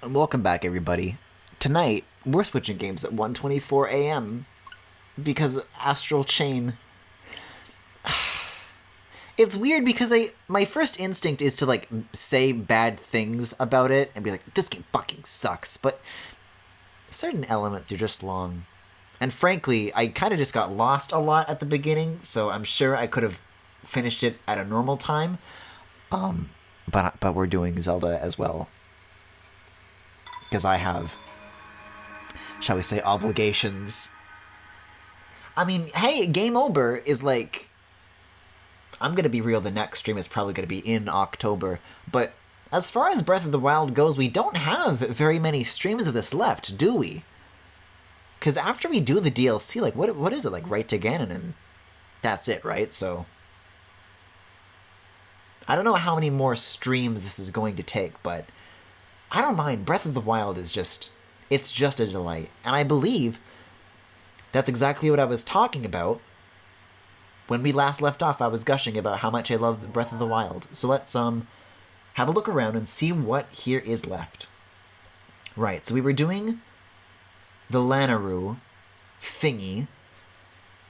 And welcome back, everybody. Tonight, we're switching games at 1:24 a.m. because Astral Chain. It's weird because my first instinct is to say bad things about it and be like, this game fucking sucks, but certain elements are just long. And frankly, I kind of just got lost a lot at the beginning, so I'm sure I could have finished it at a normal time. But we're doing Zelda as well. Because I have, shall we say, obligations. I mean, hey, Game Over is like, I'm going to be real, the next stream is probably going to be in October, but as far as Breath of the Wild goes, we don't have very many streams of this left, do we? Because after we do the DLC, what is it, right to Ganon, and that's it, right? So, I don't know how many more streams this is going to take, but I don't mind. Breath of the Wild is it's just a delight. And I believe that's exactly what I was talking about. When we last left off, I was gushing about how much I love Breath of the Wild. So let's have a look around and see what here is left. Right, so we were doing the Lanayru thingy,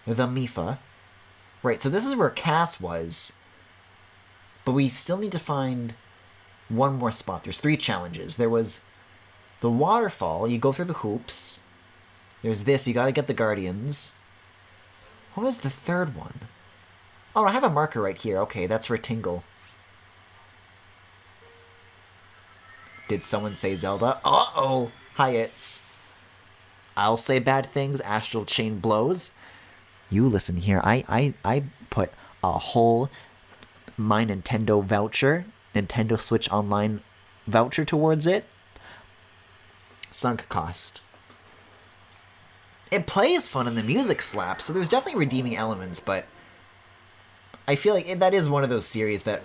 the Mipha. Right, so this is where Cass was. But we still need to find one more spot. There's 3 challenges. There was the waterfall. You go through the hoops. There's this. You gotta get the guardians. What was the third one? Oh, I have a marker right here. Okay, that's for Tingle. Did someone say Zelda? Uh-oh! Hi-its. I'll say bad things. Astral Chain blows. You listen here. I put a whole my Nintendo voucher, Nintendo Switch Online voucher towards it. Sunk cost. It plays fun and the music slaps, so there's definitely redeeming elements, but I feel like that is one of those series that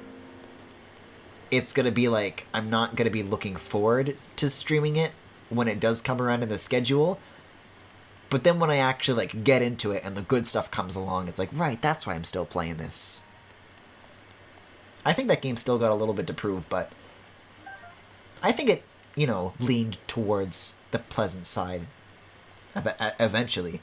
it's gonna be like, I'm not gonna be looking forward to streaming it when it does come around in the schedule, but then when I actually get into it and the good stuff comes along, it's like, right, that's why I'm still playing this. I think that game still got a little bit to prove, but I think it, leaned towards the pleasant side eventually.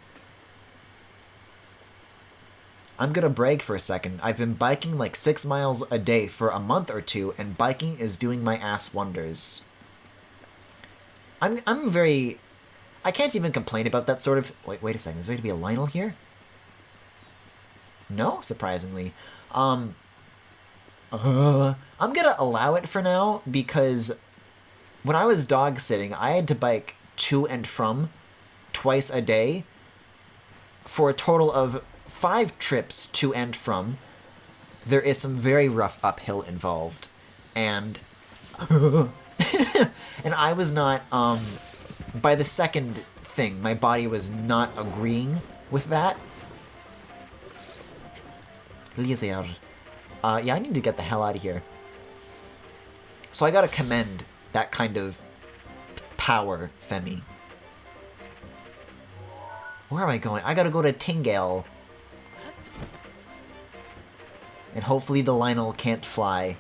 I'm gonna brag for a second. I've been biking 6 miles a day for a month or 2, and biking is doing my ass wonders. I'm very... I can't even complain about that sort of... Wait a second. Is there going to be a Lionel here? No, surprisingly. I'm gonna allow it for now, because when I was dog sitting, I had to bike to and from twice a day for a total of 5 trips to and from. There is some very rough uphill involved, and and I was not, by the second thing, my body was not agreeing with that. Yeah, I need to get the hell out of here. So I gotta commend that kind of power, Femi. Where am I going? I gotta go to Tingale. And hopefully the Lionel can't fly.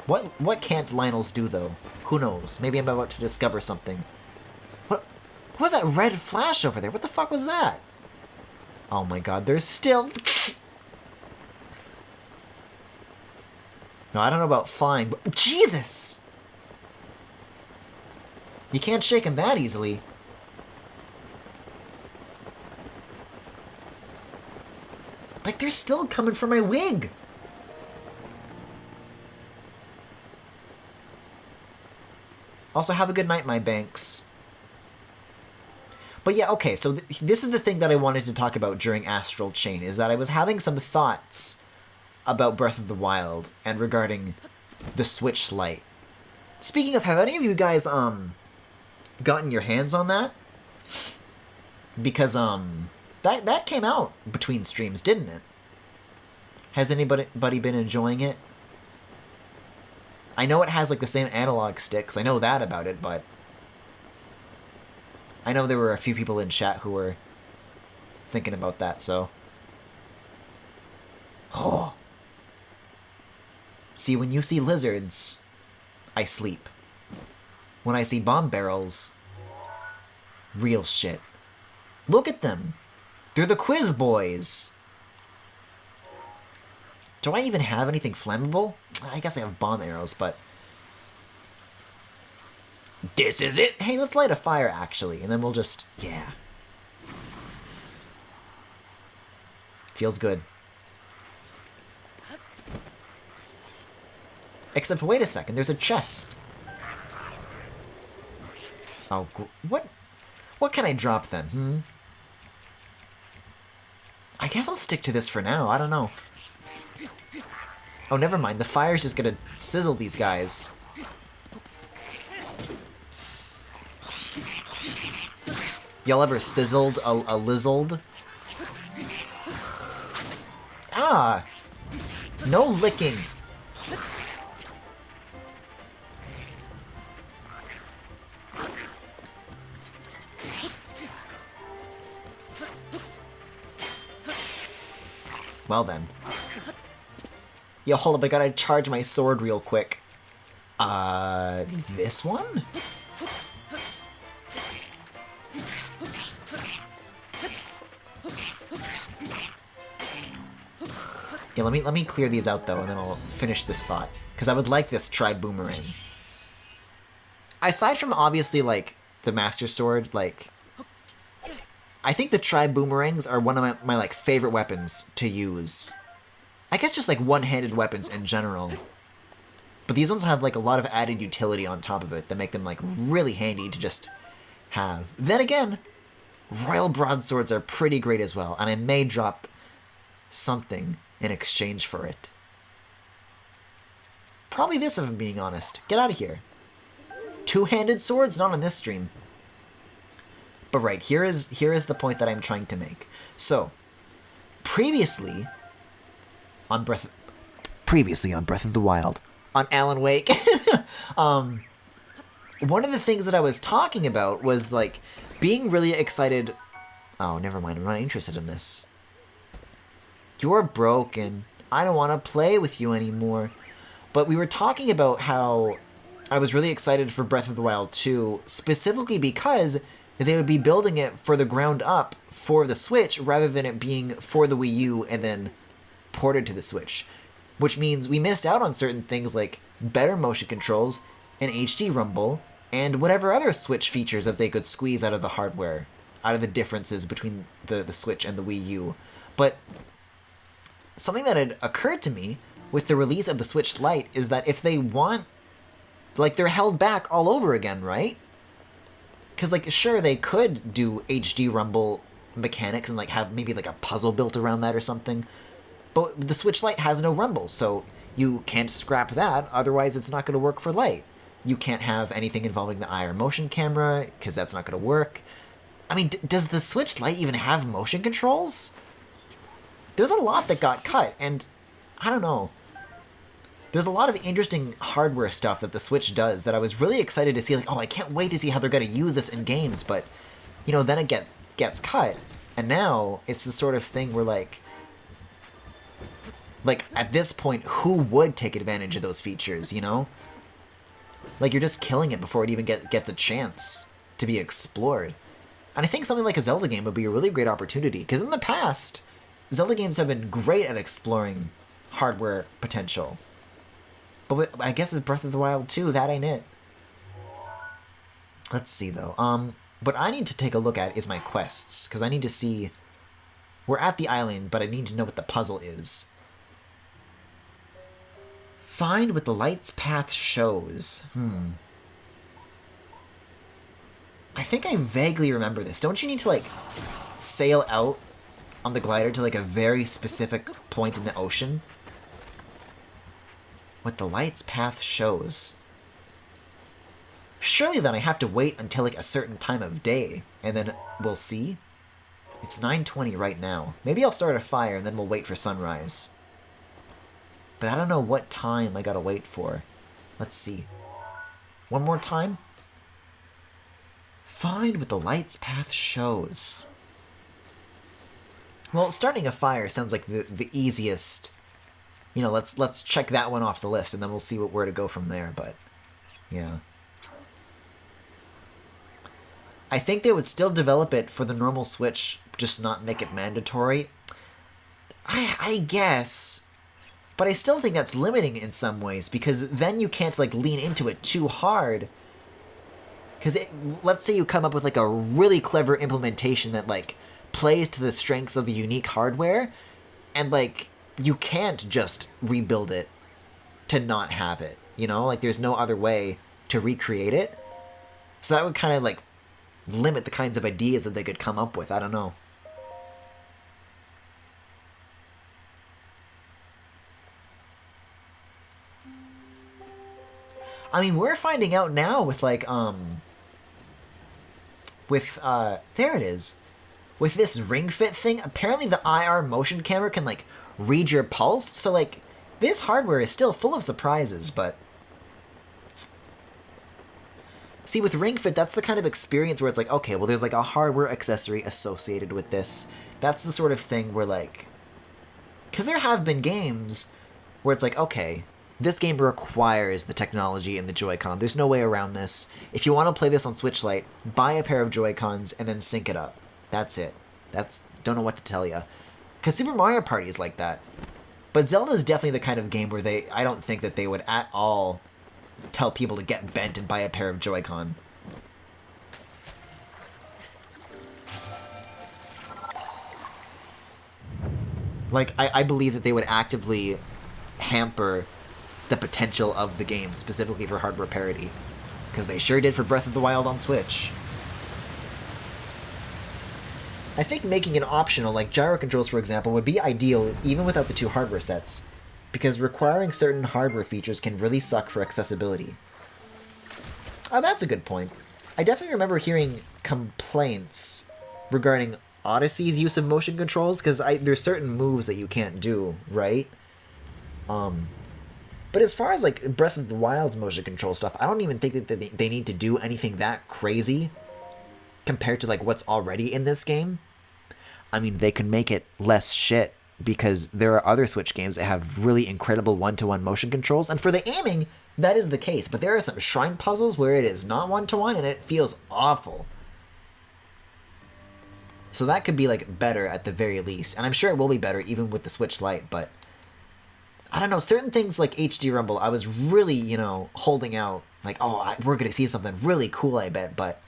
What can't Lionels do, though? Who knows? Maybe I'm about to discover something. What was that red flash over there? What the fuck was that? Oh my god, there's still... No, I don't know about flying, but... Jesus! You can't shake him that easily. They're still coming for my wig! Also, have a good night, my banks. But yeah, okay, so this is the thing that I wanted to talk about during Astral Chain, is that I was having some thoughts about Breath of the Wild and regarding the Switch Lite. Speaking of, have any of you guys gotten your hands on that? Because that came out between streams, didn't it? Has anybody been enjoying it? I know it has the same analog sticks. I know that about it, but I know there were a few people in chat who were thinking about that, so. Oh. See, when you see lizards, I sleep. when I see bomb barrels. Real shit. Look at them. They're the quiz boys. Do I even have anything flammable? I guess I have bomb arrows, but... This is it! Hey, let's light a fire, actually, and then we'll just... Yeah. Feels good. Except, wait a second, there's a chest. Oh, what can I drop, then? I guess I'll stick to this for now, I don't know. Oh, never mind, the fire's just gonna sizzle these guys. Y'all ever sizzled a lizard? Ah! No licking! Well then. Yo, hold up, I gotta charge my sword real quick. This one? Yeah, let me clear these out though, and then I'll finish this thought. Because I would like this tri-boomerang. Aside from obviously, like, the Master Sword, like... I think the tri-boomerangs are one of my like, favorite weapons to use. I guess just, like, one-handed weapons in general. But these ones have, like, a lot of added utility on top of it that make them, like, really handy to just have. Then again, Royal Broadswords are pretty great as well, and I may drop something in exchange for it. Probably this, if I'm being honest. Get out of here. Two-handed swords? Not on this stream. But right, here is the point that I'm trying to make. So, previously on Breath of the Wild, on Alan Wake, one of the things that I was talking about was, like, being really excited... Oh, never mind, I'm not interested in this. You're broken. I don't want to play with you anymore. But we were talking about how I was really excited for Breath of the Wild 2, specifically because they would be building it for the ground up for the Switch, rather than it being for the Wii U and then ported to the Switch. Which means we missed out on certain things like better motion controls, an HD rumble, and whatever other Switch features that they could squeeze out of the hardware, out of the differences between the Switch and the Wii U. But something that had occurred to me with the release of the Switch Lite is that if they want... Like, they're held back all over again, right? Because, like, sure, they could do HD rumble mechanics and, like, have maybe, like, a puzzle built around that or something. But the Switch Lite has no rumble, so you can't scrap that, otherwise it's not going to work for Lite. You can't have anything involving the IR motion camera, because that's not going to work. I mean, does the Switch Lite even have motion controls? There's a lot that got cut, and I don't know. There's a lot of interesting hardware stuff that the Switch does that I was really excited to see, like, oh, I can't wait to see how they're going to use this in games, but, you know, then it gets cut. And now, it's the sort of thing where, like, at this point, who would take advantage of those features, you know? Like, you're just killing it before it even gets a chance to be explored. And I think something like a Zelda game would be a really great opportunity, because in the past, Zelda games have been great at exploring hardware potential. But I guess with Breath of the Wild 2, that ain't it. Let's see, though. What I need to take a look at is my quests, because I need to see... We're at the island, but I need to know what the puzzle is. Find what the light's path shows. I think I vaguely remember this. Don't you need to, like, sail out on the glider to, like, a very specific point in the ocean? What the light's path shows. Surely then I have to wait until, like, a certain time of day, and then we'll see? It's 9:20 right now. Maybe I'll start a fire, and then we'll wait for sunrise. But I don't know what time I gotta wait for. Let's see. One more time? Find what the light's path shows. Well, starting a fire sounds like the easiest... You know, let's check that one off the list, and then we'll see where to go from there, but... Yeah. I think they would still develop it for the normal Switch, just not make it mandatory. I guess. But I still think that's limiting in some ways, because then you can't, like, lean into it too hard. Because let's say you come up with, like, a really clever implementation that, like, plays to the strengths of the unique hardware, and, like, you can't just rebuild it to not have it, you know? Like, there's no other way to recreate it. So that would kind of, like, limit the kinds of ideas that they could come up with. I don't know. I mean, we're finding out now with, like, there it is. With this Ring Fit thing, apparently the IR motion camera can, like, read your pulse. So, like, this hardware is still full of surprises, but... See, with Ring Fit, that's the kind of experience where it's like, okay, well, there's, like, a hardware accessory associated with this. That's the sort of thing where, like... Because there have been games where it's like, okay, this game requires the technology in the Joy-Con. There's no way around this. If you want to play this on Switch Lite, buy a pair of Joy-Cons and then sync it up. That's it. Don't know what to tell you. Because Super Mario Party is like that. But Zelda is definitely the kind of game where I don't think that they would at all tell people to get bent and buy a pair of Joy-Con. Like, I believe that they would actively hamper the potential of the game, specifically for hardware parity. Because they sure did for Breath of the Wild on Switch. I think making it optional, like gyro controls for example, would be ideal even without the two hardware sets, because requiring certain hardware features can really suck for accessibility. Oh, that's a good point. I definitely remember hearing complaints regarding Odyssey's use of motion controls, because there's certain moves that you can't do, right? But as far as, like, Breath of the Wild's motion control stuff, I don't even think that they need to do anything that crazy compared to, like, what's already in this game. I mean, they can make it less shit, because there are other Switch games that have really incredible one-to-one motion controls, and for the aiming, that is the case, but there are some shrine puzzles where it is not one-to-one, and it feels awful. So that could be, like, better at the very least, and I'm sure it will be better even with the Switch Lite, but I don't know, certain things like HD Rumble, I was really, you know, holding out, like, oh, we're gonna see something really cool, I bet, but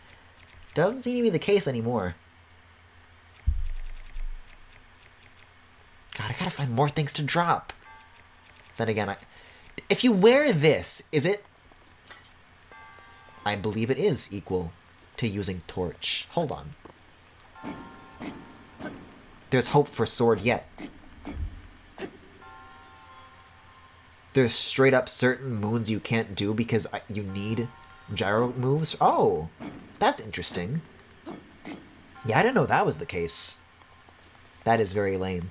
doesn't seem to be the case anymore. God, I gotta find more things to drop. Then again, if you wear this, is it... I believe it is equal to using Torch. Hold on. There's hope for Sword yet. There's straight up certain moons you can't do because you need gyro moves. Oh, that's interesting. Yeah, I didn't know that was the case. That is very lame.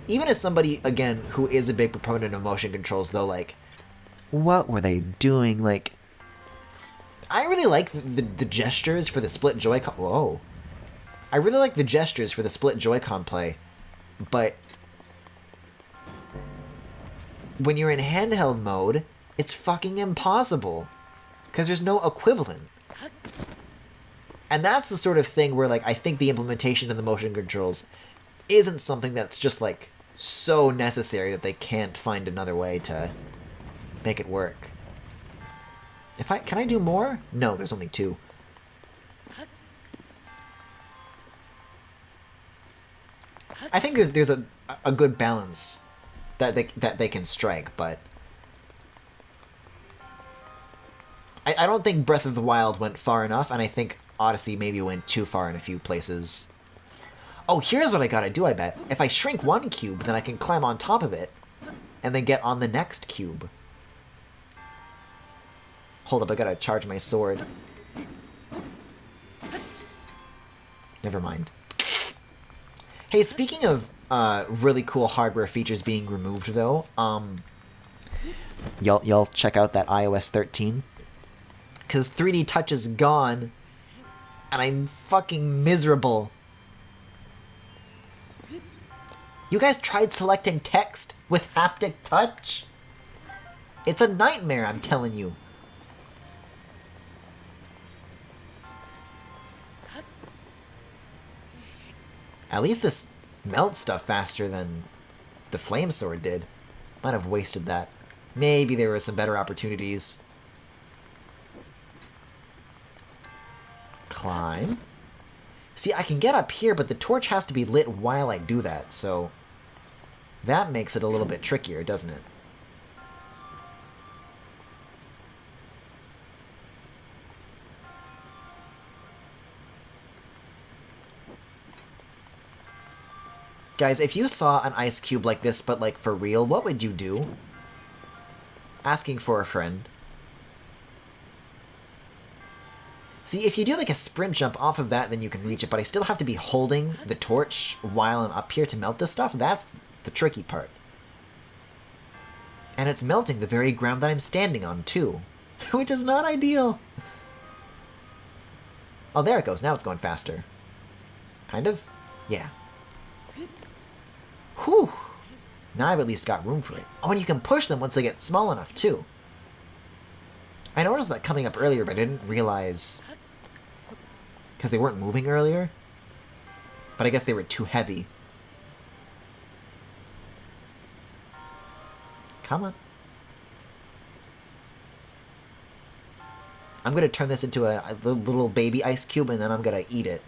Even as somebody, again, who is a big proponent of motion controls, though, like, what were they doing? Like, I really like the gestures for the split Joy-Con. Whoa. I really like the gestures for the split Joy-Con play, but when you're in handheld mode, it's fucking impossible, because there's no equivalent. And that's the sort of thing where, like, I think the implementation of the motion controls isn't something that's just, like, so necessary that they can't find another way to make it work. Can I do more? No, there's only 2. I think there's a good balance that they can strike, but I don't think Breath of the Wild went far enough, and I think Odyssey maybe went too far in a few places. Oh, here's what I gotta do, I bet. If I shrink one cube, then I can climb on top of it, and then get on the next cube. Hold up, I gotta charge my sword. Never mind. Hey, speaking of really cool hardware features being removed, though, y'all check out that iOS 13? Because 3D Touch is gone, and I'm fucking miserable. You guys tried selecting text with haptic touch? It's a nightmare, I'm telling you. At least this melts stuff faster than the flame sword did. Might have wasted that. Maybe there were some better opportunities. Climb. See, I can get up here, but the torch has to be lit while I do that, so that makes it a little bit trickier, doesn't it? Guys, if you saw an ice cube like this, but like for real, what would you do? Asking for a friend. See, if you do like a sprint jump off of that, then you can reach it, but I still have to be holding the torch while I'm up here to melt this stuff. That's the tricky part. And it's melting the very ground that I'm standing on, too. Which is not ideal. Oh, there it goes. Now it's going faster. Kind of? Yeah. Whew. Now I've at least got room for it. Oh, and you can push them once they get small enough, too. I noticed that coming up earlier, but I didn't realize... because they weren't moving earlier. But I guess they were too heavy. Come on. I'm going to turn this into a little baby ice cube, and then I'm going to eat it.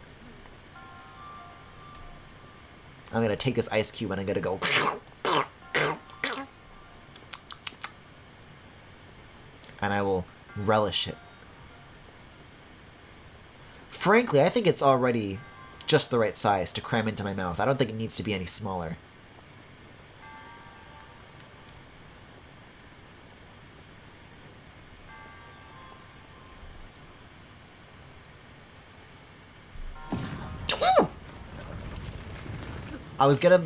I'm going to take this ice cube, and I'm going to go... and I will relish it. Frankly, I think it's already just the right size to cram into my mouth. I don't think it needs to be any smaller. Woo! I was gonna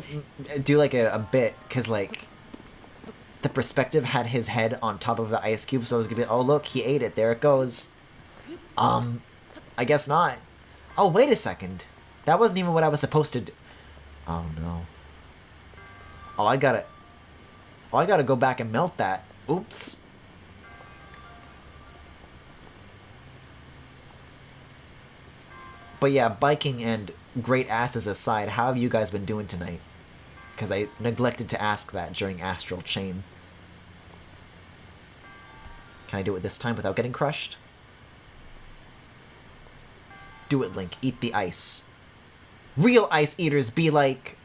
do like a bit, because like the perspective had his head on top of the ice cube, so I was gonna be, oh look, he ate it, there it goes. I guess not. Oh, wait a second. That wasn't even what I was supposed to do. Oh, no. Oh, I gotta go back and melt that. Oops. But yeah, biking and great asses aside, how have you guys been doing tonight? Because I neglected to ask that during Astral Chain. Can I do it this time without getting crushed? Do it, Link. Eat the ice. Real ice eaters be like...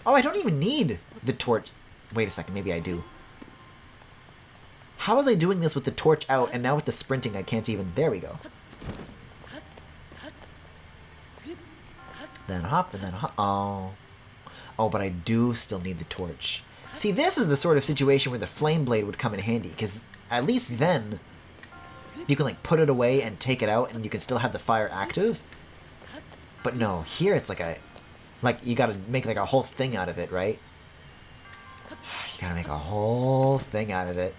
Oh, I don't even need the torch. Wait a second, maybe I do. How was I doing this with the torch out, and now with the sprinting I can't even... There we go. Then hop, and then hop. Oh. Oh, but I do still need the torch. See, this is the sort of situation where the flame blade would come in handy, because at least then you can, like, put it away and take it out, and you can still have the fire active. But no, here it's like a... Like, you gotta make, like, a whole thing out of it, right? You gotta make a whole thing out of it.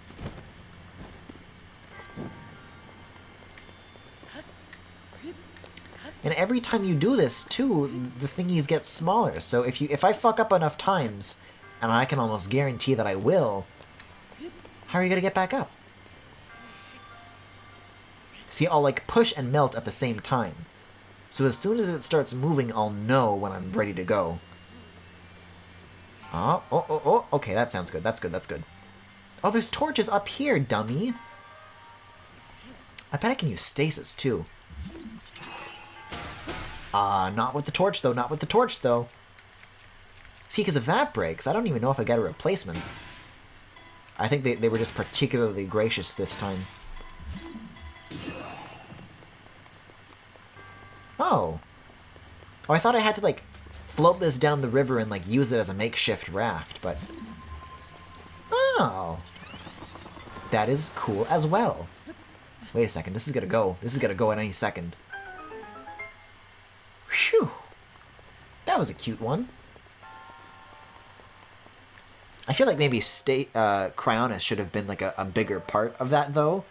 And every time you do this, too, the thingies get smaller. So if I fuck up enough times, and I can almost guarantee that I will, how are you gonna get back up? See, I'll, like, push and melt at the same time. So as soon as it starts moving, I'll know when I'm ready to go. Oh, okay, that sounds good. That's good, that's good. Oh, there's torches up here, dummy. I bet I can use stasis, too. Not with the torch, though. Not with the torch, though. See, because if that breaks, I don't even know if I get a replacement. I think they were just particularly gracious this time. Oh. Oh, I thought I had to, like, float this down the river and, like, use it as a makeshift raft, but... Oh. That is cool as well. Wait a second, this is gonna go. This is gonna go at any second. Phew. That was a cute one. I feel like maybe Cryonis should have been, like, a bigger part of that, though.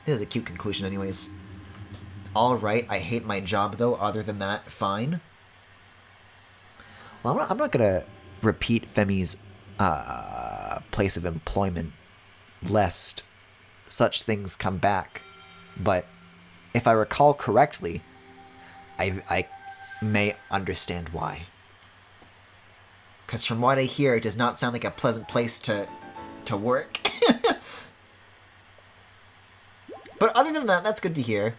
This is a cute conclusion anyways. Alright, I hate my job though. Other than that, fine. Well, I'm not gonna repeat Femi's place of employment, lest such things come back. But if I recall correctly, I may understand why. Because from what I hear, it does not sound like a pleasant place to work. But other than that, that's good to hear.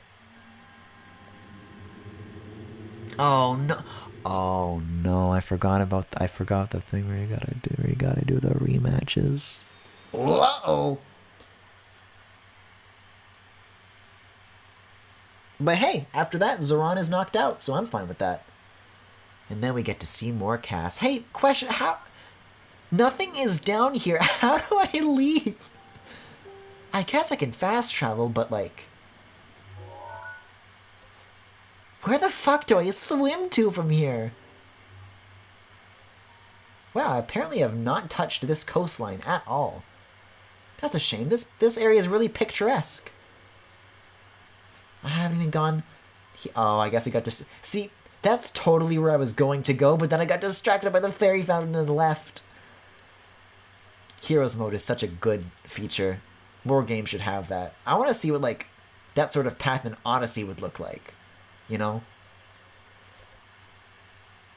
Oh no! Oh no! I forgot the thing where you gotta do the rematches. Uh-oh. But hey, after that, Zoran is knocked out, so I'm fine with that. And then we get to see more cast. Hey, question, how... Nothing is down here. How do I leave? I guess I can fast travel, but like... Where the fuck do I swim to from here? Wow, apparently I've not touched this coastline at all. That's a shame. This area is really picturesque. I haven't even gone... Oh, I guess I got to... See, that's totally where I was going to go, but then I got distracted by the fairy fountain and left. Heroes mode is such a good feature. More games should have that. I want to see what, like, that sort of path in Odyssey would look like. You know?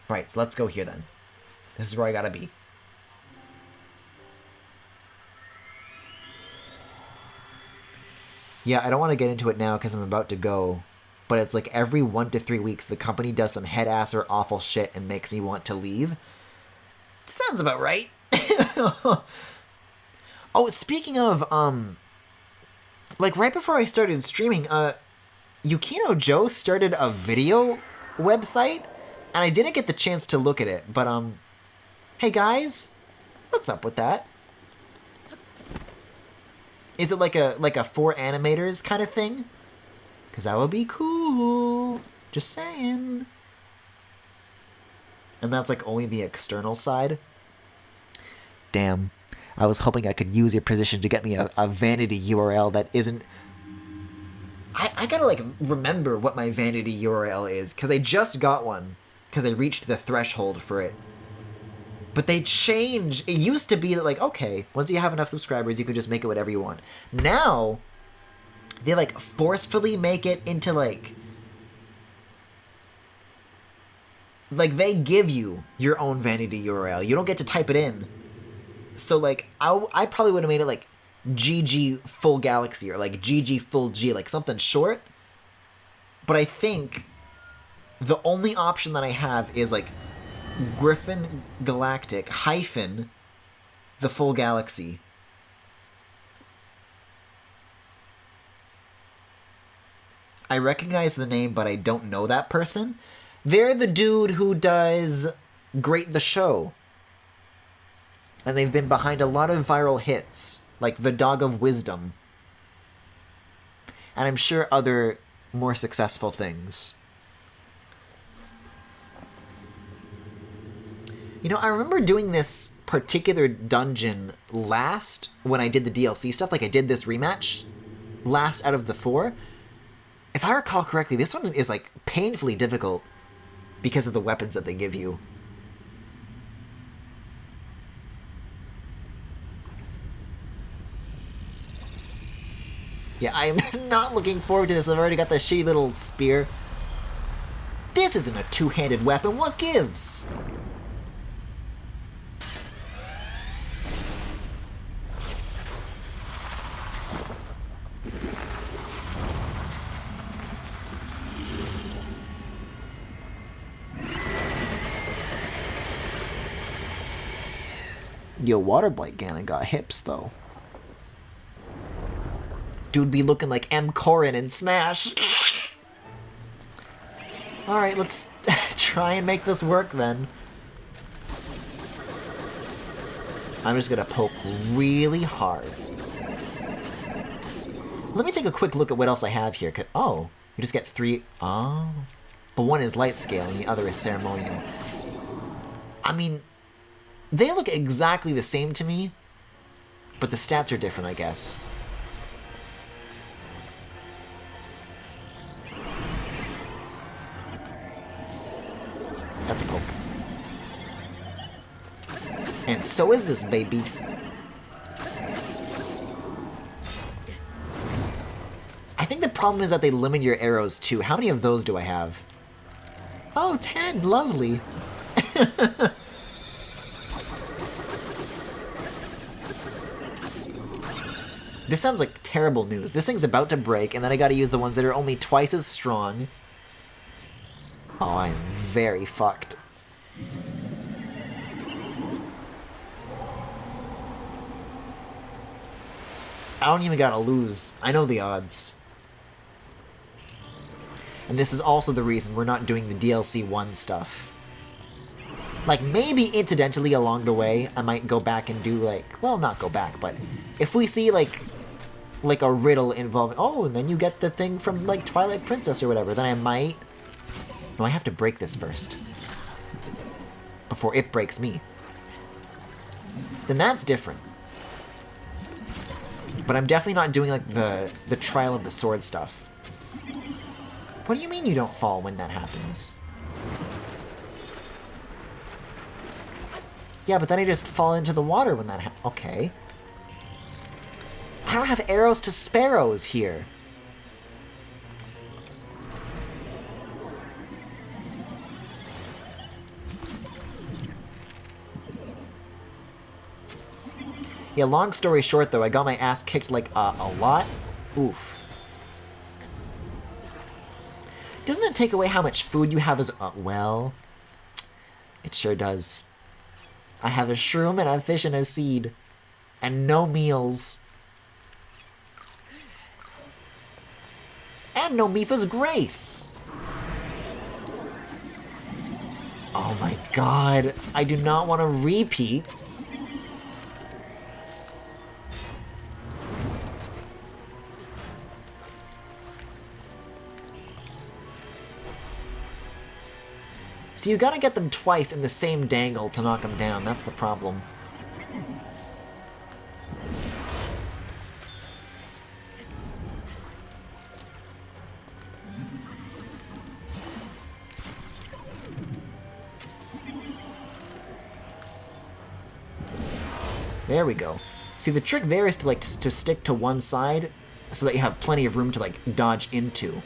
Right, so let's go here then. This is where I gotta be. Yeah, I don't want to get into it now because I'm about to go. But it's like every 1 to 3 weeks, the company does some head-ass or awful shit and makes me want to leave. Sounds about right. Oh, speaking of, like right before I started streaming, Yukino Joe started a video website, and I didn't get the chance to look at it, but, hey guys, what's up with that? Is it like a for animators kind of thing? Because that would be cool. Just saying. And that's like only the external side? Damn. I was hoping I could use your position to get me a vanity URL that isn't... I gotta like remember what my vanity URL is, because I just got one. Because I reached the threshold for it. But they changed. It used to be that, like, okay, once you have enough subscribers, you can just make it whatever you want. Now, they, like, forcefully make it into, like, they give you your own vanity URL. You don't get to type it in. So, like, I probably would have made it, like, GG full galaxy or, like, GG full G, like, something short. But I think the only option that I have is, like, GRIFFINGALACTIC hyphen the full galaxy. I recognize the name, but I don't know that person. They're the dude who does Great the Show. And they've been behind a lot of viral hits, like The Dog of Wisdom. And I'm sure other more successful things. You know, I remember doing this particular dungeon last when I did the DLC stuff. Like, I did this rematch last out of the 4. If I recall correctly, this one is, like, painfully difficult because of the weapons that they give you. Yeah, I'm not looking forward to this. I've already got the shitty little spear. This isn't a two-handed weapon. What gives? Yo, Water Blight Ganon got hips, though. Dude be looking like M. Corrin in Smash. Alright, let's try and make this work, then. I'm just gonna poke really hard. Let me take a quick look at what else I have here. Oh, you just get 3... Oh. But one is light scale and the other is ceremonial. I mean... They look exactly the same to me, but the stats are different, I guess. And so is this baby. I think the problem is that they limit your arrows too. How many of those do I have? Oh, 10. Lovely. This sounds like terrible news. This thing's about to break, and then I gotta use the ones that are only twice as strong. Oh, I'm very fucked. I don't even gotta lose. I know the odds. And this is also the reason we're not doing the DLC 1 stuff. Like, maybe incidentally along the way, I might go back and do, like... Well, not go back, but... If we see, like a riddle involving... Oh, and then you get the thing from, like, Twilight Princess or whatever, then I might... No, I have to break this first. Before it breaks me. Then that's different. But I'm definitely not doing, like, the Trial of the Sword stuff. What do you mean you don't fall when that happens? Yeah, but then I just fall into the water when that happens. Okay. I don't have arrows to sparrows here. Yeah, long story short though, I got my ass kicked like a lot. Oof. Doesn't it take away how much food you have as... well, it sure does. I have a shroom and a fish and a seed. And no meals. And no Mifa's Grace. Oh my god. I do not want to repeat. So you gotta get them twice in the same dangle to knock them down, that's the problem. There we go. See, the trick there is to, like, to stick to one side so that you have plenty of room to, like, dodge into.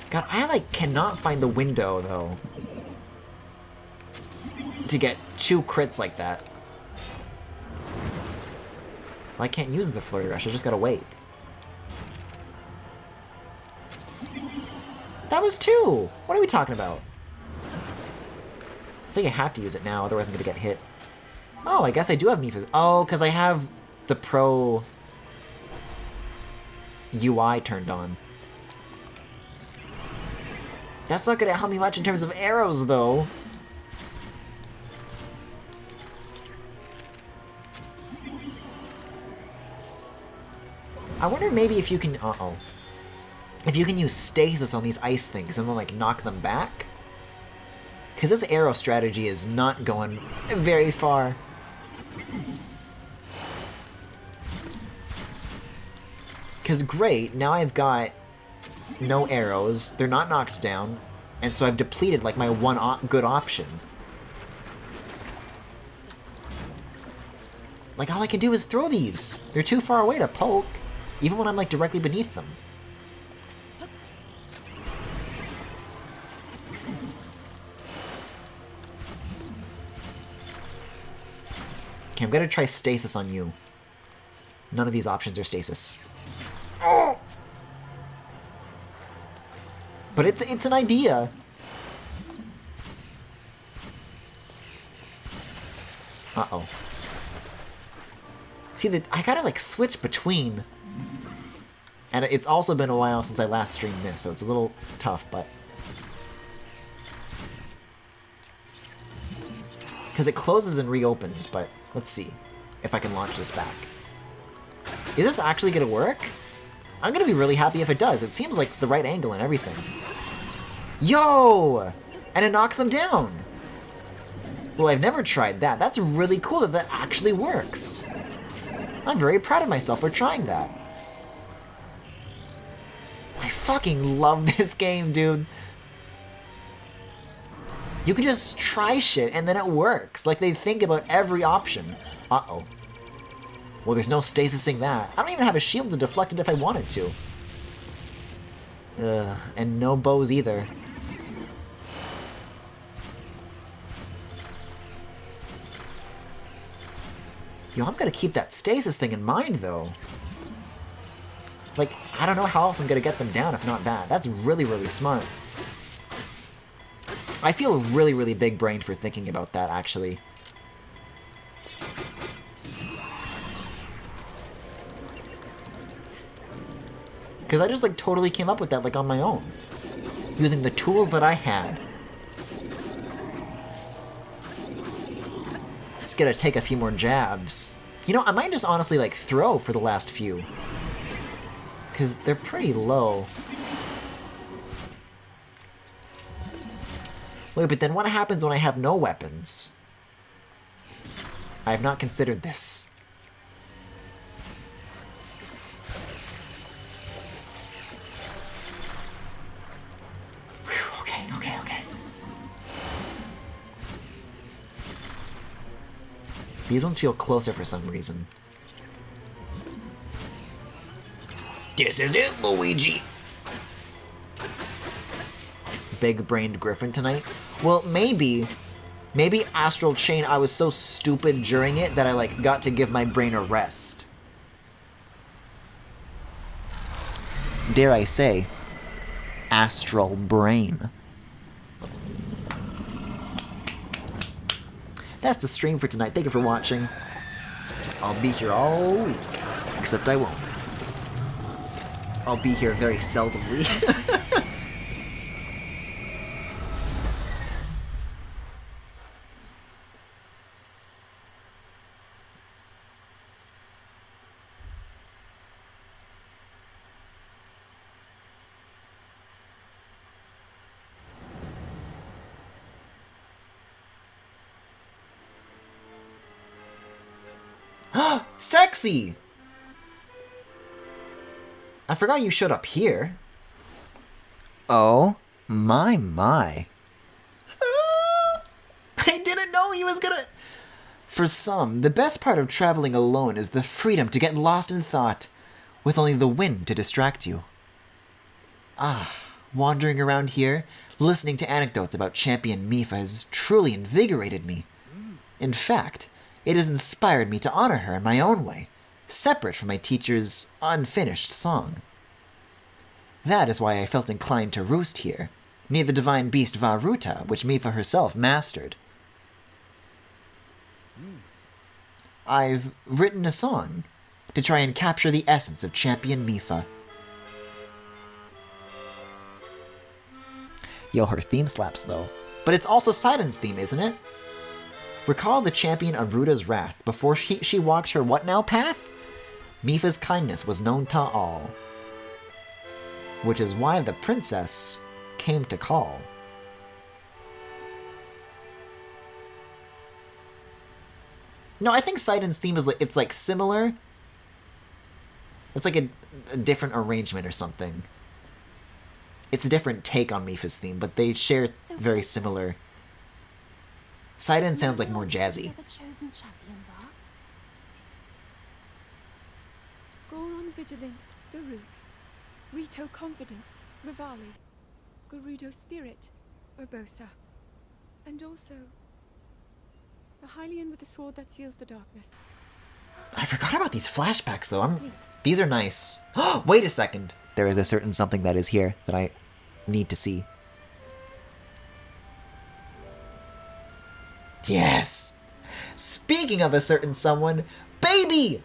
God, I, like, cannot find the window, though, to get 2 crits like that. Well, I can't use the Flurry Rush, I just gotta wait. That was 2! What are we talking about? I think I have to use it now, otherwise I'm gonna get hit. Oh, I guess I do have Mifa's. Oh, because I have the Pro UI turned on. That's not gonna help me much in terms of arrows, though. I wonder maybe if you can... Uh-oh. If you can use stasis on these ice things and then, like, knock them back? Because this arrow strategy is not going very far. Because great, now I've got no arrows, they're not knocked down, and so I've depleted, like, my one good option. Like, all I can do is throw these. They're too far away to poke, even when I'm, like, directly beneath them. Okay, I'm gonna try stasis on you. None of these options are stasis. Oh! But it's an idea. Uh-oh. See, I gotta, like, switch between. And it's also been a while since I last streamed this, so it's a little tough, but... Because it closes and reopens, but let's see if I can launch this back. Is this actually gonna work? I'm gonna be really happy if it does. It seems like the right angle and everything. Yo! And it knocks them down! Well, I've never tried that. That's really cool that that actually works. I'm very proud of myself for trying that. I fucking love this game, dude. You can just try shit and then it works. Like, they think about every option. Uh-oh. Well, there's no stasising that. I don't even have a shield to deflect it if I wanted to. Ugh, and no bows either. Yo, I'm gonna keep that stasis thing in mind, though. Like, I don't know how else I'm gonna get them down if not that. That's really, really smart. I feel really, really big-brained for thinking about that, actually. Because I just, like, totally came up with that, like, on my own. Using the tools that I had. Just gotta take a few more jabs. You know, I might just honestly, like, throw for the last few. Because they're pretty low. Wait, but then what happens when I have no weapons? I have not considered this. Whew, okay. These ones feel closer for some reason. This is it, Luigi! Big-brained Griffin tonight? Well, maybe Astral Chain, I was so stupid during it that I, like, got to give my brain a rest. Dare I say, astral brain. That's the stream for tonight. Thank you for watching. I'll be here all week. Except I won't. I'll be here very seldomly. Sexy! I forgot you showed up here. Oh, my. I didn't know he was gonna... For some, the best part of traveling alone is the freedom to get lost in thought, with only the wind to distract you. Ah, wandering around here, listening to anecdotes about Champion Mipha has truly invigorated me. In fact, it has inspired me to honor her in my own way, separate from my teacher's unfinished song. That is why I felt inclined to roost here, near the divine beast Varuta, which Mipha herself mastered. I've written a song to try and capture the essence of Champion Mipha. Yo, her theme slaps though. But it's also Sidon's theme, isn't it? Recall the champion of Ruta's wrath before she walked her what now path? Mipha's kindness was known to all. Which is why the princess came to call. No, I think Sidon's theme is like, it's like similar. It's like a different arrangement or something. It's a different take on Mipha's theme, but they share very similar. Sidon sounds like more jazzy. The chosen champions are Goron Vigilance, Daruk, Rito Confidence, Rivali, Gerudo Spirit, Urbosa, and also the Hylian with the sword that seals the darkness. I forgot about these flashbacks though. These are nice. Wait a second. There is a certain something that is here that I need to see. Yes! Speaking of a certain someone, baby!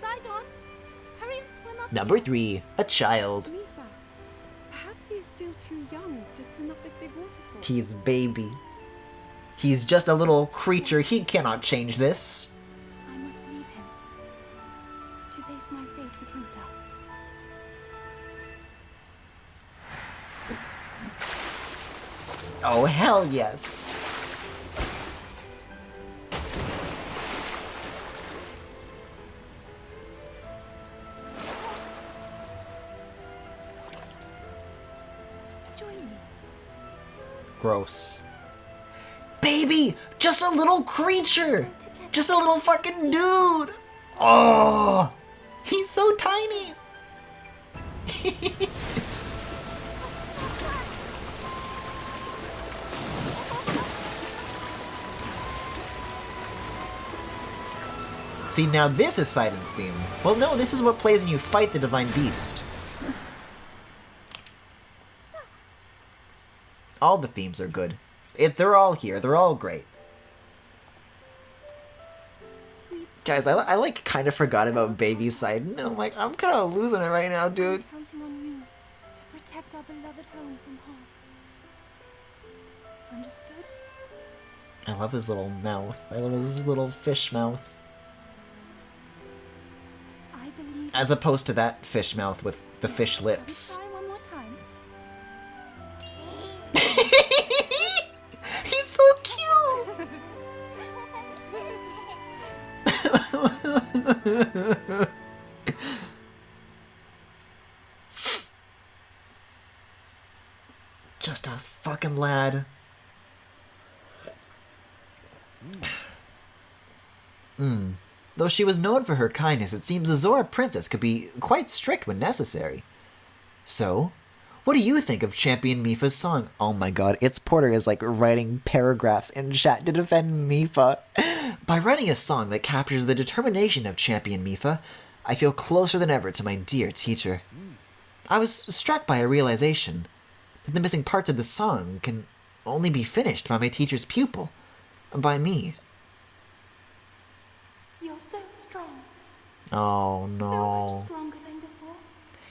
Sidon, hurry and swim up. Number 3, a child. Mipha, perhaps he is still too young to swim up this big waterfall. He's baby. He's just a little creature. He cannot change this. I must leave him to face my fate with Ruta. Oh, hell yes. Join me. Gross. Baby! Just a little creature! Just a little fucking dude! Oh! He's so tiny! See, now this is Sidon's theme. Well, no, this is what plays when you fight the Divine Beast. All the themes are good. They're all here. They're all great. Guys, I like kind of forgot about Baby Sidon. I'm like, I'm kind of losing it right now, dude. I'm counting on you to protect our beloved home from harm. Understood? I love his little mouth. I love his little fish mouth. I believe. As opposed to that fish mouth with the fish lips. Shall we try one more time? He's so cute! Just a fucking lad. Though she was known for her kindness, it seems the Zora Princess could be quite strict when necessary. So, what do you think of Champion Mipha's song? Oh my god, It's Porter is like writing paragraphs in chat to defend Mipha. By writing a song that captures the determination of Champion Mipha, I feel closer than ever to my dear teacher. I was struck by a realization that the missing parts of the song can only be finished by my teacher's pupil, by me. You're so strong. Oh So no. much stronger than before.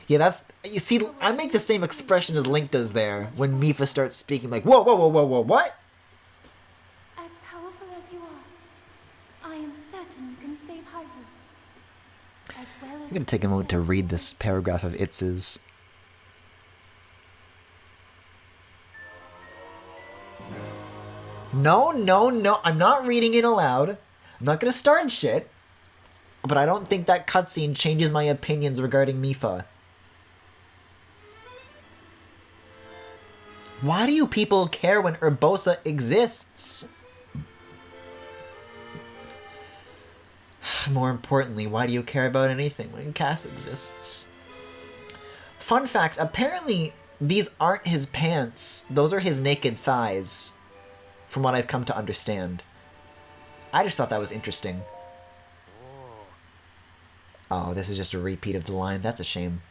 Yeah, that's... You see, I make the same expression as Link does there when Mipha starts speaking like, whoa, whoa, whoa, whoa, whoa, what? As powerful as you are, I am certain you can save Hyrule. As well as I'm gonna take a moment to read this paragraph of Itz's. No, no, no, I'm not reading it aloud. I'm not gonna start shit. But I don't think that cutscene changes my opinions regarding Mipha. Why do you people care when Urbosa exists? More importantly, why do you care about anything when Cass exists? Fun fact, apparently these aren't his pants. Those are his naked thighs, from what I've come to understand. I just thought that was interesting. Oh, this is just a repeat of the line. That's a shame.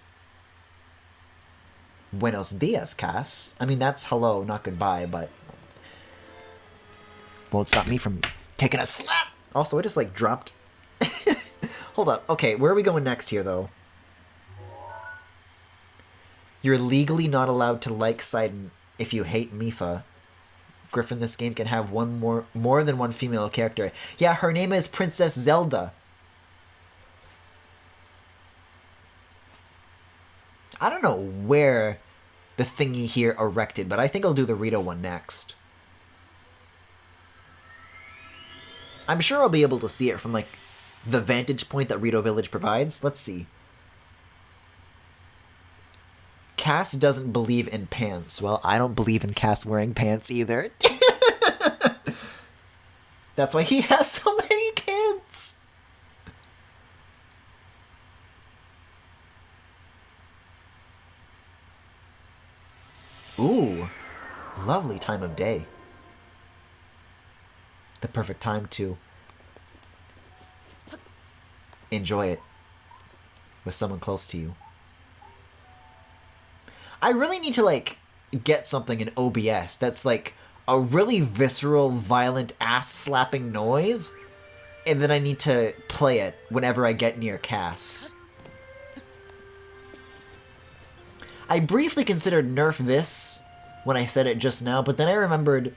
Buenos dias, Cass. I mean, that's hello, not goodbye, but... won't stop me from taking a slap! Also, I just, like, dropped... Hold up. Okay, where are we going next here, though? You're legally not allowed to like Sidon if you hate Mipha. Griffin, this game can have more than one female character. Yeah, her name is Princess Zelda. I don't know where the thingy here erected, but I think I'll do the Rito one next. I'm sure I'll be able to see it from, like, the vantage point that Rito Village provides. Let's see. Cass doesn't believe in pants. Well, I don't believe in Cass wearing pants either. That's why he has so many kids. Ooh, lovely time of day. The perfect time to enjoy it with someone close to you. I really need to, like, get something in OBS that's, like, a really visceral, violent, ass-slapping noise, and then I need to play it whenever I get near Cass. I briefly considered nerf this when I said it just now, but then I remembered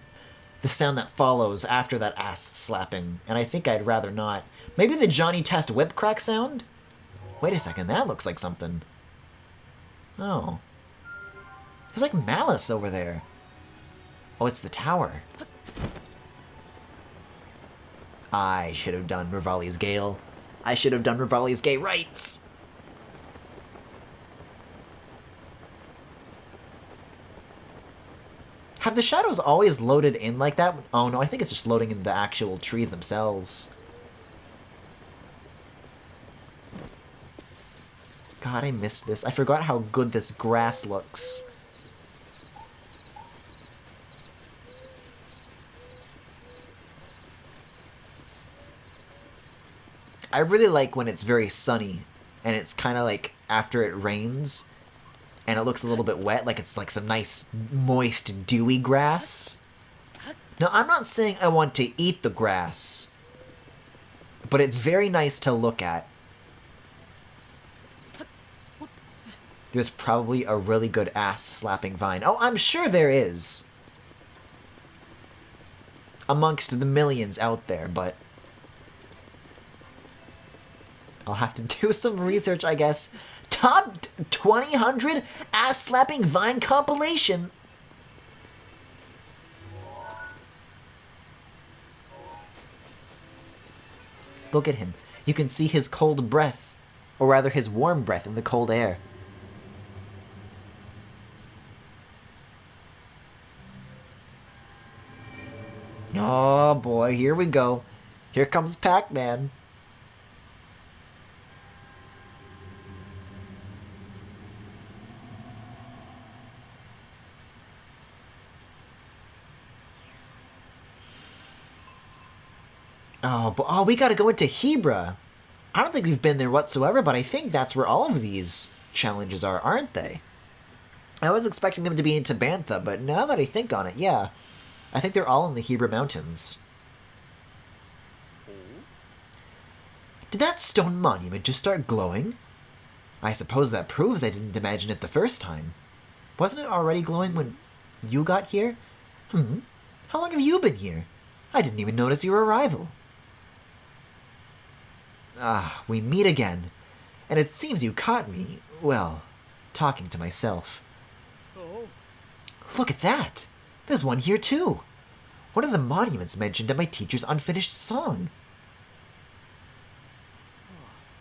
the sound that follows after that ass-slapping, and I think I'd rather not. Maybe the Johnny Test whip crack sound? Wait a second, that looks like something. Oh. There's like malice over there. Oh, it's the tower. I should have done Rivali's Gale. I should have done Rivali's Gay rights. Have the shadows always loaded in like that? Oh no, I think it's just loading in the actual trees themselves. God, I missed this. I forgot how good this grass looks. I really like when it's very sunny and it's kind of like after it rains and it looks a little bit wet, like it's like some nice moist dewy grass. Now, I'm not saying I want to eat the grass, but it's very nice to look at. There's probably a really good ass-slapping vine. Oh, I'm sure there is. Amongst the millions out there, but I'll have to do some research, I guess. Top 2000 ass-slapping vine compilation. Look at him. You can see his cold breath, or rather his warm breath in the cold air. Oh boy, here we go. Here comes Pac-Man. Oh, we gotta go into Hebra. I don't think we've been there whatsoever, but I think that's where all of these challenges are, aren't they? I was expecting them to be in Tabantha, but now that I think on it, yeah. I think they're all in the Hebra Mountains. Did that stone monument just start glowing? I suppose that proves I didn't imagine it the first time. Wasn't it already glowing when you got here? How long have you been here? I didn't even notice your arrival. Ah, we meet again. And it seems you caught me, well, talking to myself. Oh. Look at that! There's one here too. One of the monuments mentioned in my teacher's unfinished song.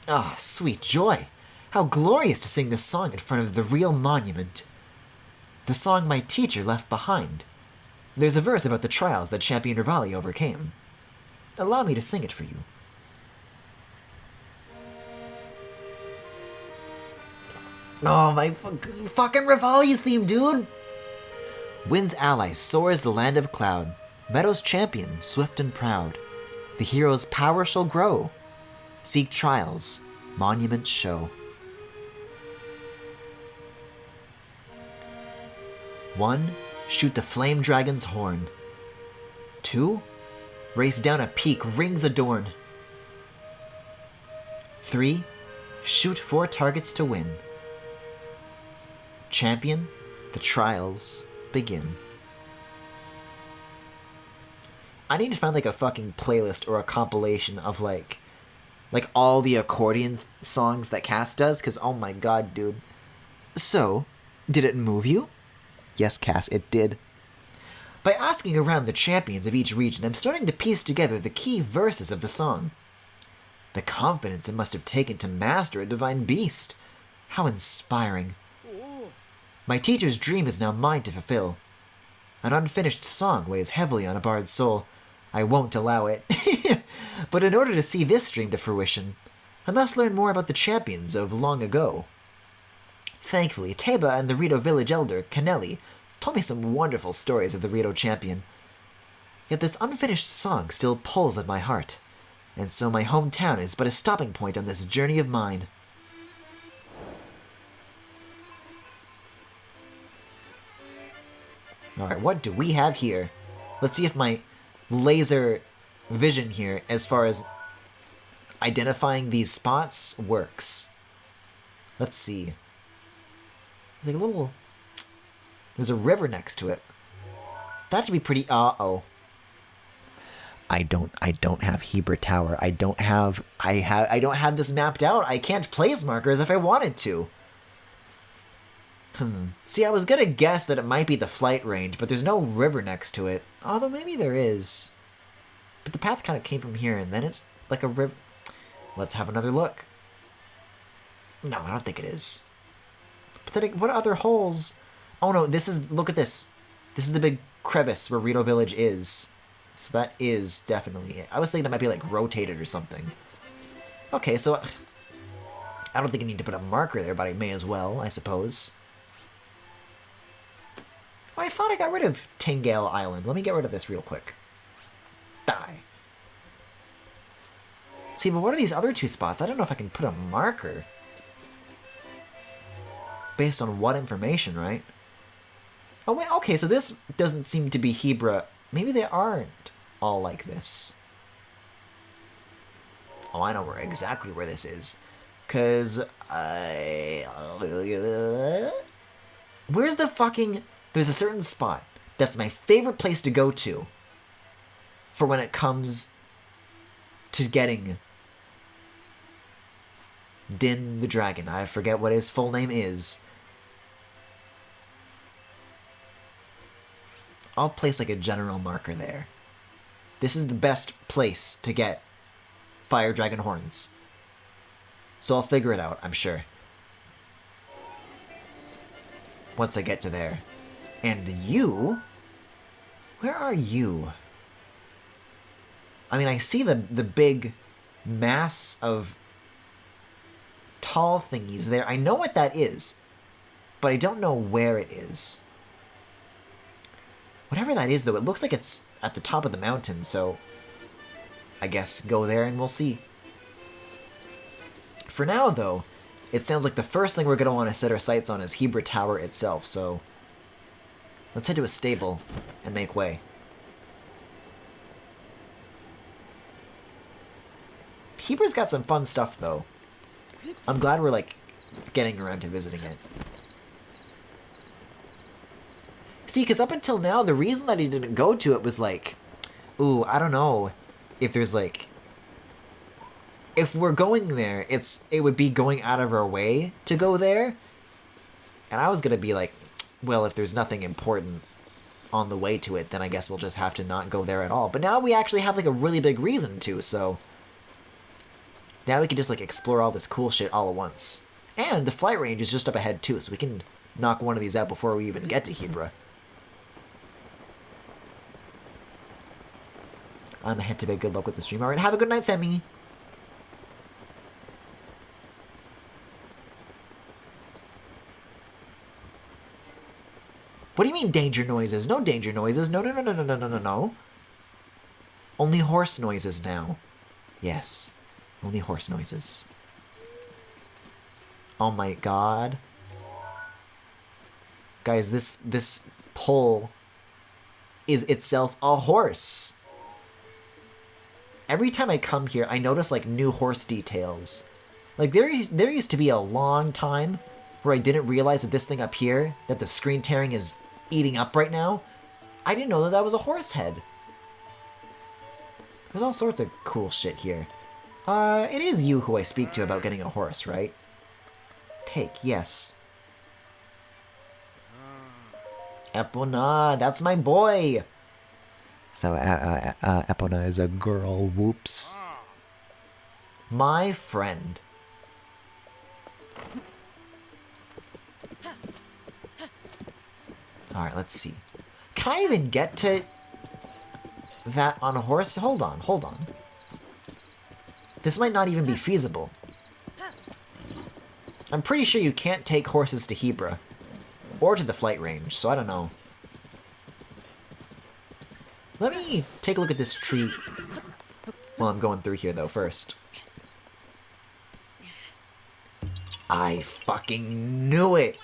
Ah, sweet joy! How glorious to sing this song in front of the real monument. The song my teacher left behind. There's a verse about the trials that Champion Rivali overcame. Allow me to sing it for you. Oh, my fucking Rivali's theme, dude! Wind's ally soars the land of cloud. Meadow's champion, swift and proud. The hero's power shall grow. Seek trials, monuments show. 1. Shoot the flame dragon's horn. 2. Race down a peak, rings adorn. 3. Shoot 4 targets to win. Champion, the trials begin. I need to find like a fucking playlist or a compilation of like all the accordion songs that Cass does, because oh my god, dude. So, did it move you? Yes, Cass, it did. By asking around the champions of each region, I'm starting to piece together the key verses of the song. The confidence it must have taken to master a divine beast. How inspiring. My teacher's dream is now mine to fulfill. An unfinished song weighs heavily on a bard's soul. I won't allow it. But in order to see this dream to fruition, I must learn more about the champions of long ago. Thankfully, Teba and the Rito village elder, Canelli, told me some wonderful stories of the Rito champion. Yet this unfinished song still pulls at my heart, and so my hometown is but a stopping point on this journey of mine. Alright, what do we have here? Let's see if my laser vision here, as far as identifying these spots, works. Let's see. There's like a little... There's a river next to it. That should be pretty... Uh-oh. I don't have Hebra Tower. I don't have this mapped out. I can't place markers if I wanted to. See, I was gonna guess that it might be the flight range, but there's no river next to it. Although maybe there is. But the path kind of came from here, and then it's like a river. Let's have another look. No, I don't think it is. But then, what other holes? Oh no, this is, look at this. This is the big crevice where Rito Village is. So that is definitely it. I was thinking that might be like rotated or something. Okay, so I don't think I need to put a marker there, but I may as well, I suppose. Oh, I thought I got rid of Tingale Island. Let me get rid of this real quick. Die. See, but what are these other two spots? I don't know if I can put a marker. Based on what information, right? Oh, wait, okay, so this doesn't seem to be Hebra. Maybe they aren't all like this. Oh, I know exactly where this is. Because where's the fucking... There's a certain spot that's my favorite place to go to for when it comes to getting Din the Dragon. I forget what his full name is. I'll place like a general marker there. This is the best place to get Fire Dragon Horns. So I'll figure it out, I'm sure. Once I get to there. And you? Where are you? I mean, I see the big mass of tall thingies there. I know what that is, but I don't know where it is. Whatever that is, though, it looks like it's at the top of the mountain, so I guess go there and we'll see. For now, though, it sounds like the first thing we're going to want to set our sights on is Hebra Tower itself, so let's head to a stable and make way. Hebra's got some fun stuff, though. I'm glad we're, like, getting around to visiting it. See, because up until now, the reason that he didn't go to it was like, ooh, I don't know if there's, like... If we're going there, it would be going out of our way to go there. And I was going to be like, well, if there's nothing important on the way to it, then I guess we'll just have to not go there at all. But now we actually have, like, a really big reason to, so... Now we can just, like, explore all this cool shit all at once. And the flight range is just up ahead, too, so we can knock one of these out before we even get to Hebra. I'm ahead to bed. Good luck with the stream. Alright, have a good night, Femi. What do you mean danger noises? No danger noises. No, no, no, no, no, no, no, no, no. Only horse noises now. Yes. Only horse noises. Oh my god. Guys, this pole is itself a horse. Every time I come here, I notice, like, new horse details. Like, there used to be a long time where I didn't realize that this thing up here, that the screen tearing is eating up right now, I didn't know that that was a horse head. There's all sorts of cool shit here. It is you who I speak to about getting a horse, right? Take, yes. Epona, that's my boy! So, Epona is a girl, whoops. My friend. Alright, let's see. Can I even get to that on a horse? Hold on, hold on. This might not even be feasible. I'm pretty sure you can't take horses to Hebra. Or to the flight range, so I don't know. Let me take a look at this tree while I'm going through here, though, first. I fucking knew it!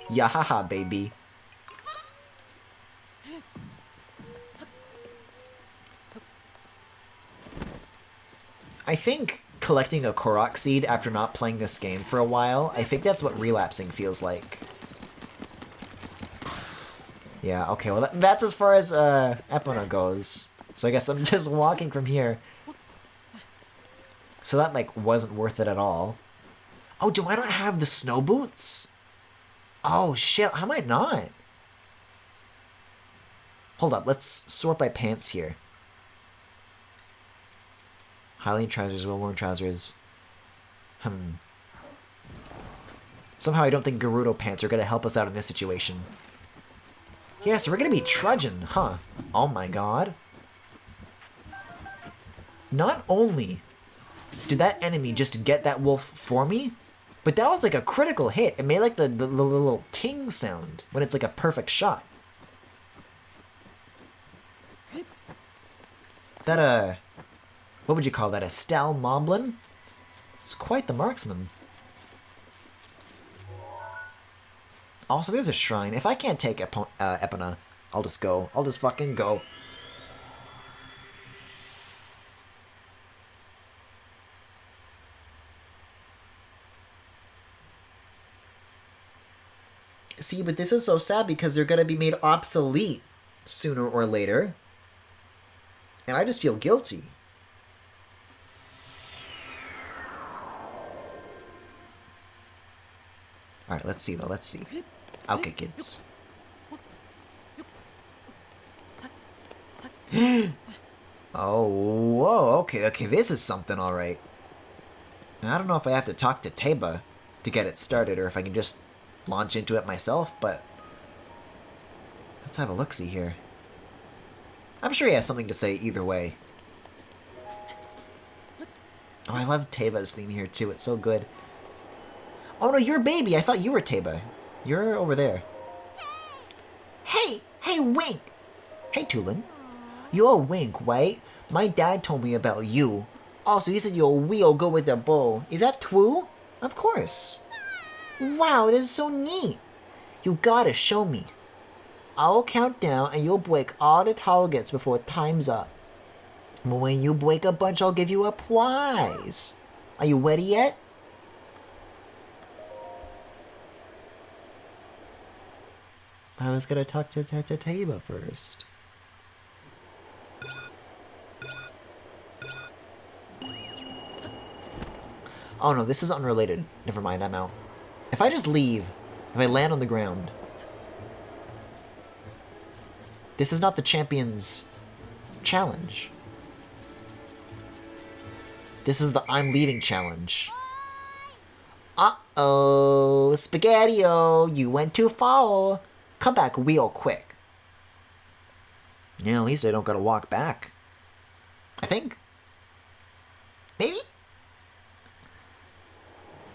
Yahaha, baby. I think collecting a Korok seed after not playing this game for a while, I think that's what relapsing feels like. Yeah, okay, well that's as far as Epona goes. So I guess I'm just walking from here. So that, like, wasn't worth it at all. Oh, do I not have the snow boots? Oh shit, how am I not? Hold up, let's sort by pants here. Hylian trousers, well-worn trousers. Somehow I don't think Gerudo pants are gonna help us out in this situation. Yeah, so we're gonna be trudging, huh? Oh my god. Not only did that enemy just get that wolf for me, but that was like a critical hit. It made like the little ting sound when it's like a perfect shot. That, what would you call that? A Stal Moblin? It's quite the marksman. Also, there's a shrine. If I can't take Epona, I'll just go. I'll just fucking go. See, but this is so sad because they're gonna be made obsolete sooner or later. And I just feel guilty. Alright, let's see though, let's see. Okay, kids. Oh, whoa, okay, this is something alright. I don't know if I have to talk to Teba to get it started or if I can just launch into it myself, but let's have a look-see here. I'm sure he has something to say either way. Oh, I love Teba's theme here too, it's so good. Oh no, you're Baby, I thought you were Teba. You're over there. Hey, Wink! Hey, Tulin. You're Wink, right? My dad told me about you. Also, he said you're real good with the bow. Is that true? Of course. Wow, that's so neat. You gotta show me. I'll count down and you'll break all the targets before time's up. But when you break a bunch, I'll give you a prize. Are you ready yet? I was gonna talk to Teba first. Oh no, this is unrelated. Never mind, I'm out. If I just leave, if I land on the ground, this is not the champion's challenge. This is the I'm leaving challenge. Uh-oh, Spaghetti-O, you went too far. Come back real quick. Yeah, at least I don't gotta walk back. I think. Maybe?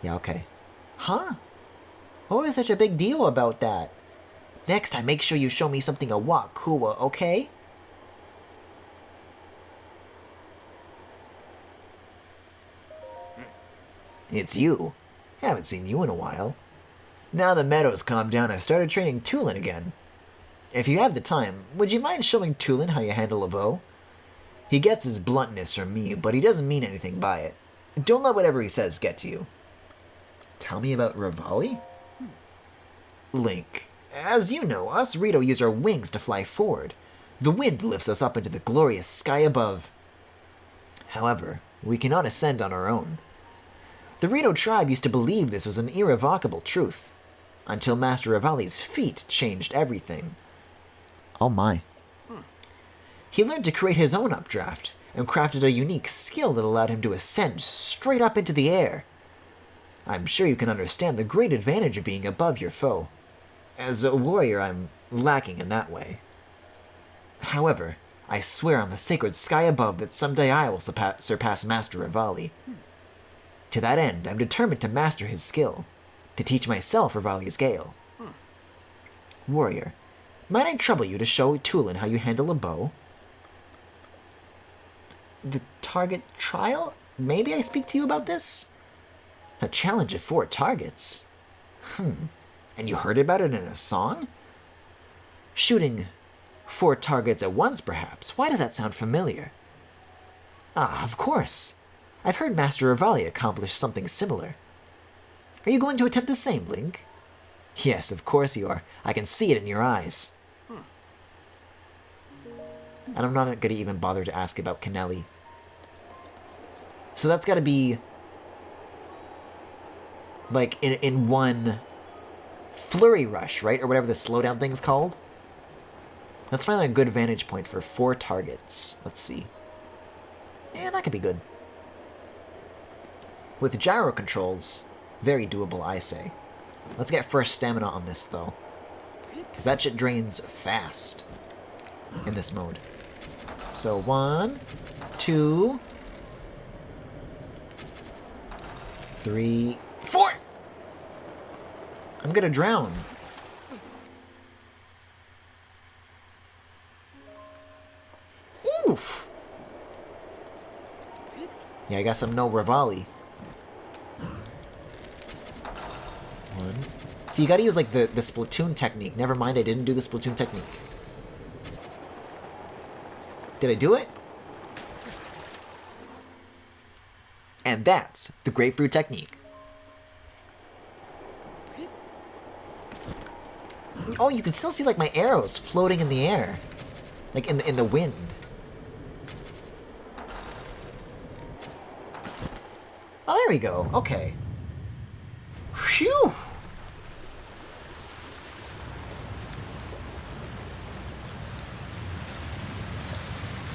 Yeah, okay. Huh? What was such a big deal about that? Next time, make sure you show me something a lot cooler, okay? It's you. Haven't seen you in a while. Now the meadow's calmed down, I've started training Tulin again. If you have the time, would you mind showing Tulin how you handle a bow? He gets his bluntness from me, but he doesn't mean anything by it. Don't let whatever he says get to you. Tell me about Rivali? Link, as you know, us Rito use our wings to fly forward. The wind lifts us up into the glorious sky above. However, we cannot ascend on our own. The Rito tribe used to believe this was an irrevocable truth, until Master Rivali's feat changed everything. Oh my. He learned to create his own updraft, and crafted a unique skill that allowed him to ascend straight up into the air. I'm sure you can understand the great advantage of being above your foe. As a warrior, I'm lacking in that way. However, I swear on the sacred sky above that someday I will surpass Master Rivali. To that end, I'm determined to master his skill, to teach myself Rivali's gale. Warrior, might I trouble you to show Tulin how you handle a bow? The target trial? Maybe I speak to you about this? A challenge of 4 targets? And you heard about it in a song? Shooting 4 targets at once, perhaps. Why does that sound familiar? Ah, of course. I've heard Master Rivali accomplish something similar. Are you going to attempt the same, Link? Yes, of course you are. I can see it in your eyes. And I'm not going to even bother to ask about Kennelly. So that's got to be like in one flurry rush, right? Or whatever the slowdown thing's called. Let's find a good vantage point for 4 targets. Let's see. Yeah, that could be good. With gyro controls, very doable, I say. Let's get first stamina on this, though. Because that shit drains fast in this mode. So 1, 2, 3, 4! I'm gonna drown. Oof! Yeah, I guess I'm no Rivali. 1. So you gotta use, like, the Splatoon technique. Never mind, I didn't do the Splatoon technique. Did I do it? And that's the grapefruit technique. Oh, you can still see, like, my arrows floating in the air. Like, in the wind. Oh, there we go. Okay. Phew!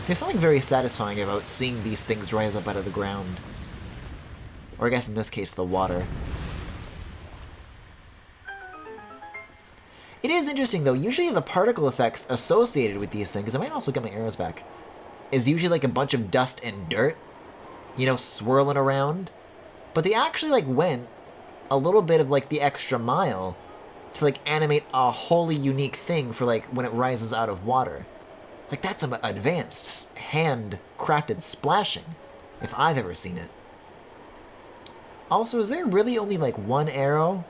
There's something very satisfying about seeing these things rise up out of the ground. Or I guess in this case, the water. It is interesting, though. Usually the particle effects associated with these things, I might also get my arrows back, is usually like a bunch of dust and dirt, you know, swirling around. But they actually, like, went a little bit of, like, the extra mile to, like, animate a wholly unique thing for, like, when it rises out of water. Like, that's some advanced, hand-crafted splashing, if I've ever seen it. Also, is there really only, like, one arrow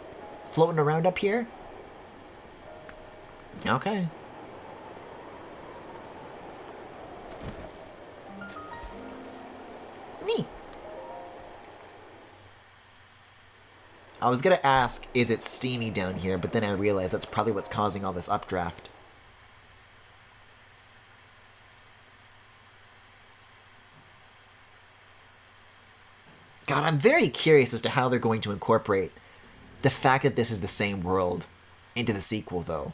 floating around up here? Okay. Neat. I was gonna ask, is it steamy down here? But then I realized that's probably what's causing all this updraft. God, I'm very curious as to how they're going to incorporate the fact that this is the same world into the sequel, though.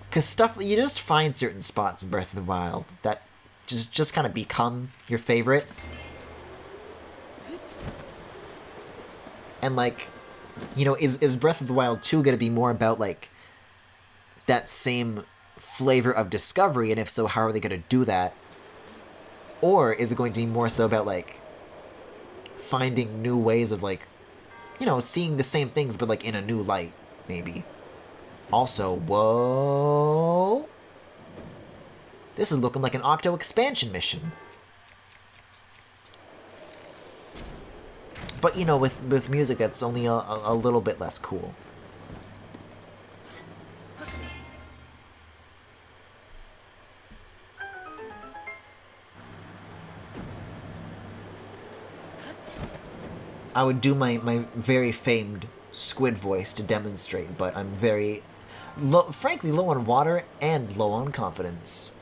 Because stuff, you just find certain spots in Breath of the Wild that just kind of become your favorite. And, like, you know, is Breath of the Wild 2 going to be more about, like, that same flavor of discovery? And if so, how are they going to do that? Or is it going to be more so about, like, finding new ways of, like, you know, seeing the same things, but, like, in a new light, maybe? Also, whoa! This is looking like an Octo expansion mission. But, you know, with music that's only a little bit less cool. I would do my very famed squid voice to demonstrate, but I'm very, frankly, low on water and low on confidence.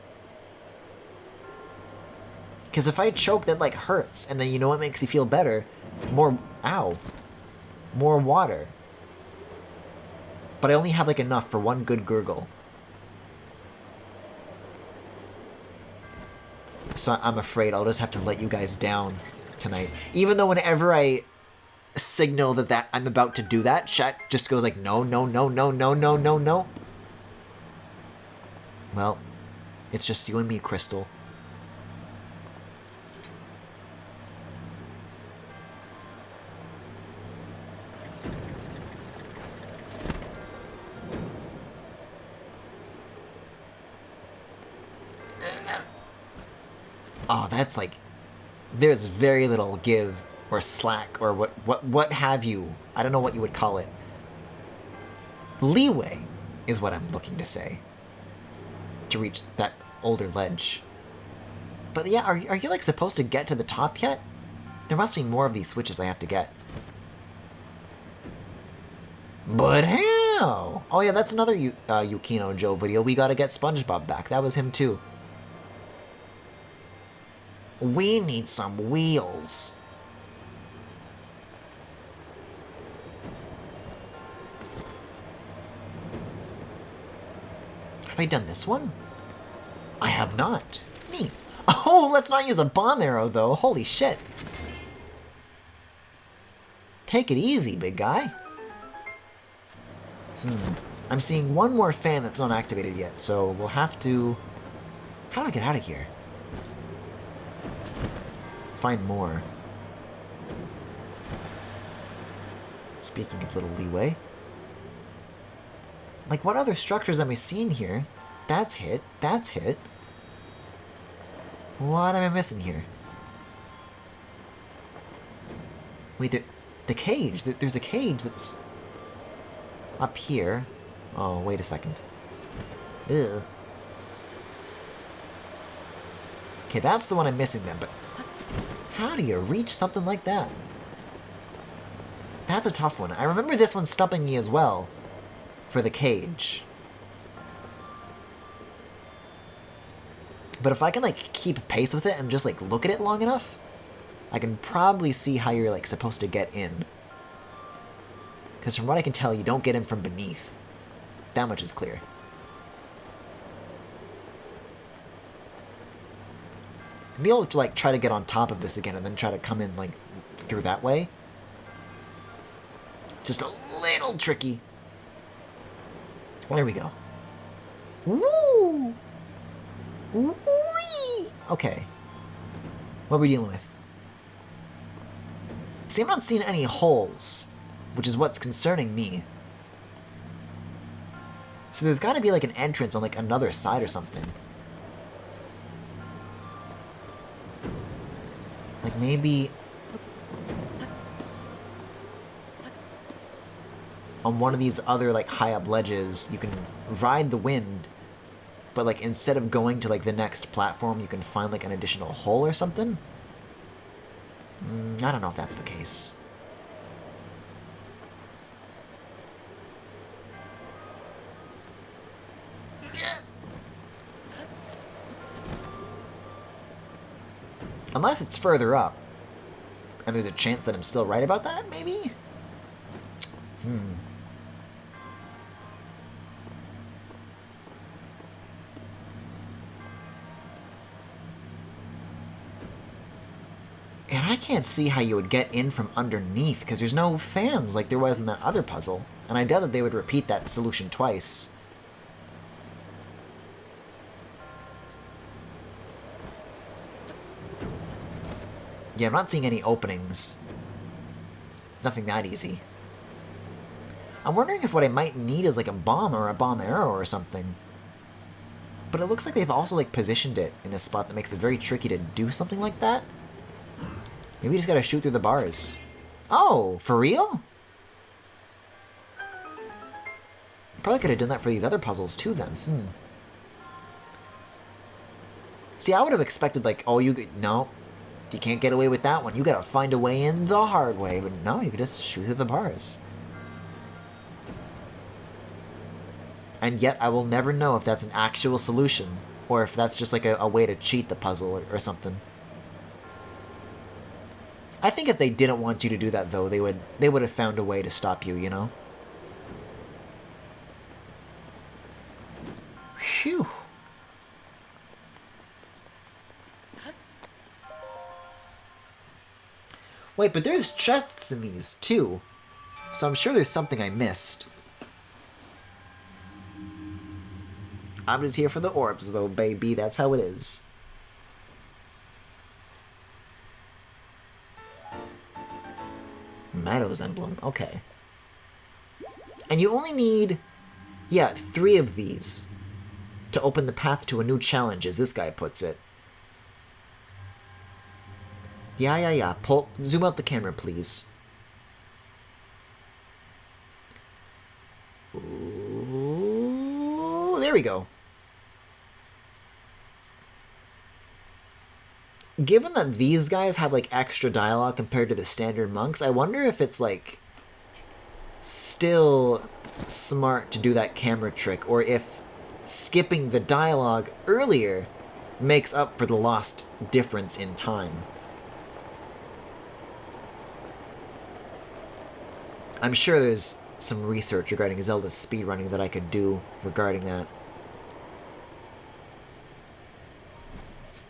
Because if I choke, that, like, hurts, and then you know what makes you feel better? More water. But I only have, like, enough for one good gurgle. So I'm afraid I'll just have to let you guys down tonight. Even though whenever I signal that I'm about to do that, chat just goes like, no, no, no, no, no, no, no, no. Well, it's just you and me, Crystal. Oh, that's like, there's very little give or slack or what have you. I don't know what you would call it. Leeway is what I'm looking to say. To reach that older ledge. But yeah, are you like supposed to get to the top yet? There must be more of these switches I have to get. But how? Oh yeah, that's another Yukino Joe video. We gotta get SpongeBob back. That was him too. We need some wheels. Have I done this one? I have not. Neat. Oh, let's not use a bomb arrow, though. Holy shit. Take it easy, big guy. I'm seeing one more fan that's not activated yet, so we'll have to... How do I get out of here? Find more. Speaking of little leeway. Like, what other structures am I seeing here? That's hit. That's hit. What am I missing here? Wait, the cage. There's a cage that's up here. Oh, wait a second. Ugh. Okay, that's the one I'm missing then, but how do you reach something like that? That's a tough one. I remember this one stumping me as well for the cage. But if I can, like, keep pace with it and just, like, look at it long enough, I can probably see how you're, like, supposed to get in. Because from what I can tell, you don't get in from beneath. That much is clear. Maybe I'll, like, try to get on top of this again and then try to come in, like, through that way. It's just a little tricky. Well, there we go. Woo! Whee! Okay. What are we dealing with? See, I'm not seeing any holes, which is what's concerning me. So there's got to be, like, an entrance on, like, another side or something. Like, maybe... on one of these other, like, high-up ledges, you can ride the wind, but, like, instead of going to, like, the next platform, you can find, like, an additional hole or something? I don't know if that's the case. Unless it's further up. And there's a chance that I'm still right about that, maybe? And I can't see how you would get in from underneath, because there's no fans like there was in that other puzzle. And I doubt that they would repeat that solution twice. Yeah, I'm not seeing any openings. Nothing that easy. I'm wondering if what I might need is like a bomb or a bomb arrow or something. But it looks like they've also like positioned it in a spot that makes it very tricky to do something like that. Maybe we just gotta shoot through the bars. Oh, for real? Probably could have done that for these other puzzles too then. See, I would have expected like, oh, no, you can't get away with that one. You gotta find a way in the hard way. But no, you could just shoot through the bars. And yet, I will never know if that's an actual solution, or if that's just like a way to cheat the puzzle or something. I think if they didn't want you to do that, though, they would have found a way to stop you, you know? Phew. Wait, but there's chests in these, too. So I'm sure there's something I missed. I'm just here for the orbs, though, baby. That's how it is. Meadows emblem. Okay. And you only need, yeah, 3 of these to open the path to a new challenge, as this guy puts it. Yeah. Zoom out the camera, please. Ooh, there we go. Given that these guys have, like, extra dialogue compared to the standard monks, I wonder if it's, like, still smart to do that camera trick, or if skipping the dialogue earlier makes up for the lost difference in time. I'm sure there's some research regarding Zelda's speedrunning that I could do regarding that.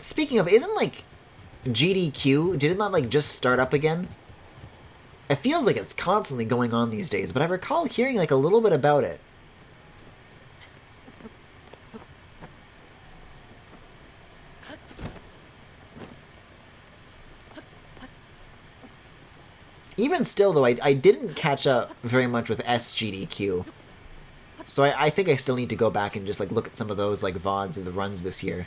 Speaking of, isn't, like, GDQ, did it not, like, just start up again? It feels like it's constantly going on these days, but I recall hearing, like, a little bit about it. Even still, though, I didn't catch up very much with SGDQ. So I think I still need to go back and just, like, look at some of those, like, VODs of the runs this year.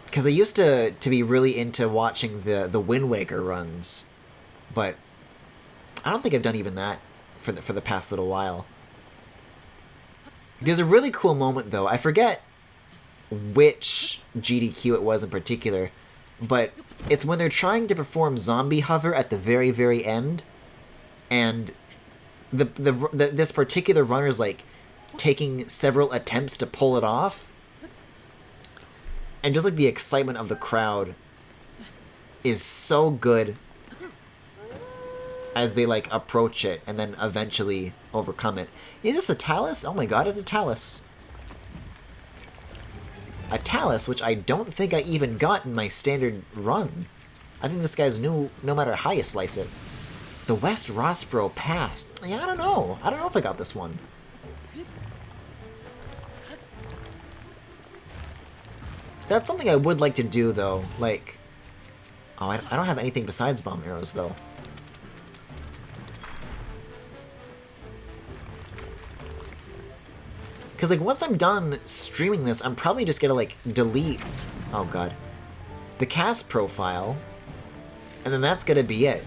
Because I used to be really into watching the Wind Waker runs, but I don't think I've done even that for the past little while. There's a really cool moment, though. I forget which GDQ it was in particular, but it's when they're trying to perform Zombie Hover at the very, very end, and this particular runner's, like, taking several attempts to pull it off, and just, like, the excitement of the crowd is so good as they, like, approach it and then eventually overcome it. Is this a Talus? Oh my god, it's a Talus. A Talus, which I don't think I even got in my standard run. I think this guy's new no matter how you slice it. The West Rossborough Pass. Yeah, I don't know. I don't know if I got this one. That's something I would like to do, though. Like... Oh, I don't have anything besides bomb arrows, though. Because, like, once I'm done streaming this, I'm probably just gonna, like, delete... Oh, God. The cast profile. And then that's gonna be it.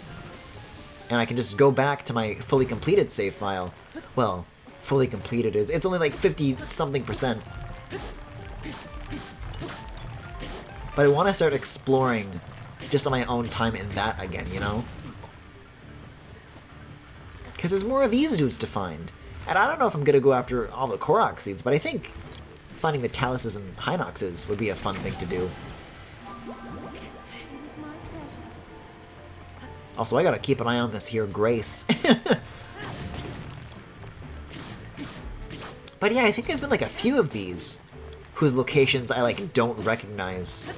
And I can just go back to my fully completed save file. Well, fully completed is... It's only, like, 50-something%. But I want to start exploring just on my own time in that again, you know? Because there's more of these dudes to find. And I don't know if I'm going to go after all the Korok seeds, but I think finding the Taluses and Hinoxes would be a fun thing to do. Also, I gotta keep an eye on this here Grace. But yeah, I think there's been like a few of these whose locations I like don't recognize.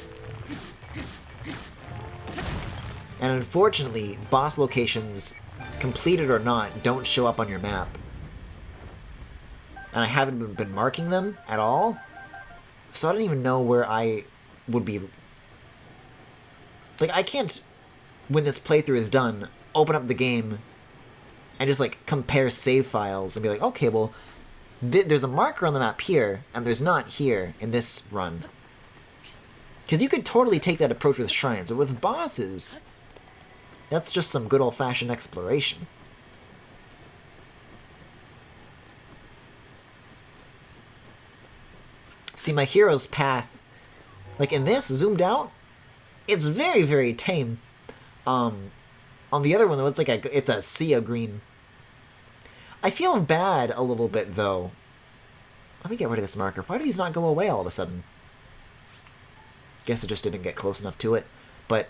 And unfortunately, boss locations, completed or not, don't show up on your map. And I haven't been marking them at all, so I don't even know where I would be. Like, I can't, when this playthrough is done, open up the game and just, like, compare save files and be like, okay, well, there's a marker on the map here, and there's not here in this run. Because you could totally take that approach with shrines, but with bosses, that's just some good old-fashioned exploration. See, my hero's path, like in this, zoomed out, it's very, very tame. On the other one, though, it's a sea of green. I feel bad a little bit, though. Let me get rid of this marker. Why do these not go away all of a sudden? Guess I just didn't get close enough to it. But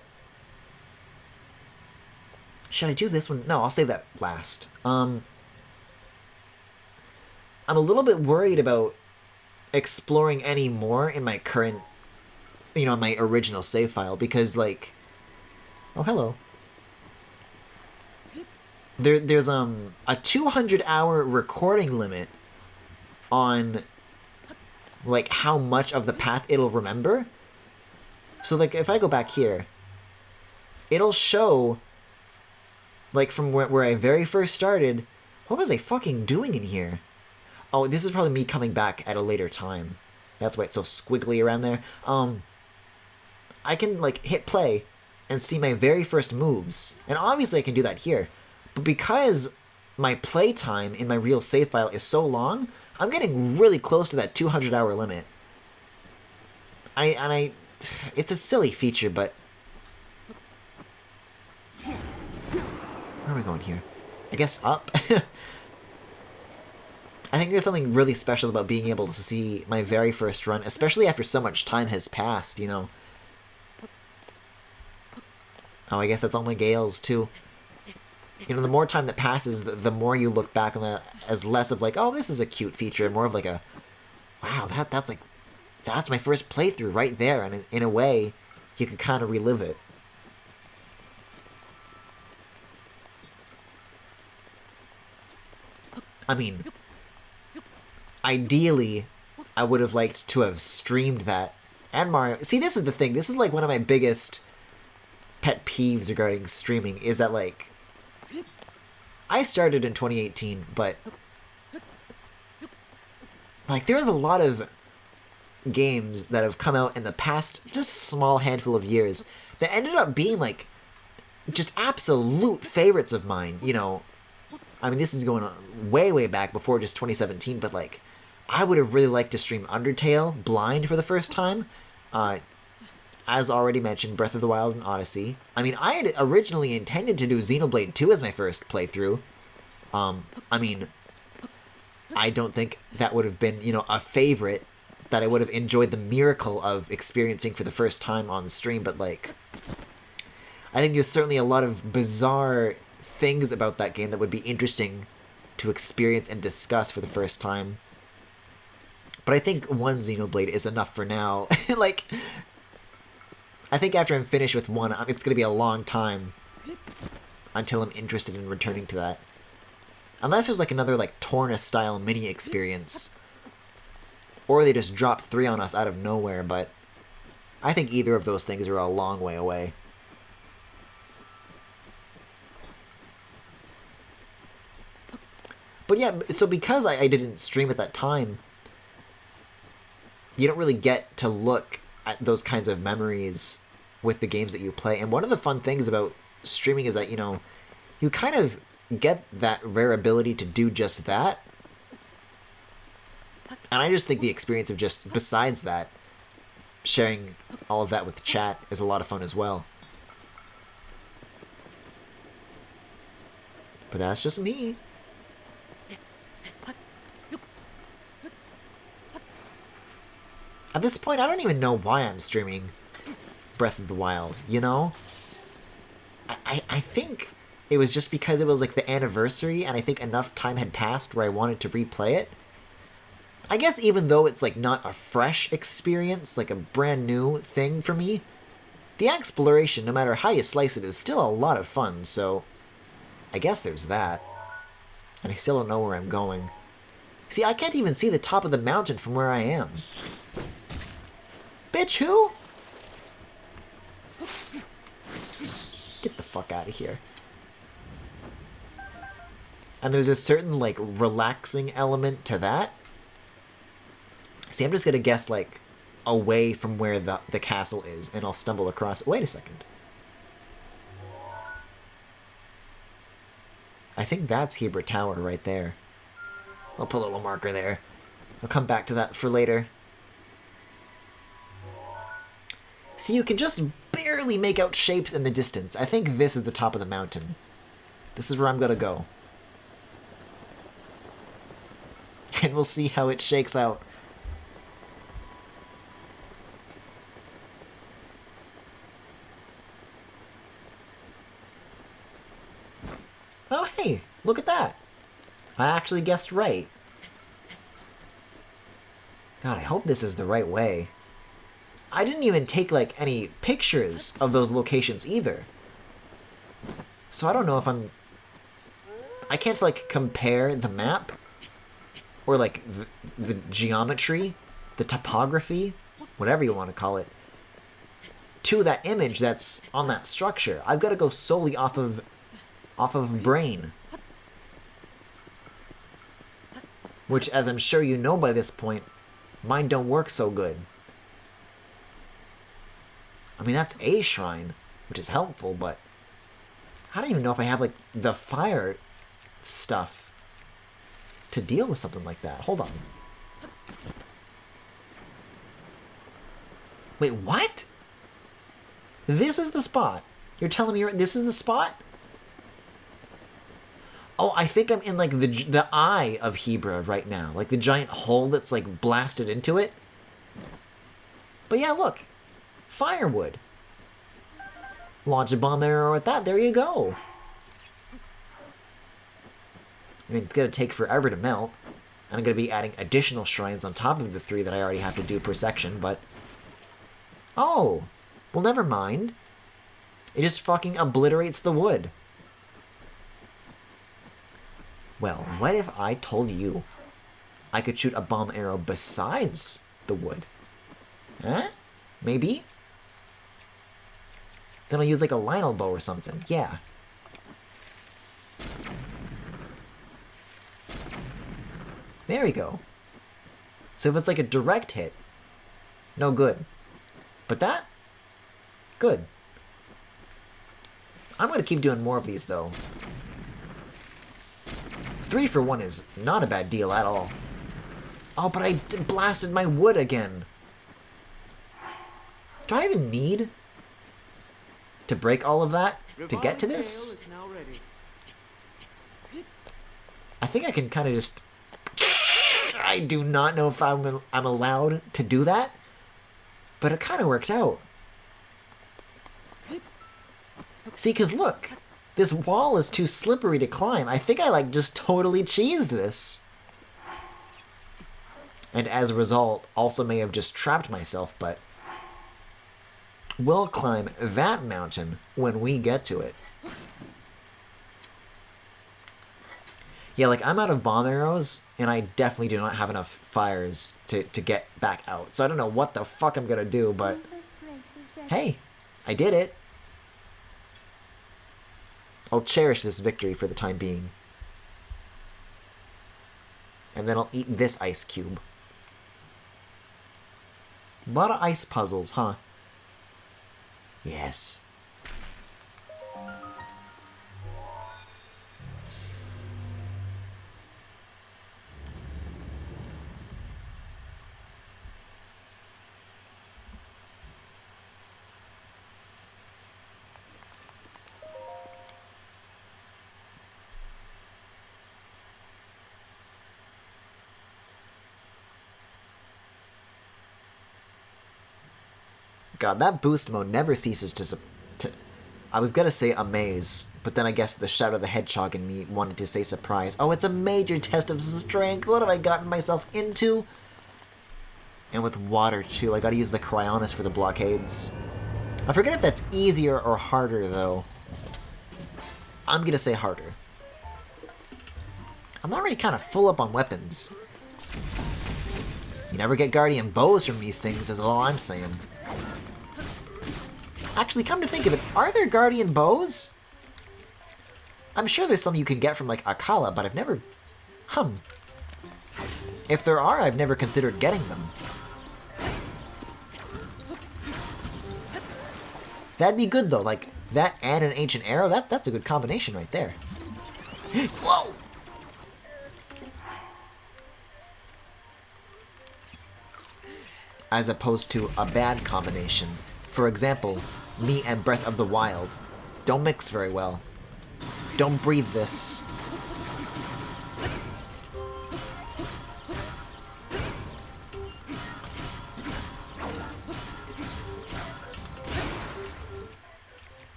should I do this one? No, I'll save that last. I'm a little bit worried about exploring any more in my current, you know, my original save file, because, like, oh, hello. There's a 200-hour recording limit on, like, how much of the path it'll remember. So, like, if I go back here, it'll show, like, from where I very first started. What was I fucking doing in here? Oh, this is probably me coming back at a later time. That's why it's so squiggly around there. I can, like, hit play and see my very first moves. And obviously I can do that here. But because my play time in my real save file is so long, I'm getting really close to that 200-hour limit. It's a silly feature, but... Where am I going here? I guess up? I think there's something really special about being able to see my very first run, especially after so much time has passed, you know. Oh, I guess that's all my Gales, too. You know, the more time that passes, the more you look back on that as less of like, oh, this is a cute feature, and more of like a, wow, that's my first playthrough right there, and in a way, you can kind of relive it. I mean, ideally, I would have liked to have streamed that. And Mario. See, this is the thing. This is like one of my biggest pet peeves regarding streaming is that, like, I started in 2018, but like there's a lot of games that have come out in the past just small handful of years that ended up being like just absolute favorites of mine. You know, I mean, this is going on way back before just 2017, but like I would have really liked to stream Undertale Blind for the first time. As already mentioned, Breath of the Wild and Odyssey. I mean, I had originally intended to do Xenoblade 2 as my first playthrough. I mean, I don't think that would have been, you know, a favorite that I would have enjoyed the miracle of experiencing for the first time on stream, but like, I think there's certainly a lot of bizarre things about that game that would be interesting to experience and discuss for the first time. But I think one Xenoblade is enough for now. Like, I think after I'm finished with one, it's going to be a long time until I'm interested in returning to that. Unless there's like another like Torna-style mini experience. Or they just drop 3 on us out of nowhere, but I think either of those things are a long way away. But yeah, so because I didn't stream at that time, you don't really get to look at those kinds of memories with the games that you play. And one of the fun things about streaming is that, you know, you kind of get that rare ability to do just that. And I just think the experience of just, besides that, sharing all of that with chat is a lot of fun as well. But that's just me. At this point, I don't even know why I'm streaming Breath of the Wild, you know? I think it was just because it was like the anniversary, and I think enough time had passed where I wanted to replay it. I guess even though it's like not a fresh experience, like a brand new thing for me, the exploration, no matter how you slice it, is still a lot of fun, so I guess there's that. And I still don't know where I'm going. See, I can't even see the top of the mountain from where I am. Bitch, who? Get the fuck out of here. And there's a certain, like, relaxing element to that. See, I'm just gonna guess, like, away from where the castle is, and I'll stumble across it. Wait a second. I think that's Heber Tower right there. I'll put a little marker there. I'll come back to that for later. See, you can just barely make out shapes in the distance. I think this is the top of the mountain. This is where I'm gonna go. And we'll see how it shakes out. Oh, hey, look at that. I actually guessed right. God, I hope this is the right way. I didn't even take, like, any pictures of those locations either. So I don't know if I can't, like, compare the map, or, like, the geometry, the topography, whatever you want to call it, to that image that's on that structure. I've got to go solely off of brain. Which, as I'm sure you know by this point, mine don't work so good. I mean, that's a shrine, which is helpful, but I don't even know if I have, like, the fire stuff to deal with something like that. Hold on. Wait, what? This is the spot? You're telling me this is the spot? Oh, I think I'm in, like, the eye of Hebra right now. Like, the giant hole that's, like, blasted into it. But yeah, look. Firewood. Launch a bomb arrow with that. There you go. I mean, it's going to take forever to melt. And I'm going to be adding additional shrines on top of the 3 that I already have to do per section, but... Oh. Well, never mind. It just fucking obliterates the wood. Well, what if I told you I could shoot a bomb arrow besides the wood. Huh? Maybe? Then I'll use like a Lionel bow or something. Yeah. There we go. So if it's like a direct hit, no good. But that? Good. I'm going to keep doing more of these, though. 3 for 1 is not a bad deal at all. Oh, but I blasted my wood again. Do I even need to break all of that to get to this? I think I can kind of just... I do not know if I'm allowed to do that, but it kind of worked out. See, because look, this wall is too slippery to climb. I think I, like, just totally cheesed this. And as a result, also may have just trapped myself, but we'll climb that mountain when we get to it. Yeah, like, I'm out of bomb arrows, and I definitely do not have enough fires to get back out. So I don't know what the fuck I'm gonna do, but hey, I did it. I'll cherish this victory for the time being. And then I'll eat this ice cube. A lot of ice puzzles, huh? Yes. God, that boost mode never ceases to... I was gonna say amaze, but then I guess the Shadow the Hedgehog in me wanted to say surprise. Oh, it's a major test of strength. What have I gotten myself into? And with water, too. I gotta use the Cryonis for the blockades. I forget if that's easier or harder, though. I'm gonna say harder. I'm already kind of full up on weapons. You never get Guardian Bows from these things, is all I'm saying. Actually, come to think of it, are there Guardian Bows? I'm sure there's some you can get from, like, Akala, but I've never... If there are, I've never considered getting them. That'd be good, though. Like, that and an Ancient Arrow, that's a good combination right there. Whoa! As opposed to a bad combination. For example, me and Breath of the Wild don't mix very well. Don't breathe this.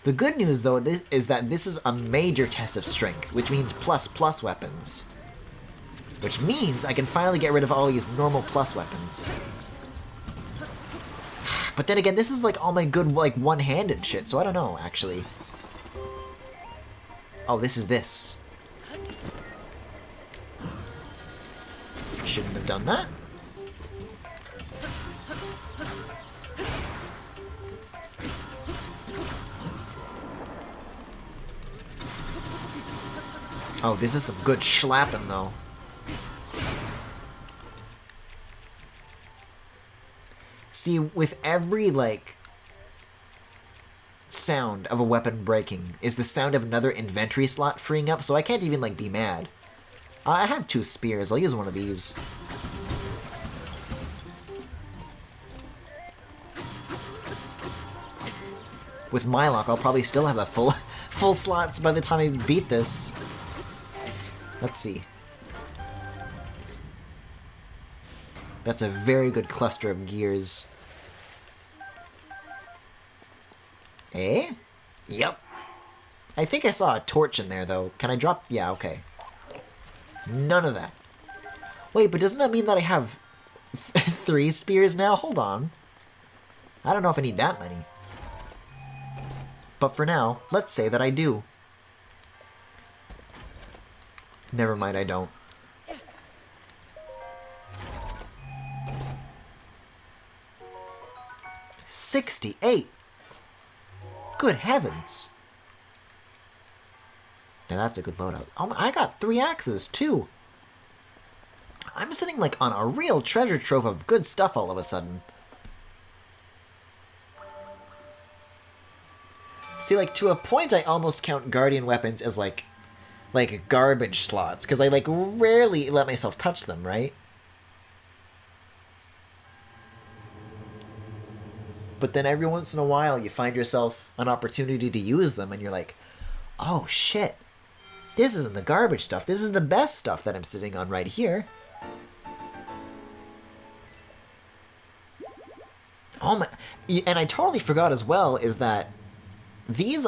The good news, though, is that this is a major test of strength, which means plus weapons. Which means I can finally get rid of all these normal plus weapons. But then again, this is like all my good, like, one-handed shit, so I don't know, actually. Oh, this is this. Shouldn't have done that. Oh, this is some good schlapping, though. See, with every, like, sound of a weapon breaking is the sound of another inventory slot freeing up, so I can't even, like, be mad. I have 2 spears. I'll use one of these. With Mylock, I'll probably still have a full slots by the time I beat this. Let's see. That's a very good cluster of gears. Eh? Yep. I think I saw a torch in there, though. Can I drop? Yeah, okay. None of that. Wait, but doesn't that mean that I have 3 spears now? Hold on. I don't know if I need that many. But for now, let's say that I do. Never mind, I don't. 68. Good heavens. Now that's a good loadout. Oh, I got 3 axes, too. I'm sitting, like, on a real treasure trove of good stuff all of a sudden. See, like, to a point, I almost count guardian weapons as, like garbage slots, because I, like, rarely let myself touch them, right? But then every once in a while, you find yourself an opportunity to use them, and you're like, oh, shit. This isn't the garbage stuff. This is the best stuff that I'm sitting on right here. Oh my... And I totally forgot as well is that these,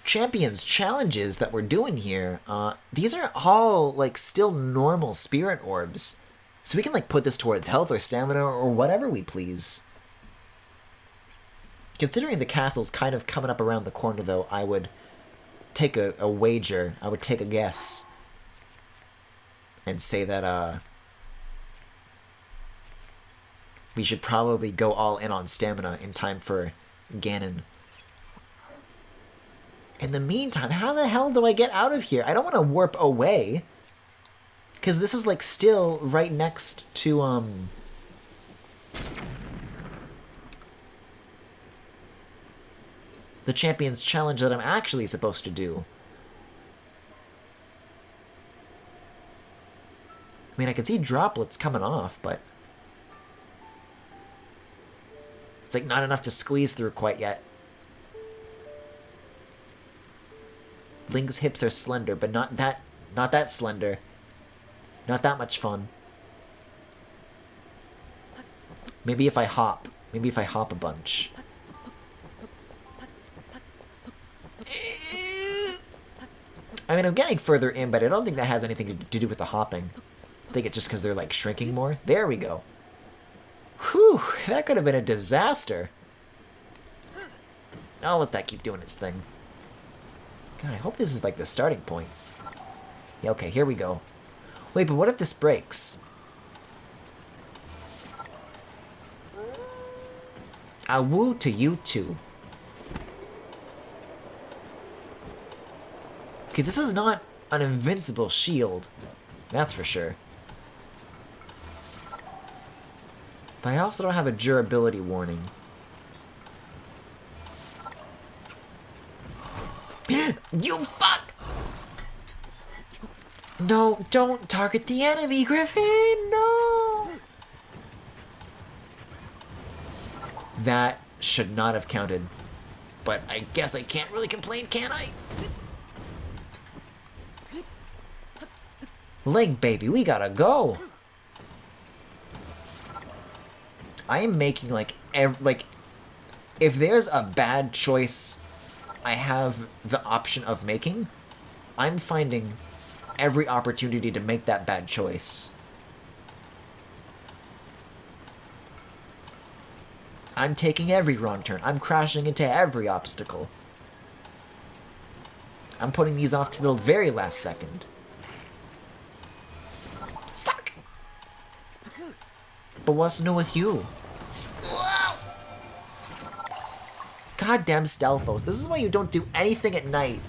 Champions challenges that we're doing here, these are all, like, still normal spirit orbs. So we can, like, put this towards health or stamina or whatever we please. Considering the castle's kind of coming up around the corner, though, I would take a wager. I would take a guess. And say that, we should probably go all in on stamina in time for Ganon. In the meantime, how the hell do I get out of here? I don't want to warp away. Because this is, like, still right next to, the Champions Challenge that I'm actually supposed to do. I mean, I can see droplets coming off, but... it's, like, not enough to squeeze through quite yet. Link's hips are slender, but not that slender. Not that much fun. Maybe if I hop. Maybe if I hop a bunch. I mean, I'm getting further in, but I don't think that has anything to do with the hopping. I think it's just because they're, like, shrinking more. There we go. Whew, that could have been a disaster. I'll let that keep doing its thing. God, I hope this is, like, the starting point. Yeah, okay, here we go. Wait, but what if this breaks? A woo to you too. Because this is not an invincible shield. That's for sure. But I also don't have a durability warning. You fuck! No, don't target the enemy, Griffin! No! That should not have counted. But I guess I can't really complain, can I? Link, baby, we gotta go! I am making, like, if there's a bad choice I have the option of making, I'm finding every opportunity to make that bad choice. I'm taking every wrong turn. I'm crashing into every obstacle. I'm putting these off to the very last second. Fuck! But what's new with you? Goddamn Stelphos, this is why you don't do anything at night.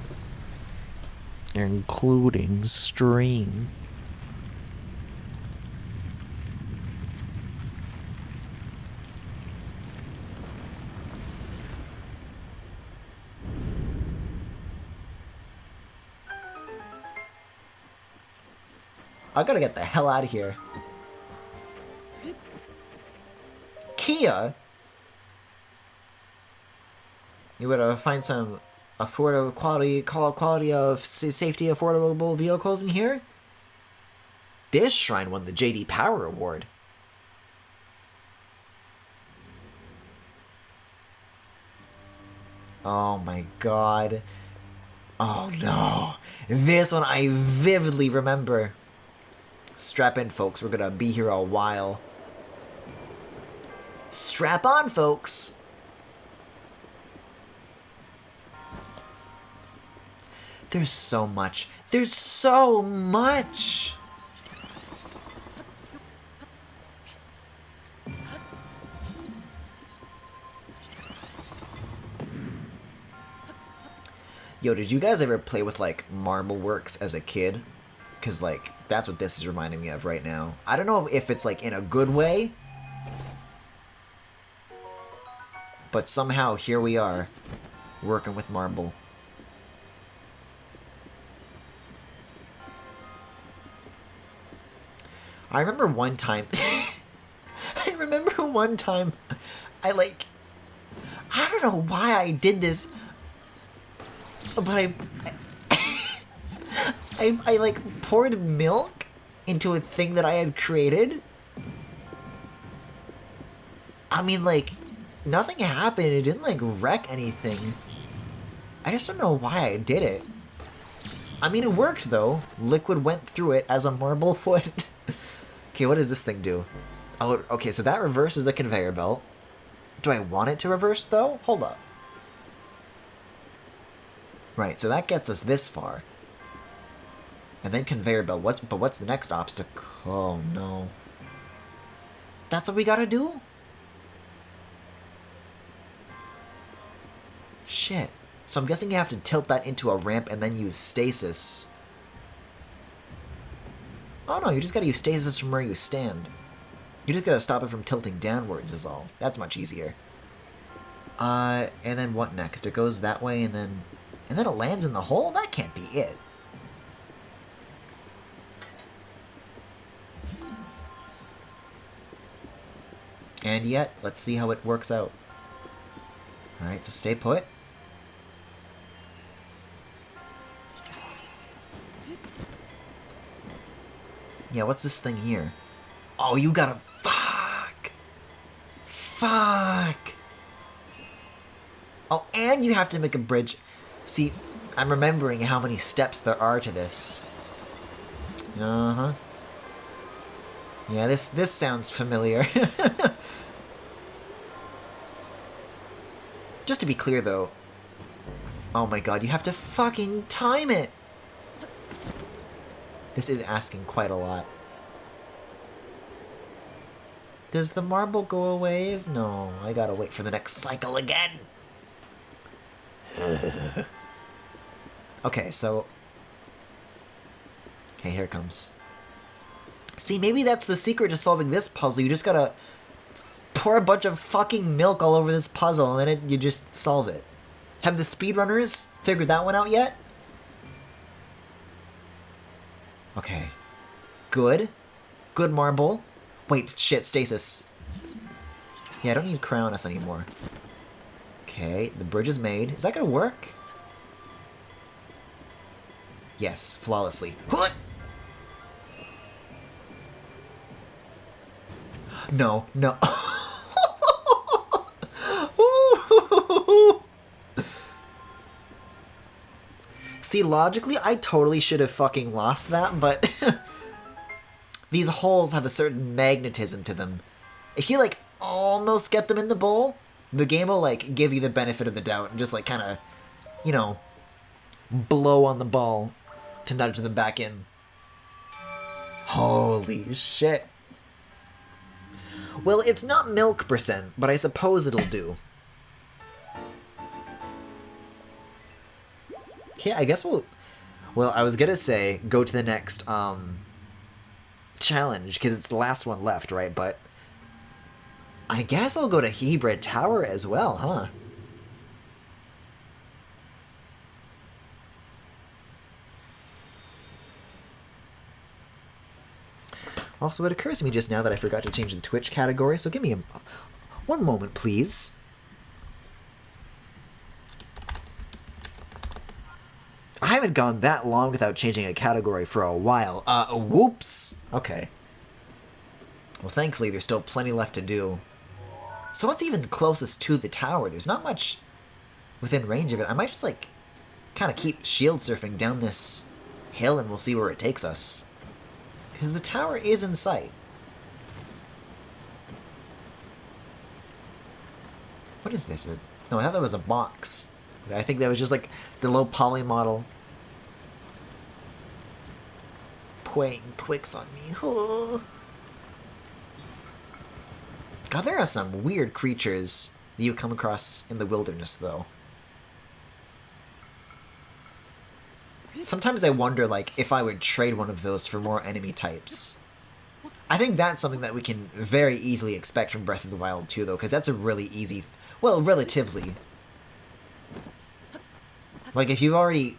Including stream. I gotta get the hell out of here. Kia? You would find some affordable quality of safety affordable vehicles in here? This shrine won the JD Power Award. Oh my god. Oh no. This one I vividly remember. Strap in, folks. We're gonna be here a while. Strap on, folks. There's so much. There's so much. Yo, did you guys ever play with, like, Marble Works as a kid? Because, like, that's what this is reminding me of right now. I don't know if it's, like, in a good way. But somehow, here we are, working with marble. I remember one time... I don't know why I did this, but I like poured milk into a thing that I had created. I mean, like, nothing happened. It didn't like wreck anything. I just don't know why I did it. I mean, it worked though. Liquid went through it as a marble would. Okay, what does this thing do? Oh, okay, so that reverses the conveyor belt. Do I want it to reverse though? Hold up. Right, so that gets us this far. And then conveyor belt. But what's the next obstacle? Oh no. That's what we gotta do? Shit. So I'm guessing you have to tilt that into a ramp and then use stasis. Oh no, you just gotta use stasis from where you stand. You just gotta stop it from tilting downwards is all. That's much easier. And then what next? It goes that way and then it lands in the hole? That can't be it. And yet, let's see how it works out. Alright, so stay put. Yeah, what's this thing here? Oh, you gotta... Fuck! Fuck! Oh, and you have to make a bridge. See, I'm remembering how many steps there are to this. Uh-huh. Yeah, this sounds familiar. Just to be clear, though. Oh my god, you have to fucking time it! This is asking quite a lot. Does the marble go away? No, I gotta wait for the next cycle again. Okay, so... Okay, here it comes. See, maybe that's the secret to solving this puzzle. You just gotta pour a bunch of fucking milk all over this puzzle and then you just solve it. Have the speedrunners figured that one out yet? Okay. Good. Good marble. Wait, shit, stasis. Yeah, I don't need crown us anymore. Okay, the bridge is made. Is that gonna work? Yes, flawlessly. No, no. See, logically, I totally should have fucking lost that, but these holes have a certain magnetism to them. If you, like, almost get them in the bowl, the game will, like, give you the benefit of the doubt and just, like, kind of, you know, blow on the ball to nudge them back in. Holy shit. Well, it's not milk %, but I suppose it'll do. Okay, I guess we'll... Well, I was gonna say, go to the next, challenge, because it's the last one left, right? But I guess I'll go to Hebrew Tower as well, huh? Also, it occurs to me just now that I forgot to change the Twitch category, so give me one moment, please. I haven't gone that long without changing a category for a while. Whoops! Okay. Well, thankfully, there's still plenty left to do. So what's even closest to the tower? There's not much within range of it. I might just, like, kind of keep shield surfing down this hill and we'll see where it takes us. Because the tower is in sight. What is this? No, I thought that was a box. I think that was just like the low poly model. Playing Twix on me. Oh. God, there are some weird creatures that you come across in the wilderness, though. Sometimes I wonder, like, if I would trade one of those for more enemy types. I think that's something that we can very easily expect from Breath of the Wild 2, though, because that's a really easy... Well, relatively. Like, if you've already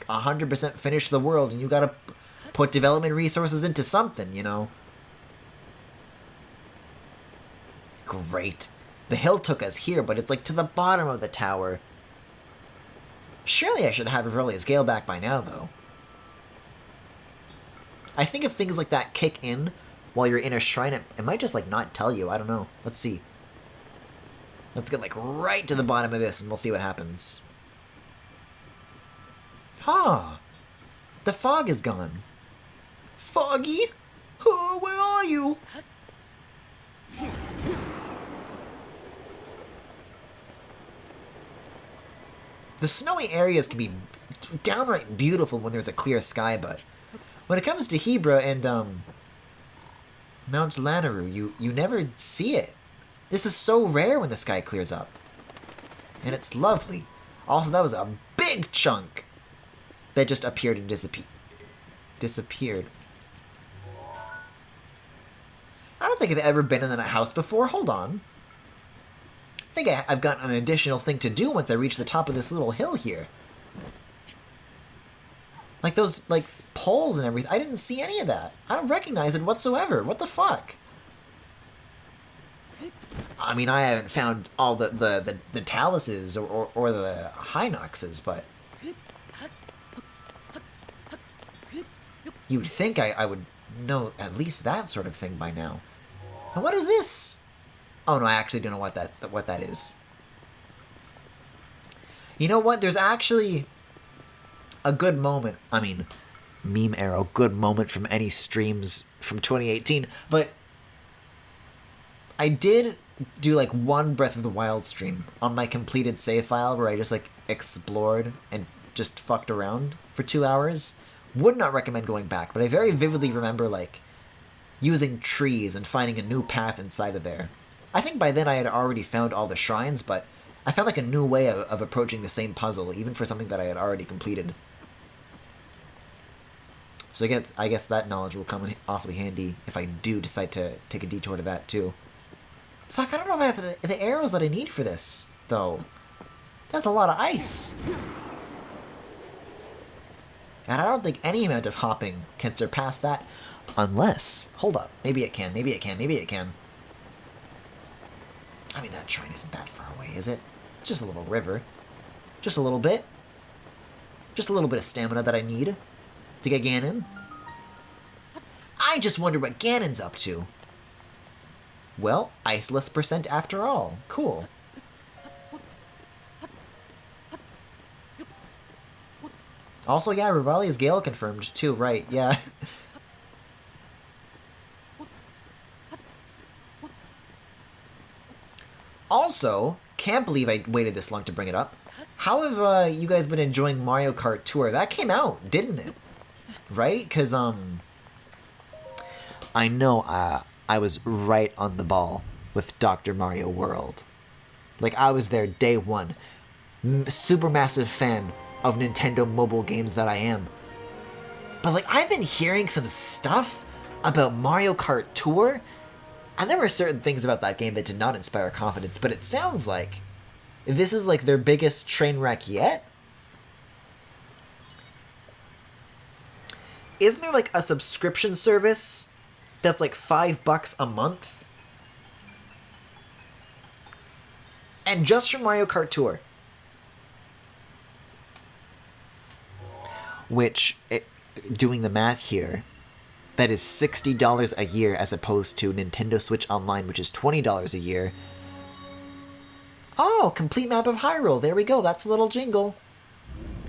100% finished the world and you gotta put development resources into something, you know? Great. The hill took us here, but it's, like, to the bottom of the tower. Surely I should have Revelia's Gale back by now, though. I think if things like that kick in while you're in a shrine, it might just, like, not tell you. I don't know. Let's see. Let's get, like, right to the bottom of this, and we'll see what happens. Huh. The fog is gone. Foggy? Oh, where are you? The snowy areas can be downright beautiful when there's a clear sky, but when it comes to Hebra and, Mount Lanayru, you never see it. This is so rare when the sky clears up. And it's lovely. Also, that was a big chunk that just appeared and disappeared. I don't think I've ever been in a house before. Hold on. I think I've got an additional thing to do once I reach the top of this little hill here. Like those, like, poles and everything. I didn't see any of that. I don't recognize it whatsoever. What the fuck? I mean, I haven't found all the taluses or the Hinoxes, but... You'd think I would know at least that sort of thing by now. And what is this? Oh no, I actually don't know what that is. You know what? There's actually a good moment. I mean, meme arrow, good moment from any streams from 2018. But I did do like one Breath of the Wild stream on my completed save file where I just like explored and just fucked around for 2 hours. Would not recommend going back, but I very vividly remember like using trees and finding a new path inside of there. I think by then I had already found all the shrines, but I found like a new way of approaching the same puzzle, even for something that I had already completed. So I guess that knowledge will come in awfully handy if I do decide to take a detour to that too. Fuck, I don't know if I have the arrows that I need for this, though. That's a lot of ice. And I don't think any amount of hopping can surpass that. Unless... Hold up. Maybe it can. Maybe it can. Maybe it can. I mean, that shrine isn't that far away, is it? Just a little river. Just a little bit. Just a little bit of stamina that I need to get Ganon. I just wonder what Ganon's up to. Well, iceless percent after all. Cool. Also, yeah, Revelia's Gale confirmed too, right, yeah. Also, can't believe I waited this long to bring it up. How have you guys been enjoying Mario Kart Tour? That came out, didn't it? Right? Because, I know I was right on the ball with Dr. Mario World. Like, I was there day one. Super massive fan of Nintendo mobile games that I am. But, like, I've been hearing some stuff about Mario Kart Tour, and there were certain things about that game that did not inspire confidence, but it sounds like this is, like, their biggest train wreck yet? Isn't there, like, a subscription service that's, like, $5 a month? And just for Mario Kart Tour. Which, doing the math here, that is $60 a year as opposed to Nintendo Switch Online, which is $20 a year. Oh, complete map of Hyrule. There we go. That's a little jingle.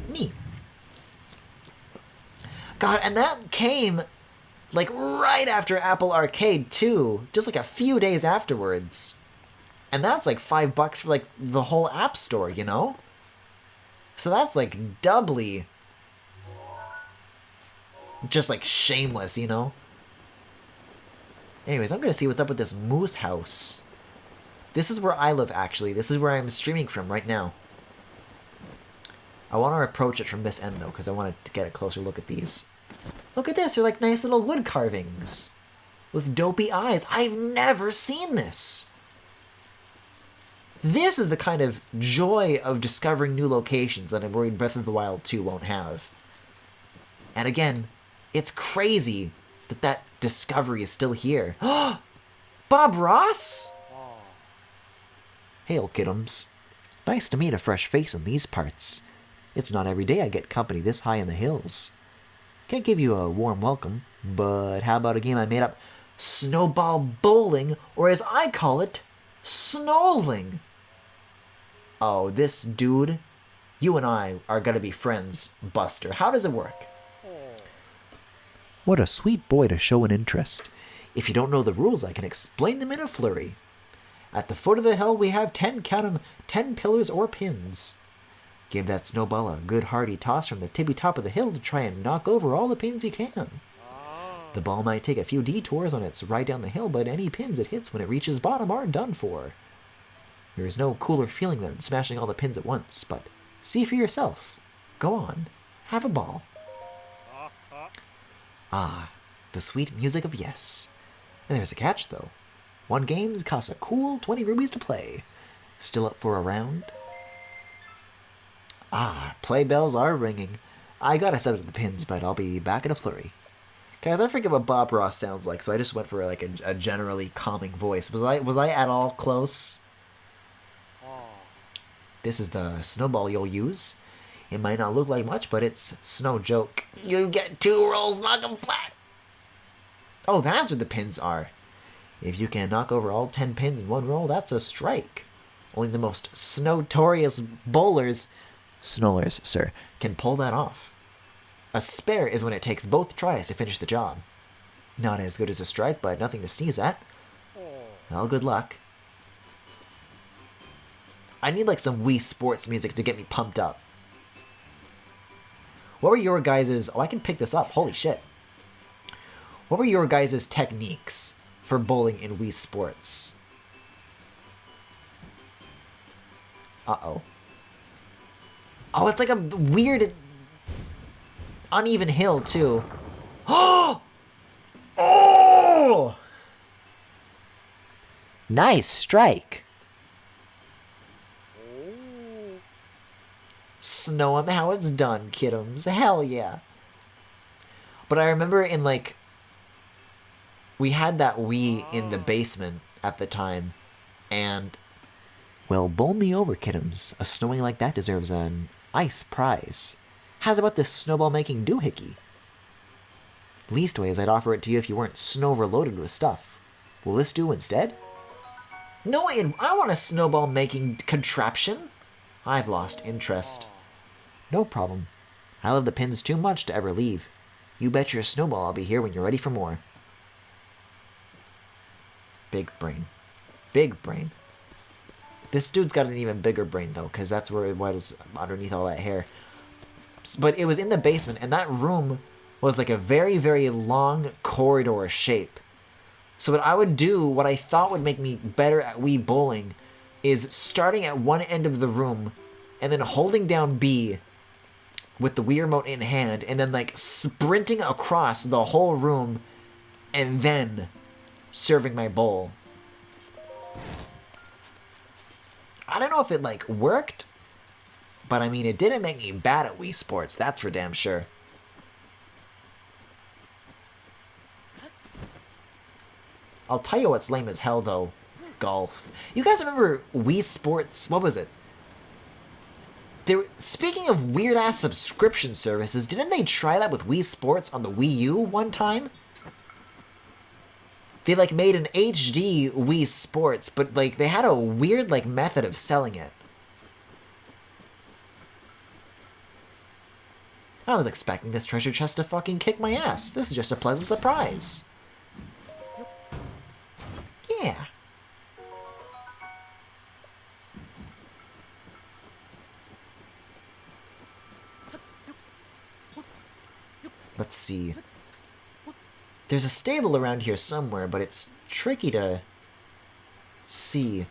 Neat. God, and that came, like, right after Apple Arcade, too. Just, like, a few days afterwards. And that's, like, $5 for, like, the whole App Store, you know? So that's, like, doubly... just, like, shameless, you know? Anyways, I'm gonna see what's up with this moose house. This is where I live, actually. This is where I'm streaming from right now. I want to approach it from this end, though, because I want to get a closer look at these. Look at this. They're like nice little wood carvings with dopey eyes. I've never seen this. This is the kind of joy of discovering new locations that I'm worried Breath of the Wild 2 won't have. And again, it's crazy that that discovery is still here. Bob Ross? Hail, kiddoms. Nice to meet a fresh face in these parts. It's not every day I get company this high in the hills. Can't give you a warm welcome, but how about a game I made up? Snowball bowling, or as I call it, snowling. Oh, this dude, you and I are gonna be friends, Buster. How does it work? What a sweet boy to show an interest. If you don't know the rules, I can explain them in a flurry. At the foot of the hill, we have 10, count 'em, 10 pillars or pins. Give that snowball a good hearty toss from the tippy top of the hill to try and knock over all the pins you can. The ball might take a few detours on its ride down the hill, but any pins it hits when it reaches bottom are done for. There is no cooler feeling than smashing all the pins at once, but see for yourself. Go on, have a ball. Ah, the sweet music of yes. And there's a catch, though. One game costs a cool 20 rubies to play. Still up for a round? Ah, play bells are ringing. I gotta set up the pins, but I'll be back in a flurry. Guys, I forget what Bob Ross sounds like, so I just went for like a generally calming voice. Was I at all close? This is the snowball you'll use. It might not look like much, but it's snow joke. You get 2 rolls, knock 'em flat. Oh, that's what the pins are. If you can knock over all 10 pins in one roll, that's a strike. Only the most snotorious bowlers, snowlers, sir, can pull that off. A spare is when it takes both tries to finish the job. Not as good as a strike, but nothing to sneeze at. Well, good luck. I need like some Wii Sports music to get me pumped up. What were your guys'... Oh, I can pick this up. Holy shit. What were your guys' techniques for bowling in Wii Sports? Uh-oh. Oh, it's like a weird, uneven hill, too. Oh! Oh! Nice strike. Snow 'em how it's done, kiddoms. Hell yeah. But I remember in, like... We had that Wii in the basement at the time, and... Well, bowl me over, kiddoms. A snowing like that deserves an ice prize. How's about this snowball-making doohickey? Leastways, I'd offer it to you if you weren't snow-overloaded with stuff. Will this do instead? No, I want a snowball-making contraption. I've lost interest. No problem. I love the pins too much to ever leave. You bet your snowball I'll be here when you're ready for more. Big brain. Big brain. This dude's got an even bigger brain, though, because that's where it was underneath all that hair. But it was in the basement, and that room was like a very, very long corridor shape. So what I would do, what I thought would make me better at Wii bowling, is starting at one end of the room, and then holding down B with the Wii remote in hand, and then like sprinting across the whole room, and then serving my bowl. I don't know if it like worked, but I mean it didn't make me bad at Wii Sports, that's for damn sure. I'll tell you what's lame as hell though. Golf. You guys remember Wii Sports? What was it? Speaking of weird-ass subscription services, didn't they try that with Wii Sports on the Wii U one time? They, like, made an HD Wii Sports, but, like, they had a weird, like, method of selling it. I was expecting this treasure chest to fucking kick my ass. This is just a pleasant surprise. Yeah. Let's see. There's a stable around here somewhere, but it's tricky to see.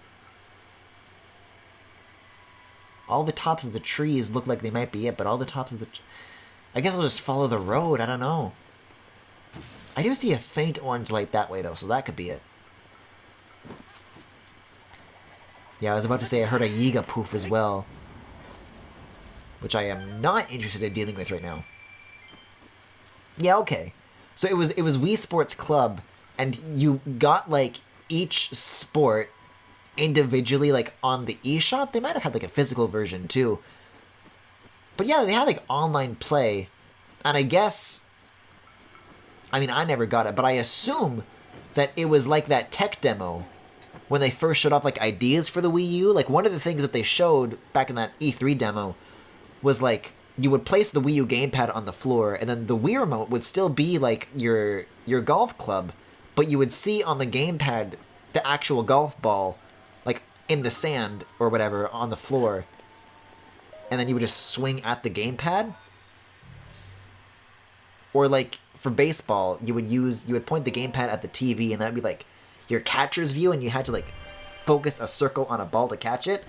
All the tops of the trees look like they might be it, but all the tops of the... I guess I'll just follow the road, I don't know. I do see a faint orange light that way, though, so that could be it. Yeah, I was about to say I heard a Yiga poof as well. Which I am not interested in dealing with right now. Yeah, okay. So it was Wii Sports Club, and you got, like, each sport individually, like, on the eShop. They might have had, like, a physical version, too. But yeah, they had, like, online play. And I guess... I mean, I never got it, but I assume that it was like that tech demo when they first showed off, like, ideas for the Wii U. Like, one of the things that they showed back in that E3 demo was, like, you would place the Wii U gamepad on the floor, and then the Wii remote would still be, like, your golf club, but you would see on the gamepad the actual golf ball, like, in the sand or whatever on the floor, and then you would just swing at the gamepad. Or, like, for baseball, you would point the gamepad at the TV, and that'd be, like, your catcher's view, and you had to, like, focus a circle on a ball to catch it.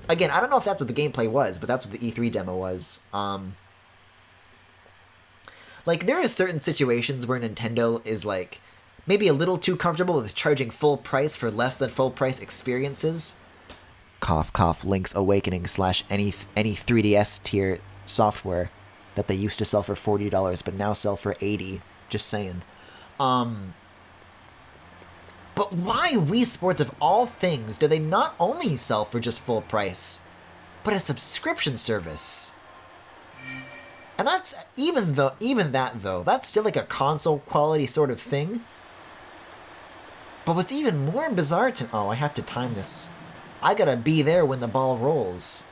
Again, I don't know if that's what the gameplay was, but that's what the E3 demo was. Like, there are certain situations where Nintendo is, like, maybe a little too comfortable with charging full price for less than full price experiences. Cough, cough, Link's Awakening / any 3DS tier software that they used to sell for $40, but now sell for $80. Just saying. But why Wii Sports, of all things, do they not only sell for just full price, but a subscription service? And that's, even that, though, that's still like a console quality sort of thing. But what's even more bizarre to... Oh, I have to time this. I gotta be there when the ball rolls.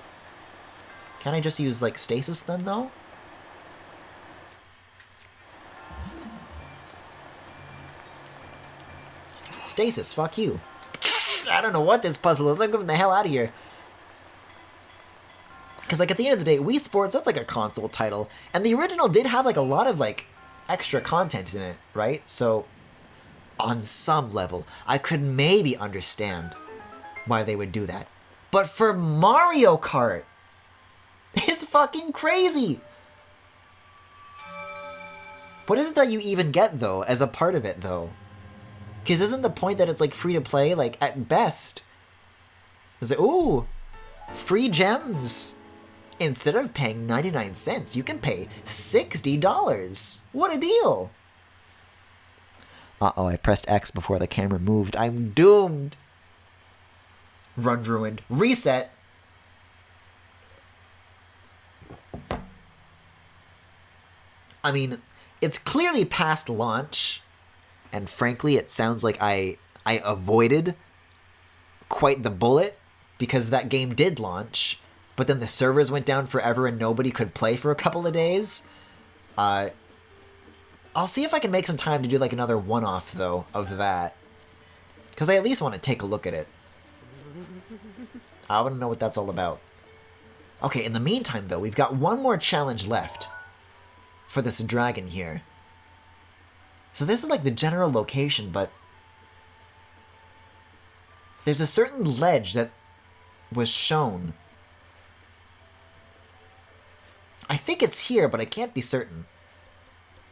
Can I just use, like, stasis then, though? Stasis, fuck you. I don't know what this puzzle is. I'm getting the hell out of here. Because, like, at the end of the day, Wii Sports, that's like a console title. And the original did have, like, a lot of, like, extra content in it, right? So, on some level, I could maybe understand why they would do that. But for Mario Kart, it's fucking crazy. What is it that you even get, though, as a part of it, though? Because isn't the point that it's, like, free to play? Like, at best, is it, ooh, free gems. Instead of paying 99 cents, you can pay $60. What a deal. Uh-oh, I pressed X before the camera moved. I'm doomed. Run ruined. Reset. I mean, it's clearly past launch. And frankly, it sounds like I avoided quite the bullet because that game did launch, but then the servers went down forever and nobody could play for a couple of days. I'll see if I can make some time to do like another one-off, though, of that. Because I at least want to take a look at it. I want to know what that's all about. Okay, in the meantime, though, we've got one more challenge left for this dragon here. So this is like the general location, but there's a certain ledge that was shown. I think it's here, but I can't be certain.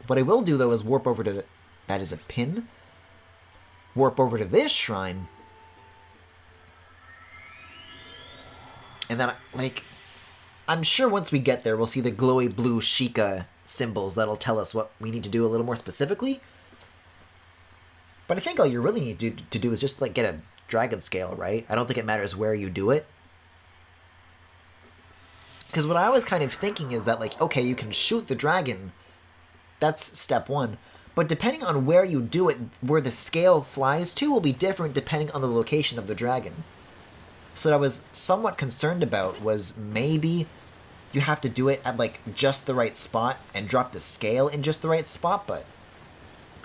What I will do, though, is warp over to the... That is a pin. Warp over to this shrine. And then, like, I'm sure once we get there, we'll see the glowy blue Sheikah symbols that'll tell us what we need to do a little more specifically. But I think all you really need to do is just, like, get a dragon scale, right? I don't think it matters where you do it. Because what I was kind of thinking is that, like, okay, you can shoot the dragon. That's step one. But depending on where you do it, where the scale flies to will be different depending on the location of the dragon. So what I was somewhat concerned about was maybe you have to do it at, like, just the right spot and drop the scale in just the right spot, but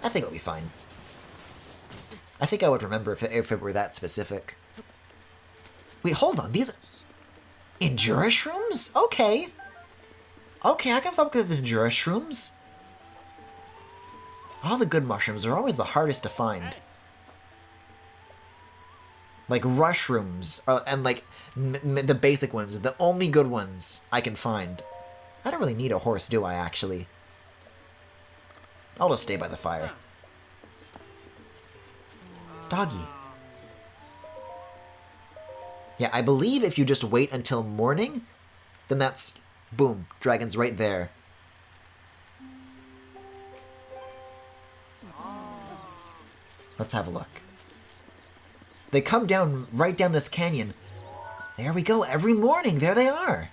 I think it'll be fine. I think I would remember if it were that specific. Wait, hold on. These... Endura shrooms? Okay. Okay, I can fuck with the Endura shrooms. All the good mushrooms are always the hardest to find. Like rushrooms, and like the basic ones, the only good ones I can find. I don't really need a horse, do I, actually? I'll just stay by the fire. Doggy. Yeah, I believe if you just wait until morning, then that's... boom, dragon's right there. Let's have a look. They come down, right down this canyon. There we go, every morning, there they are.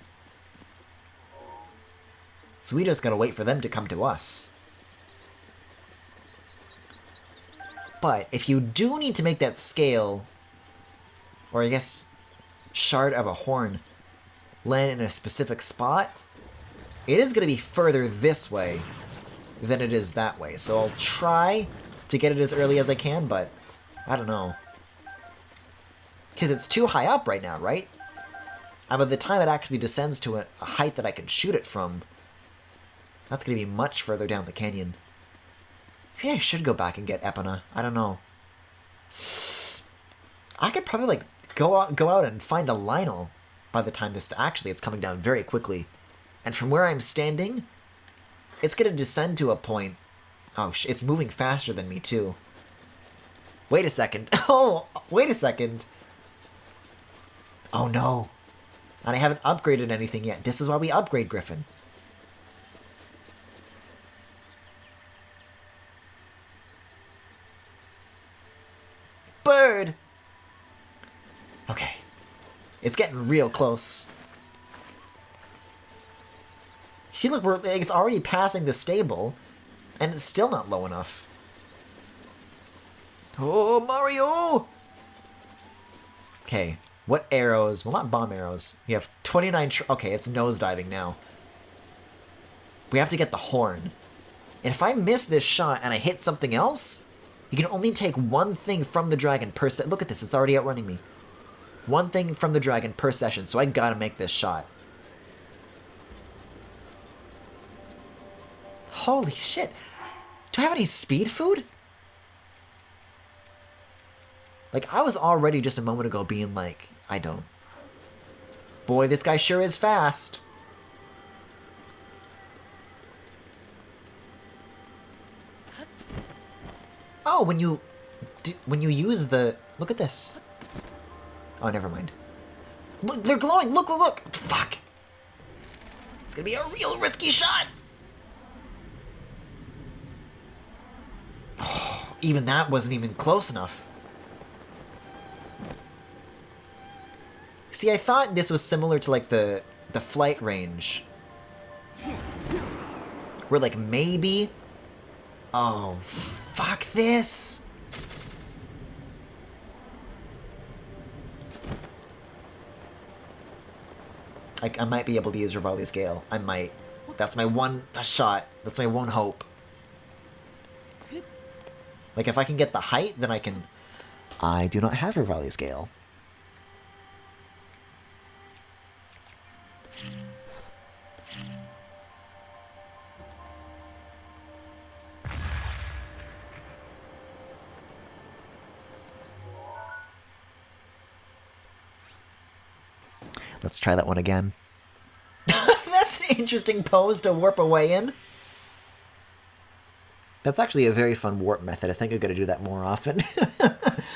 So we just gotta wait for them to come to us. But if you do need to make that scale, or I guess shard of a horn, land in a specific spot, it is gonna be further this way than it is that way. So I'll try to get it as early as I can, but I don't know. Because it's too high up right now, right? And by the time it actually descends to a height that I can shoot it from, that's going to be much further down the canyon. Maybe I should go back and get Epona. I don't know. I could probably like go out and find a Lionel by the time this... Actually, it's coming down very quickly. And from where I'm standing, it's going to descend to a point... Oh, it's moving faster than me, too. Wait a second. Oh, wait a second. Oh, no. And I haven't upgraded anything yet. This is why we upgrade Griffin. Bird! Okay. It's getting real close. See, look, it's already passing the stable, and it's still not low enough. Oh, Mario! Okay, what arrows? Well, not bomb arrows. You have 29... Okay, it's nosediving now. We have to get the horn. And if I miss this shot and I hit something else, you can only take one thing from the dragon per set. Look at this, it's already outrunning me. One thing from the dragon per session, so I gotta make this shot. Holy shit. Do I have any speed food? Like, I was already just a moment ago being like, I don't. Boy, this guy sure is fast. Oh, when you use the... Look at this. Oh, never mind. Look, they're glowing! Look, look, look! Fuck! It's gonna be a real risky shot! Oh, even that wasn't even close enough. See, I thought this was similar to, like, the flight range. Where, like, maybe... Oh, fuck this! I might be able to use Rivali's Gale. I might. That's my one shot. That's my one hope. Like, if I can get the height, then I can... I do not have Rivali's Gale. Let's try that one again. That's an interesting pose to warp away in. That's actually a very fun warp method. I think I'm going to do that more often.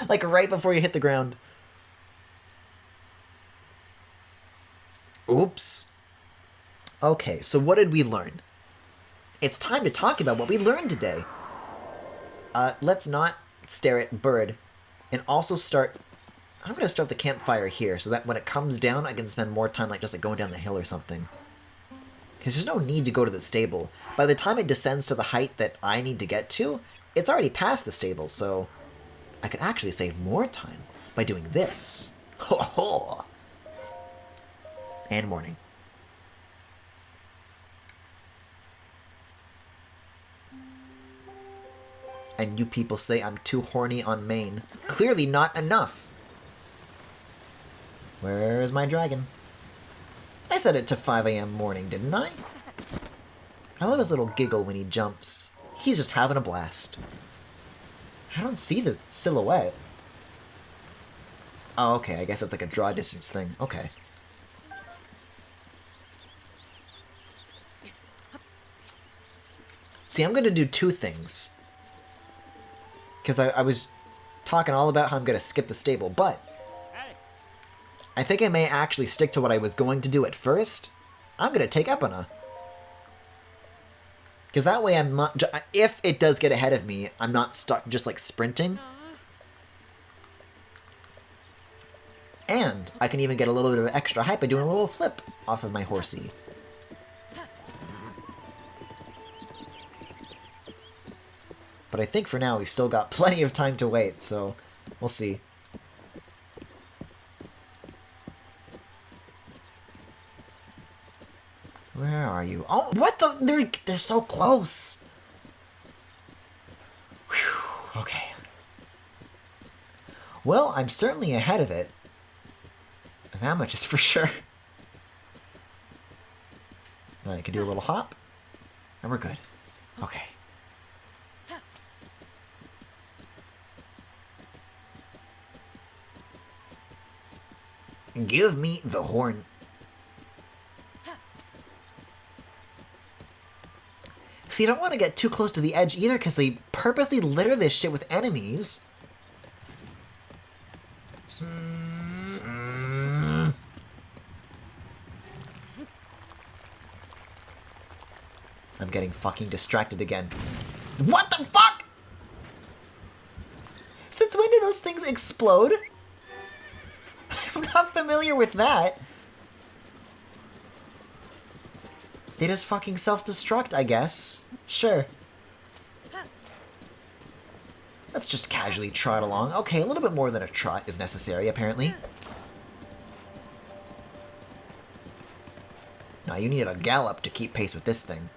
Like right before you hit the ground. Oops. Okay, so what did we learn? It's time to talk about what we learned today. Let's not stare at Bird. And also start... I'm going to start the campfire here, so that when it comes down, I can spend more time like just like going down the hill or something. Because there's no need to go to the stable. By the time it descends to the height that I need to get to, it's already past the stable, so I could actually save more time by doing this. Ho ho! And morning. And you people say I'm too horny on main. Clearly not enough. Where's my dragon? I set it to 5 AM morning, didn't I? I love his little giggle when he jumps. He's just having a blast. I don't see the silhouette. Oh, okay, I guess that's like a draw distance thing. Okay. See, I'm gonna do two things. Because I was talking all about how I'm gonna skip the stable, but I think I may actually stick to what I was going to do at first. I'm gonna take Epona. Because that way I'm not... If it does get ahead of me, I'm not stuck just like sprinting. And I can even get a little bit of extra hype by doing a little flip off of my horsey. But I think for now we've still got plenty of time to wait, so we'll see. Where are you? Oh, what the? They're so close. Whew, okay. Well, I'm certainly ahead of it. That much is for sure. Then I can do a little hop, and we're good. Okay. Give me the horn. See, I don't want to get too close to the edge either, because they purposely litter this shit with enemies. I'm getting fucking distracted again. What the fuck? Since when do those things explode? I'm not familiar with that. They just fucking self-destruct, I guess. Sure. Let's just casually trot along. Okay, a little bit more than a trot is necessary, apparently. Now you need a gallop to keep pace with this thing.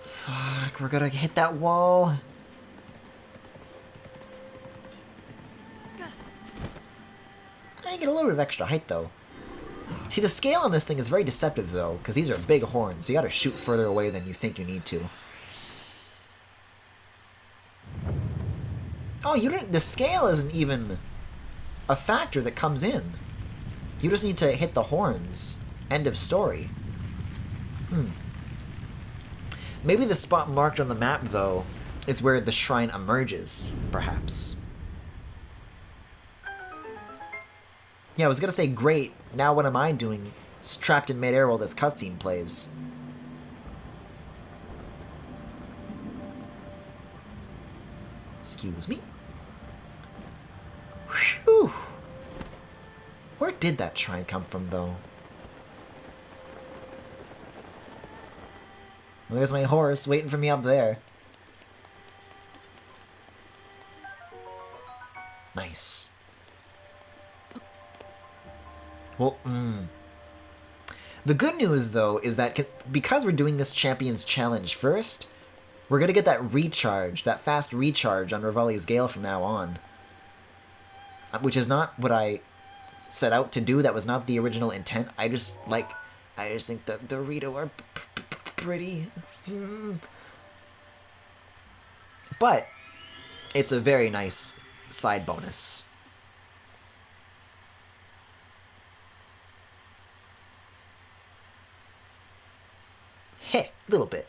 Fuck, we're gonna hit that wall. I get a little bit of extra height, though. See, the scale on this thing is very deceptive, though, because these are big horns, so you gotta shoot further away than you think you need to. Oh, you didn't... The scale isn't even a factor that comes in. You just need to hit the horns. End of story. Maybe the spot marked on the map, though, is where the shrine emerges, perhaps. Yeah, I was gonna say, great, now what am I doing? Trapped in midair while this cutscene plays. Excuse me. Whew. Where did that shrine come from, though? Well, there's my horse waiting for me up there. Nice. Well, The good news, though, is that because we're doing this Champions Challenge first, we're gonna get that recharge, that fast recharge on Revali's Gale from now on. Which is not what I set out to do. That was not the original intent. I just think the Rito are pretty. But it's a very nice side bonus. Heh, little bit.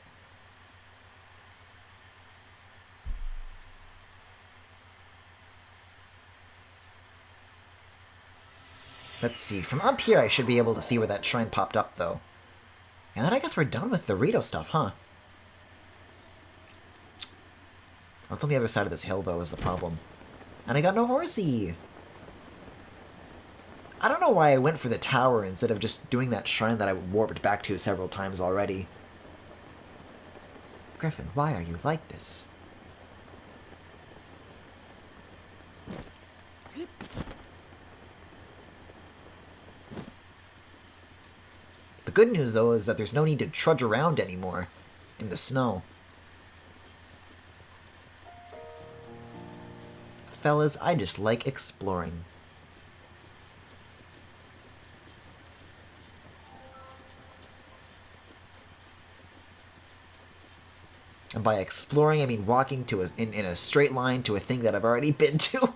Let's see, from up here I should be able to see where that shrine popped up, though. And then I guess we're done with the Rito stuff, huh? What's on the other side of this hill, though, is the problem. And I got no horsey! I don't know why I went for the tower instead of just doing that shrine that I warped back to several times already. Griffin, why are you like this? The good news, though, is that there's no need to trudge around anymore in the snow. Fellas, I just like exploring. And by exploring, I mean walking to in a straight line to a thing that I've already been to.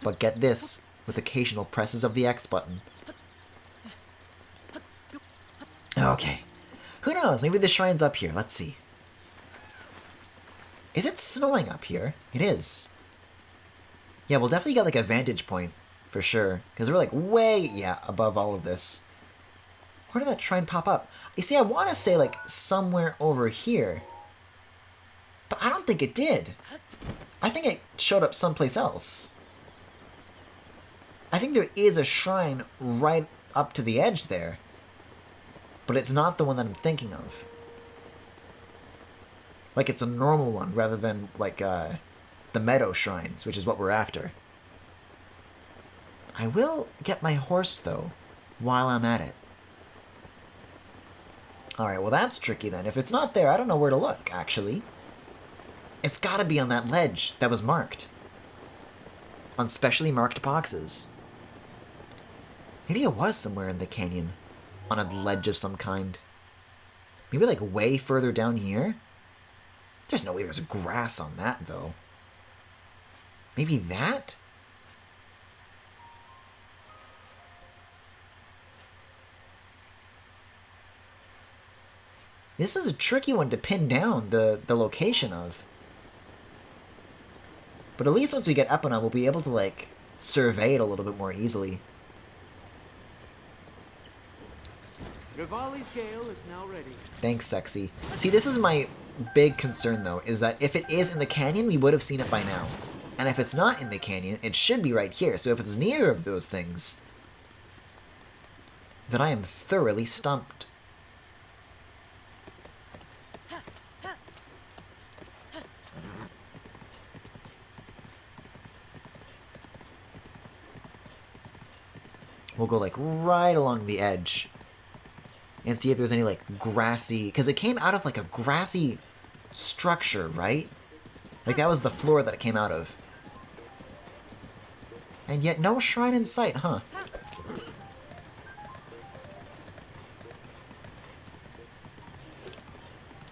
But get this, with occasional presses of the X button. Okay. Who knows? Maybe the shrine's up here. Let's see. Is it snowing up here? It is. Yeah, we'll definitely get like a vantage point. For sure. Because we're like way, yeah, above all of this. Where did that shrine pop up? You see, I want to say like somewhere over here. But I don't think it did. I think it showed up someplace else. I think there is a shrine right up to the edge there. But it's not the one that I'm thinking of. Like it's a normal one rather than like the meadow shrines, which is what we're after. I will get my horse though while I'm at it. Alright, well that's tricky then. If it's not there, I don't know where to look, actually. It's gotta be on that ledge that was marked. On specially marked boxes. Maybe it was somewhere in the canyon. On a ledge of some kind. Maybe like way further down here? There's no way there's grass on that though. Maybe that? This is a tricky one to pin down the location of. But at least once we get Epona, we'll be able to, like, survey it a little bit more easily. Rivali's gale is now ready. Thanks, Sexy. See, this is my big concern, though, is that if it is in the canyon, we would have seen it by now. And if it's not in the canyon, it should be right here. So if it's neither of those things, then I am thoroughly stumped. We'll go, like, right along the edge. And see if there's any, like, grassy... Because it came out of, like, a grassy structure, right? Like, that was the floor that it came out of. And yet, no shrine in sight, huh?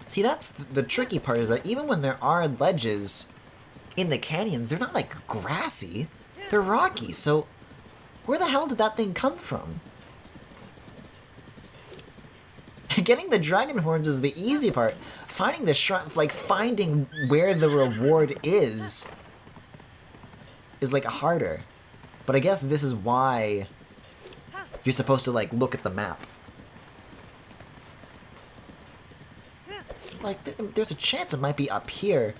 See, that's the tricky part, is that even when there are ledges in the canyons, they're not, like, grassy. They're rocky, so... Where the hell did that thing come from? Getting the dragon horns is the easy part. Finding the shrine, like finding where the reward is like harder. But I guess this is why you're supposed to like look at the map. Like there's a chance it might be up here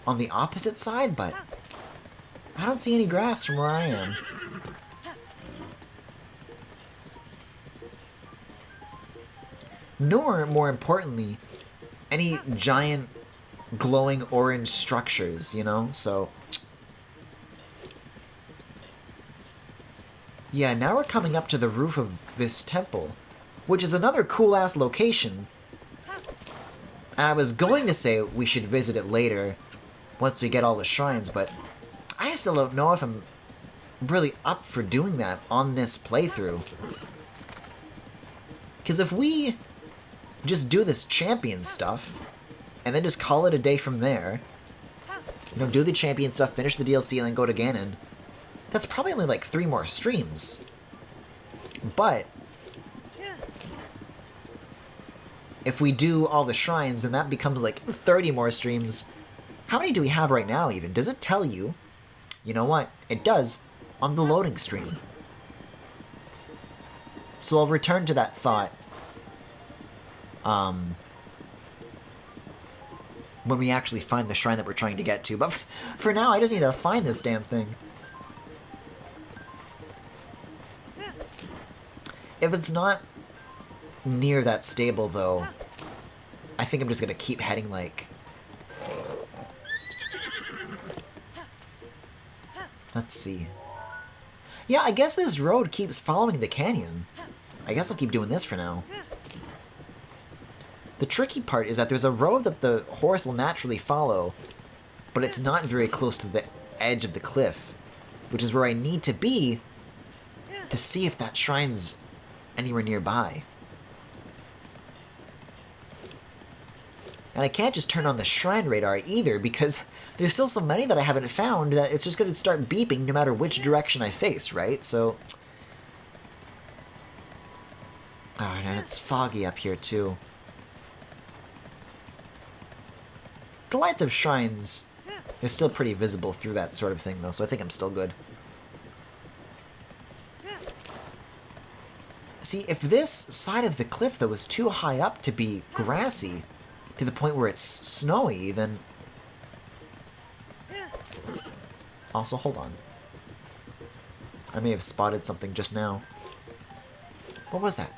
on the opposite side, but I don't see any grass from where I am. Nor, more importantly, any giant glowing orange structures, you know? So, yeah, now we're coming up to the roof of this temple, which is another cool-ass location. And I was going to say we should visit it later, once we get all the shrines, but I still don't know if I'm really up for doing that on this playthrough. Because if we just do this champion stuff, and then just call it a day from there. You know, do the champion stuff, finish the DLC, and then go to Ganon. That's probably only like 3 more streams. But if we do all the shrines, then that becomes like 30 more streams. How many do we have right now, even? Does it tell you? You know what? It does on the loading screen. So I'll return to that thought when we actually find the shrine that we're trying to get to. But for now, I just need to find this damn thing. If it's not near that stable, though, I think I'm just gonna keep heading, like... Let's see. Yeah, I guess this road keeps following the canyon. I guess I'll keep doing this for now. The tricky part is that there's a road that the horse will naturally follow, but it's not very close to the edge of the cliff, which is where I need to be to see if that shrine's anywhere nearby. And I can't just turn on the shrine radar either, because there's still so many that I haven't found that it's just going to start beeping no matter which direction I face, right? So... Oh, and it's foggy up here, too. The lights of shrines is still pretty visible through that sort of thing, though, so I think I'm still good. See, if this side of the cliff, though, was too high up to be grassy, to the point where it's snowy, then... Also, hold on. I may have spotted something just now. What was that?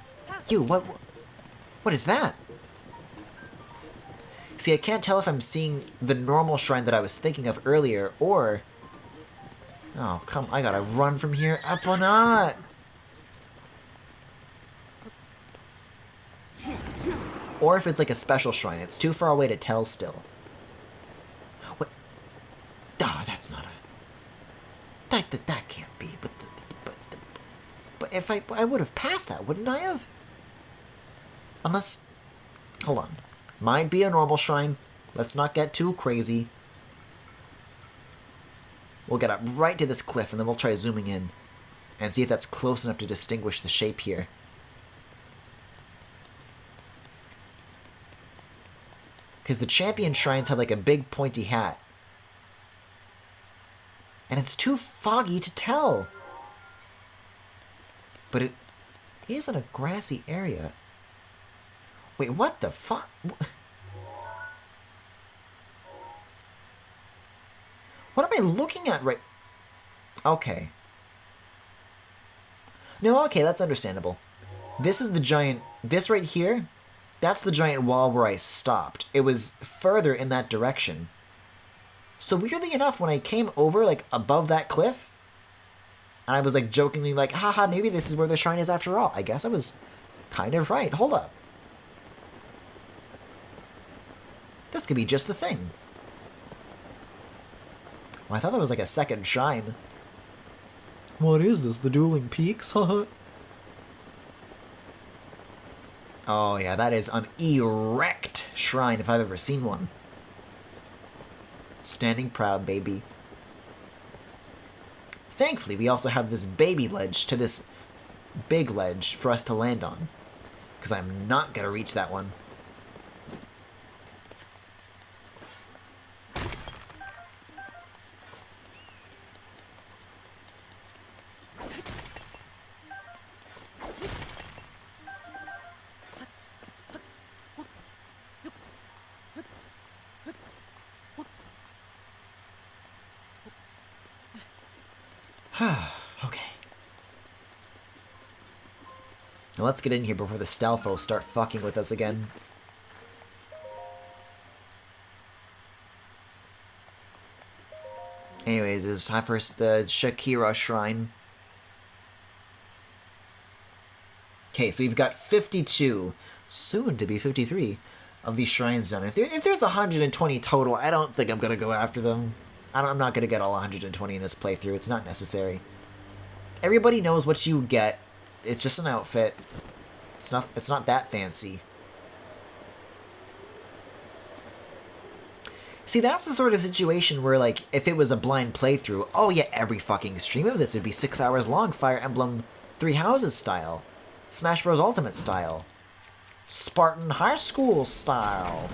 You, what is that? See, I can't tell if I'm seeing the normal shrine that I was thinking of earlier, or... Oh, come, I gotta run from here up or not. Or if it's like a special shrine. It's too far away to tell still. What? Ah, that's not a... That can't be, but if I would have passed that, wouldn't I have? Unless... Hold on. Might be a normal shrine. Let's not get too crazy. We'll get up right to this cliff, and then we'll try zooming in and see if that's close enough to distinguish the shape here. Because the champion shrines have like a big pointy hat. And it's too foggy to tell. But it is in a grassy area. Wait, what the fuck? What am I looking at right... Okay. No, okay, that's understandable. This is the giant... This right here, that's the giant wall where I stopped. It was further in that direction. So weirdly enough, when I came over, like, above that cliff, and I was, like, jokingly like, haha, maybe this is where the shrine is after all. I guess I was kind of right. Hold up. This could be just the thing. Well, I thought that was like a second shrine. What is this? The Dueling Peaks? Haha. Oh yeah, that is an erect shrine if I've ever seen one. Standing proud, baby. Thankfully, we also have this baby ledge to this big ledge for us to land on. Because I'm not going to reach that one. Okay. Now let's get in here before the Stalfos start fucking with us again. Anyways, it's time for the Shakira Shrine. Okay, so we've got 52, soon to be 53, of these shrines done. If there's 120 total, I don't think I'm going to go after them. I'm not going to get all 120 in this playthrough. It's not necessary. Everybody knows what you get. It's just an outfit. It's not that fancy. See, that's the sort of situation where, like, if it was a blind playthrough, oh yeah, every fucking stream of this would be 6 hours long, Fire Emblem Three Houses style. Smash Bros. Ultimate style. Spartan High School style.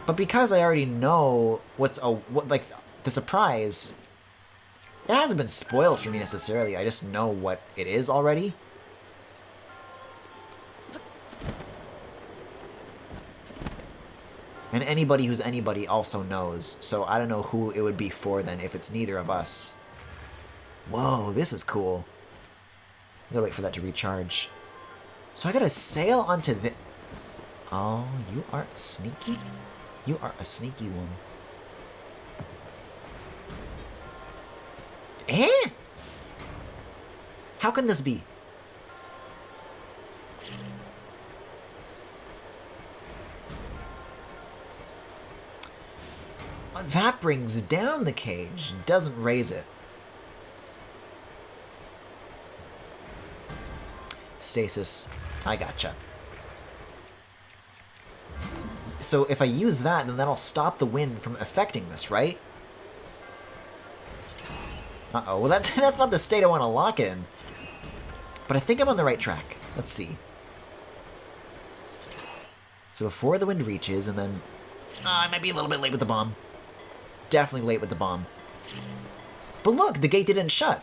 But because I already know what the surprise, it hasn't been spoiled for me necessarily. I just know what it is already. And anybody who's anybody also knows, so I don't know who it would be for then if it's neither of us. Whoa, this is cool. I gotta wait for that to recharge. So I gotta sail onto the... Oh, you are sneaky? You are a sneaky one. Eh? How can this be? That brings down the cage, doesn't raise it. Stasis, I gotcha. So if I use that, then that'll stop the wind from affecting this, right? Uh-oh, well that's not the state I want to lock in. But I think I'm on the right track. Let's see. So before the wind reaches, and then... I might be a little bit late with the bomb. Definitely late with the bomb. But look, the gate didn't shut.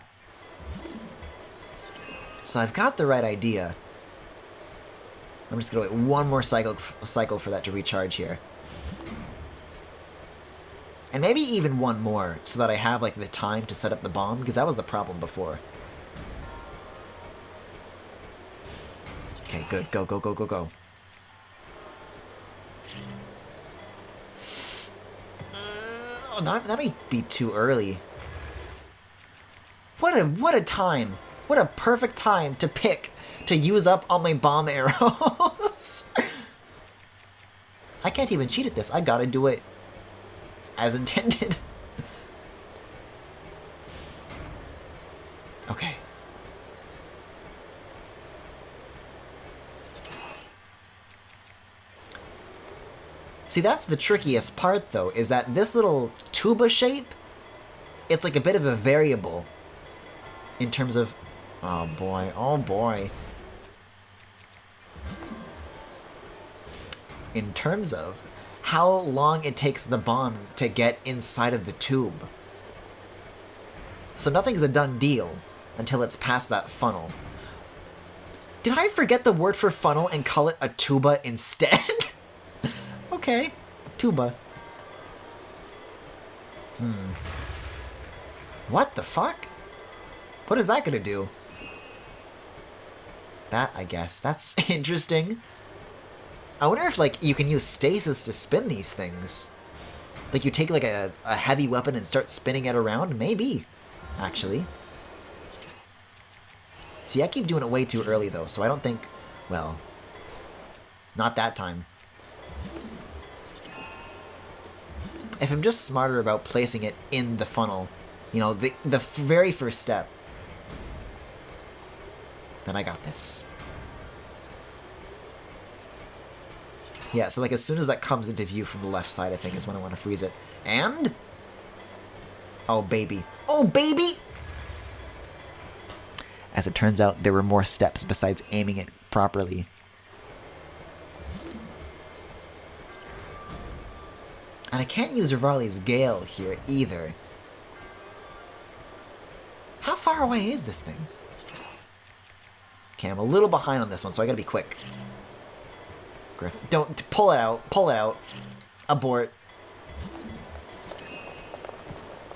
So I've got the right idea. I'm just gonna wait one more cycle for that to recharge here. And maybe even one more, so that I have like the time to set up the bomb, because that was the problem before. Okay, good. Go, go, go, go, go. Oh, that may be too early. What a time! What a perfect time to pick to use up all my bomb arrows. I can't even cheat at this. I gotta do it as intended. Okay. See, that's the trickiest part, though, is that this little tuba shape, it's like a bit of a variable in terms of... Oh boy, oh boy. In terms of how long it takes the bomb to get inside of the tube. So nothing's a done deal until it's past that funnel. Did I forget the word for funnel and call it a tuba instead? Okay, tuba. What the fuck? What is that gonna do? That, I guess, that's interesting. I wonder if, like, you can use stasis to spin these things. Like, you take, like, a heavy weapon and start spinning it around? Maybe, actually. See, I keep doing it way too early, though, so I don't think... Well, not that time. If I'm just smarter about placing it in the funnel, you know, the very first step, then I got this. Yeah, so like as soon as that comes into view from the left side, I think is when I want to freeze it. And... Oh, baby. Oh, baby! As it turns out, there were more steps besides aiming it properly. And I can't use Rivali's Gale here either. How far away is this thing? Okay, I'm a little behind on this one, so I gotta be quick. Griff, don't pull it out. Pull it out. Abort.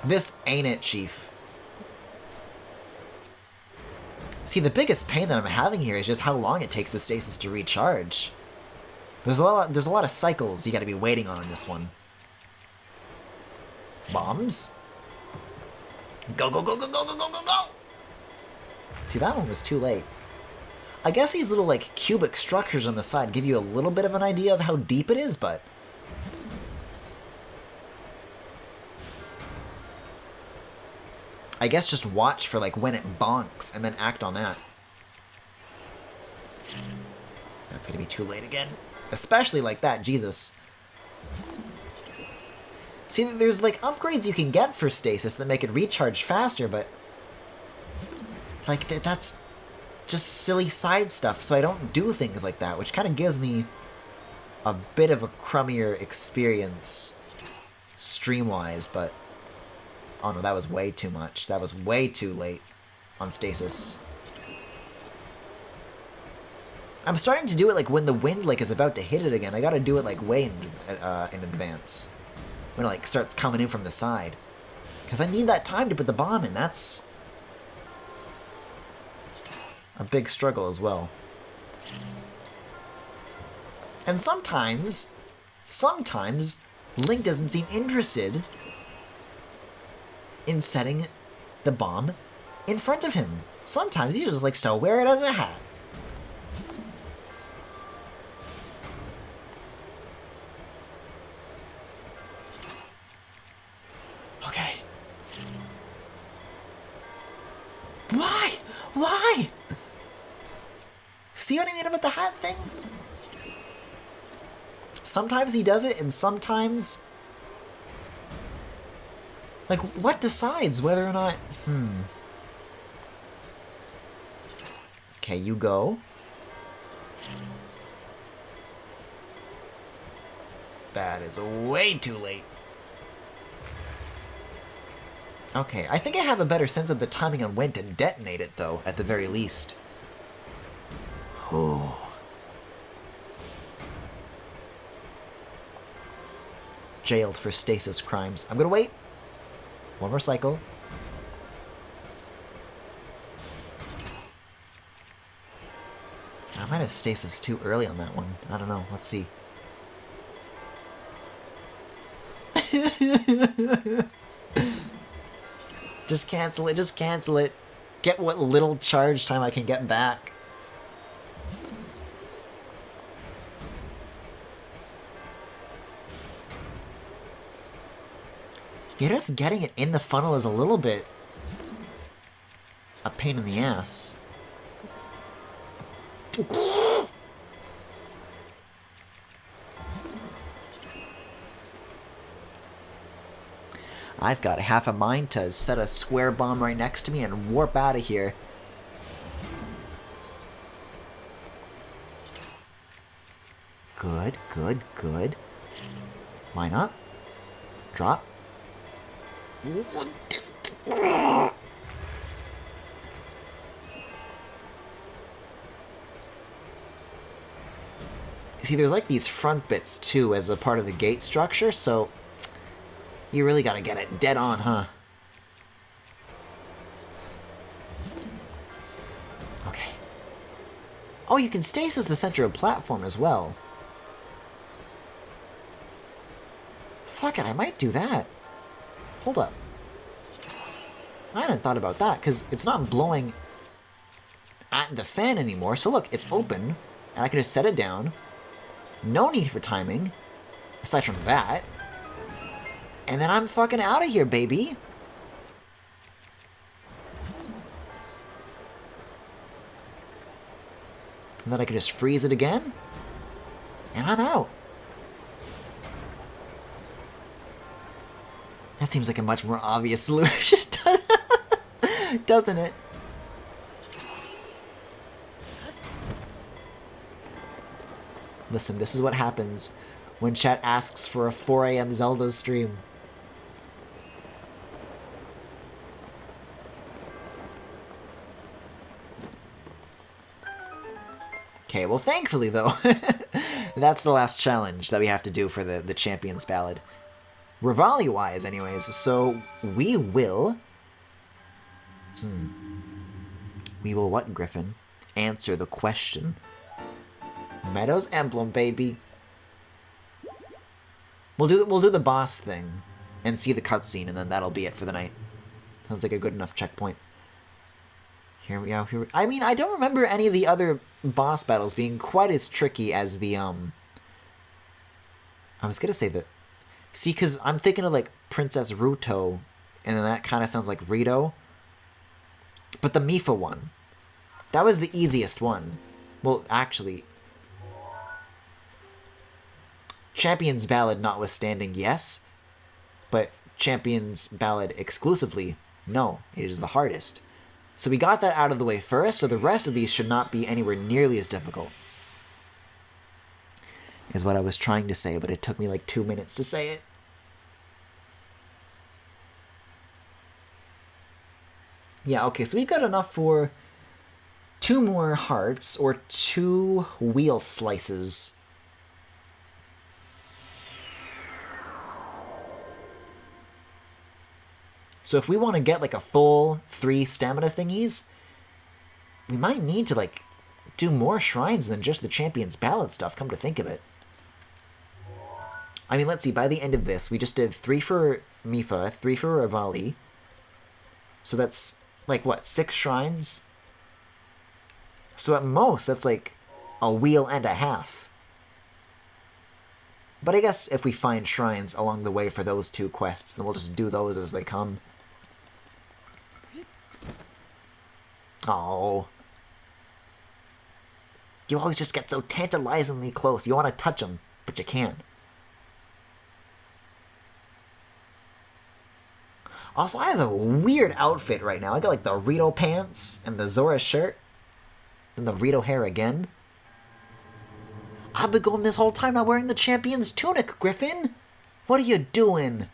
This ain't it, Chief. See, the biggest pain that I'm having here is just how long it takes the stasis to recharge. There's a lot of cycles you gotta be waiting on this one. Bombs? Go, go, go, go, go, go, go, go, go! See, that one was too late. I guess these little, like, cubic structures on the side give you a little bit of an idea of how deep it is, but... I guess just watch for, like, when it bonks, and then act on that. That's gonna be too late again. Especially like that, Jesus. See, there's, like, upgrades you can get for stasis that make it recharge faster, but... Like, that's just silly side stuff, so I don't do things like that, which kind of gives me a bit of a crummier experience stream-wise, but... Oh no, that was way too much. That was way too late on stasis. I'm starting to do it, like, when the wind, like, is about to hit it again. I gotta do it, like, way in advance. When it, like, starts coming in from the side. Because I need that time to put the bomb in. That's a big struggle as well. And sometimes, Link doesn't seem interested in setting the bomb in front of him. Sometimes he just likes to wear it as a hat. Okay. Why? Why? See what I mean about the hat thing? Sometimes he does it, and sometimes... Like, what decides whether or not... Okay, you go. That is way too late. Okay, I think I have a better sense of the timing on when to detonate it, though, at the very least. Oh. Jailed for stasis crimes. I'm gonna wait. One more cycle. I might have stasis too early on that one. I don't know. Let's see. Just cancel it. Just cancel it. Get what little charge time I can get back. You're just getting it in the funnel is a little bit a pain in the ass. I've got half a mind to set a square bomb right next to me and warp out of here. Good, good, good. Line up. Drop. See, there's like these front bits too as a part of the gate structure, so you really gotta get it dead on, huh? Okay. Oh, you can stasis the center of platform as well. Fuck it, I might do that. Hold up. I hadn't thought about that, because it's not blowing at the fan anymore. So look, it's open, and I can just set it down. No need for timing, aside from that. And then I'm fucking out of here, baby. And then I can just freeze it again. And I'm out. That seems like a much more obvious solution, doesn't it? Listen, this is what happens when chat asks for a 4 AM Zelda stream. Okay, well thankfully though, that's the last challenge that we have to do for the Champions Ballad. Rivali-wise anyways, so we will... We will what, Griffin? Answer the question. Meadows Emblem, baby. We'll do the boss thing and see the cutscene, and then that'll be it for the night. Sounds like a good enough checkpoint. Here we go. I mean, I don't remember any of the other boss battles being quite as tricky as the I was gonna say that. See, because I'm thinking of like Princess Ruto, and then that kind of sounds like Rito. But the Mifa one, that was the easiest one. Well, actually, Champion's Ballad notwithstanding, yes. But Champion's Ballad exclusively, no. It is the hardest. So we got that out of the way first, so the rest of these should not be anywhere nearly as difficult. Is what I was trying to say, but it took me like 2 minutes to say it. Yeah, okay, so we've got enough for 2 more hearts, or 2 wheel slices. So if we want to get like a full 3 stamina thingies, we might need to like do more shrines than just the Champion's Ballad stuff, come to think of it. I mean, let's see, by the end of this, we just did 3 for Mifa, 3 for Rivali. So that's, like, what, 6 shrines? So at most, that's like a wheel and a half. But I guess if we find shrines along the way for those 2 quests, then we'll just do those as they come. Oh. You always just get so tantalizingly close. You want to touch them. But you can't. Also, I have a weird outfit right now. I got like the Rito pants and the Zora shirt. And the Rito hair again. I've been going this whole time not wearing the champion's tunic, Griffin! What are you doing?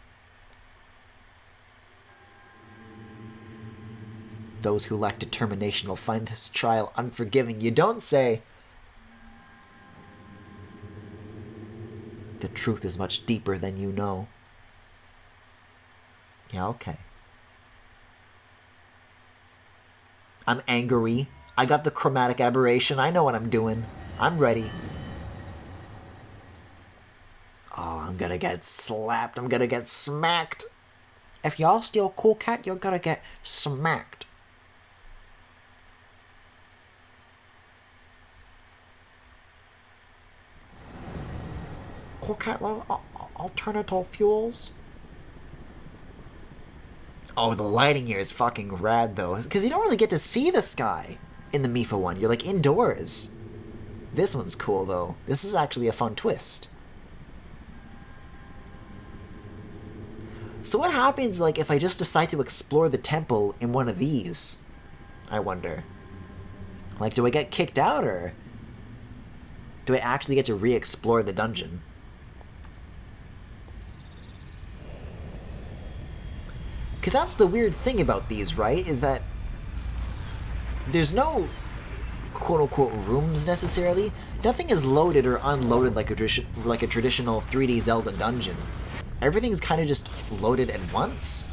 Those who lack determination will find this trial unforgiving. You don't say. The truth is much deeper than you know. Yeah, okay. I'm angry. I got the chromatic aberration. I know what I'm doing. I'm ready. Oh, I'm gonna get slapped. I'm gonna get smacked. If y'all steal Cool Cat, you're gonna get smacked. Cool Cat alternative fuels? Oh, the lighting here is fucking rad, though. Because you don't really get to see the sky in the Mifa one. You're, like, indoors. This one's cool, though. This is actually a fun twist. So what happens, like, if I just decide to explore the temple in one of these? I wonder. Like, do I get kicked out, or do I actually get to re-explore the dungeon? Because that's the weird thing about these, right? Is that there's no quote-unquote rooms, necessarily. Nothing is loaded or unloaded like a traditional 3D Zelda dungeon. Everything's kind of just loaded at once.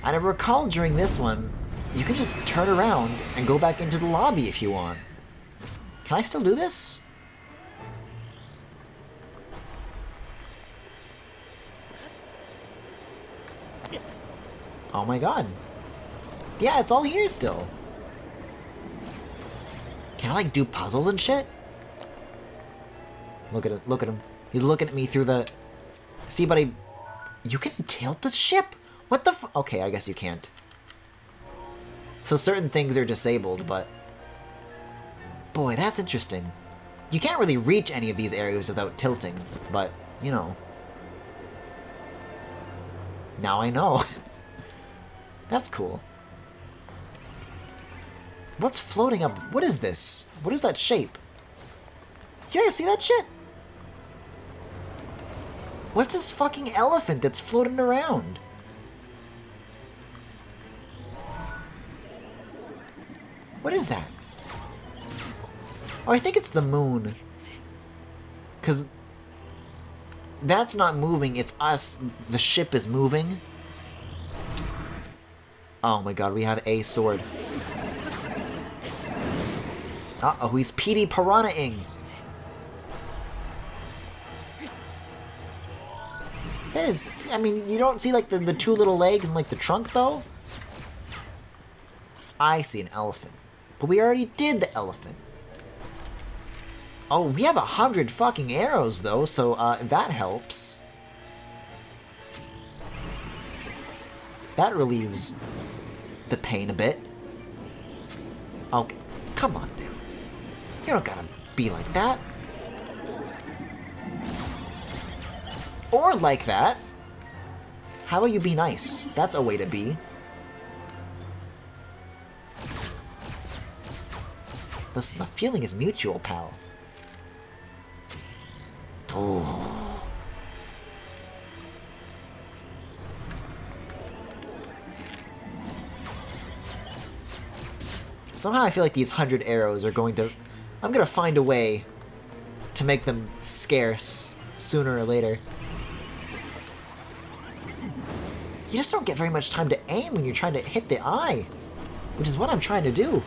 And I recall during this one, you can just turn around and go back into the lobby if you want. Can I still do this? Oh my god. Yeah, it's all here still. Can I, like, do puzzles and shit? Look at him. Look at him. He's looking at me through the... See, buddy. You can tilt the ship? What the f... Okay, I guess you can't. So certain things are disabled, but... Boy, that's interesting. You can't really reach any of these areas without tilting, but, you know. Now I know. That's cool. What's floating up? What is this? What is that shape? You guys see that shit? What's this fucking elephant that's floating around? What is that? Oh, I think it's the moon. 'Cause that's not moving, it's us. The ship is moving. Oh my god, we have a sword. Uh-oh, he's PD Piranha-ing. That is, I mean, you don't see, like, the two little legs and, like, the trunk, though? I see an elephant. But we already did the elephant. Oh, we have 100 fucking arrows, though, so, that helps. That relieves the pain a bit. Okay, come on now. You don't gotta be like that. Or like that. How about you be nice? That's a way to be. Listen, the feeling is mutual, pal. Oh. Somehow I feel like these 100 arrows are going to... I'm gonna find a way to make them scarce sooner or later. You just don't get very much time to aim when you're trying to hit the eye, which is what I'm trying to do.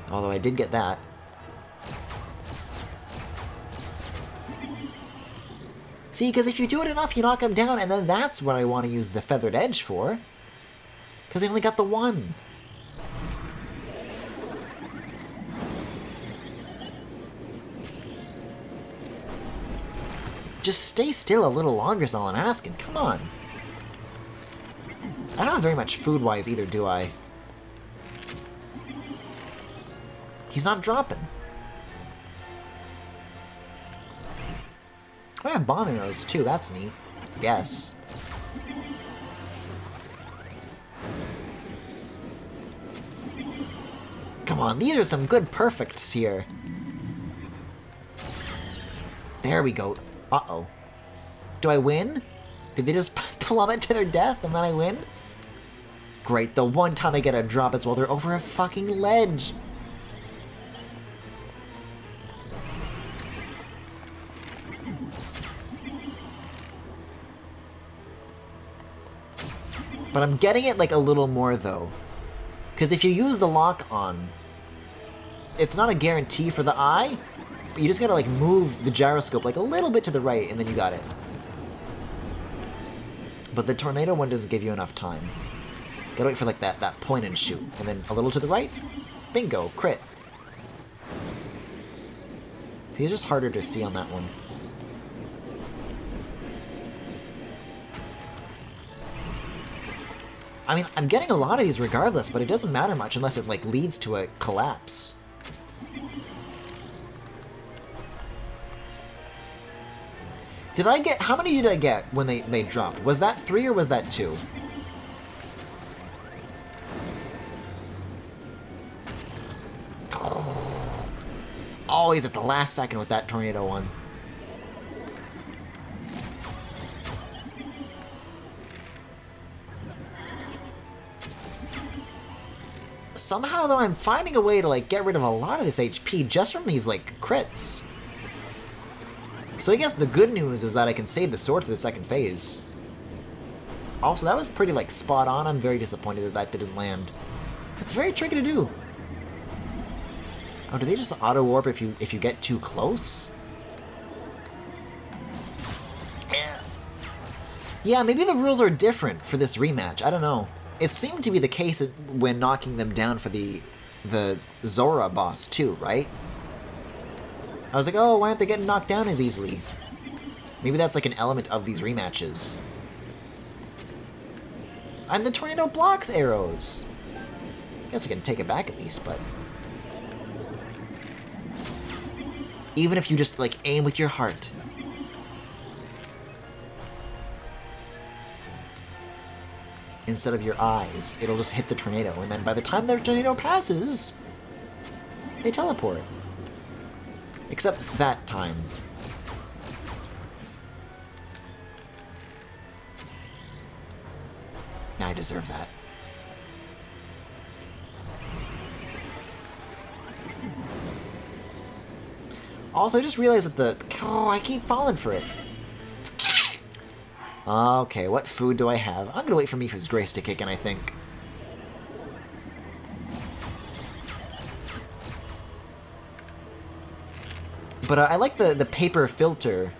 Although I did get that. See, because if you do it enough, you knock them down, and then that's what I want to use the feathered edge for. Because I only got the one. Just stay still a little longer is all I'm asking. Come on. I don't have very much food-wise either, do I? He's not dropping. I have bomb arrows too, that's neat. I guess. Come on, these are some good perfects here. There we go. Uh-oh. Do I win? Did they just plummet to their death and then I win? Great, the one time I get a drop it's while they're over a fucking ledge. But I'm getting it like a little more though. Because if you use the lock on, it's not a guarantee for the eye, but you just gotta like move the gyroscope like a little bit to the right and then you got it. But the tornado one doesn't give you enough time. Gotta wait for like that point and shoot. And then a little to the right, bingo, crit. He's just harder to see on that one. I mean, I'm getting a lot of these regardless, but it doesn't matter much unless it, like, leads to a collapse. Did I get... How many did I get when they dropped? Was that 3 or was that 2? Always at the last second with that tornado one. Somehow, though, I'm finding a way to, like, get rid of a lot of this HP just from these, like, crits. So I guess the good news is that I can save the sword for the second phase. Also, that was pretty, like, spot on. I'm very disappointed that that didn't land. It's very tricky to do. Oh, do they just auto-warp if you get too close? Yeah, maybe the rules are different for this rematch. I don't know. It seemed to be the case when knocking them down for the Zora boss too, right? I was like, oh, why aren't they getting knocked down as easily? Maybe that's like an element of these rematches. And the tornado blocks arrows. I guess I can take it back at least, but... Even if you just, like, aim with your heart. Instead of your eyes, it'll just hit the tornado, and then by the time the tornado passes, they teleport. Except that time. I deserve that. Also, I just realized that oh, I keep falling for it. Okay, what food do I have? I'm gonna wait for Mifu's Grace to kick in, I think. But I like the paper filter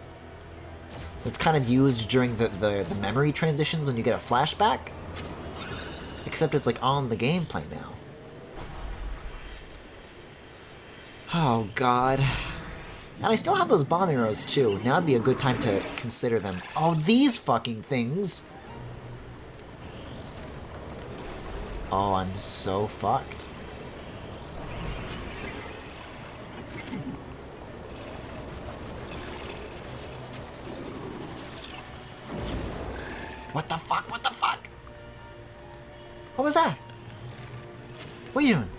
that's kind of used during the memory transitions when you get a flashback. Except it's like on the gameplay now. Oh god. And I still have those bomb arrows too. Now would be a good time to consider them. Oh, these fucking things! Oh, I'm so fucked. What the fuck? What the fuck? What was that? What are you doing?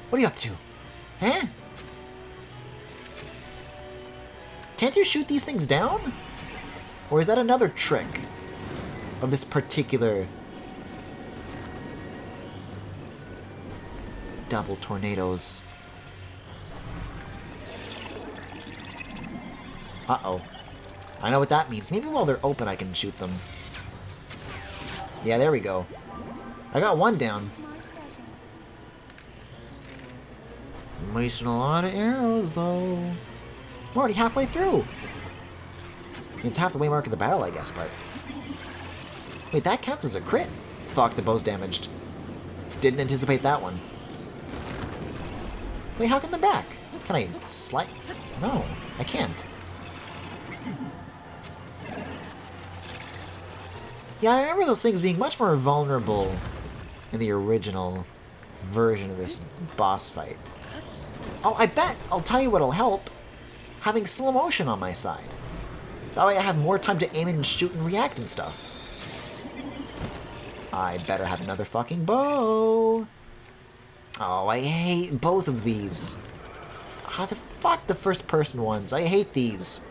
What are you up to? Huh? Can't you shoot these things down? Or is that another trick of this particular double tornadoes? Uh-oh. I know what that means. Maybe while they're open I can shoot them. Yeah, there we go. I got one down. I'm wasting a lot of arrows, though. I'm already halfway through. It's half the way mark of the battle, I guess, but... Wait, that counts as a crit? Fuck, the bow's damaged. Didn't anticipate that one. Wait, how come they're back? Can I slide? No, I can't. Yeah, I remember those things being much more vulnerable in the original version of this boss fight. Oh, I bet! I'll tell you what'll help. Having slow motion on my side. That way I have more time to aim and shoot and react and stuff. I better have another fucking bow. Oh, I hate both of these. How the fuck the first person ones? I hate these.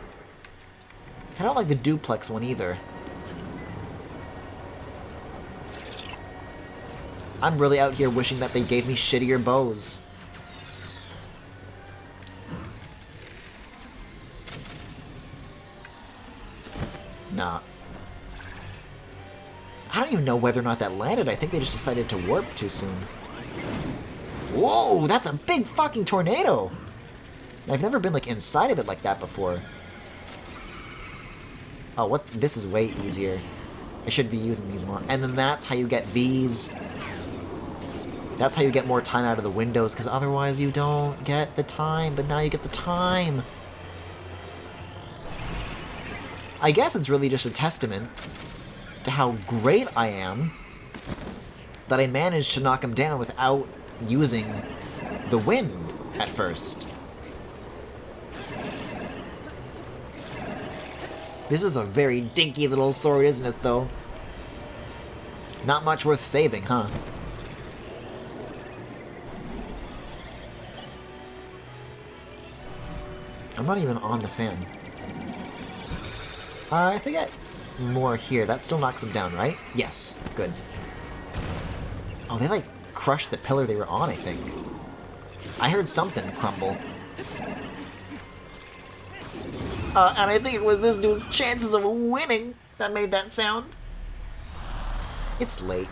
I don't like the duplex one either. I'm really out here wishing that they gave me shittier bows. Nah. I don't even know whether or not that landed. I think they just decided to warp too soon. Whoa, that's a big fucking tornado! I've never been, like, inside of it like that before. Oh, what? This is way easier. I should be using these more. And then that's how you get these. That's how you get more time out of the windows, because otherwise you don't get the time, but now you get the time. I guess it's really just a testament to how great I am that I managed to knock him down without using the wind at first. This is a very dinky little sword, isn't it, though? Not much worth saving, huh? I'm not even on the fan. If I get more here, that still knocks them down, right? Yes, good. Oh, they like crushed the pillar they were on, I think. I heard something crumble. And I think it was this dude's chances of winning that made that sound. It's late.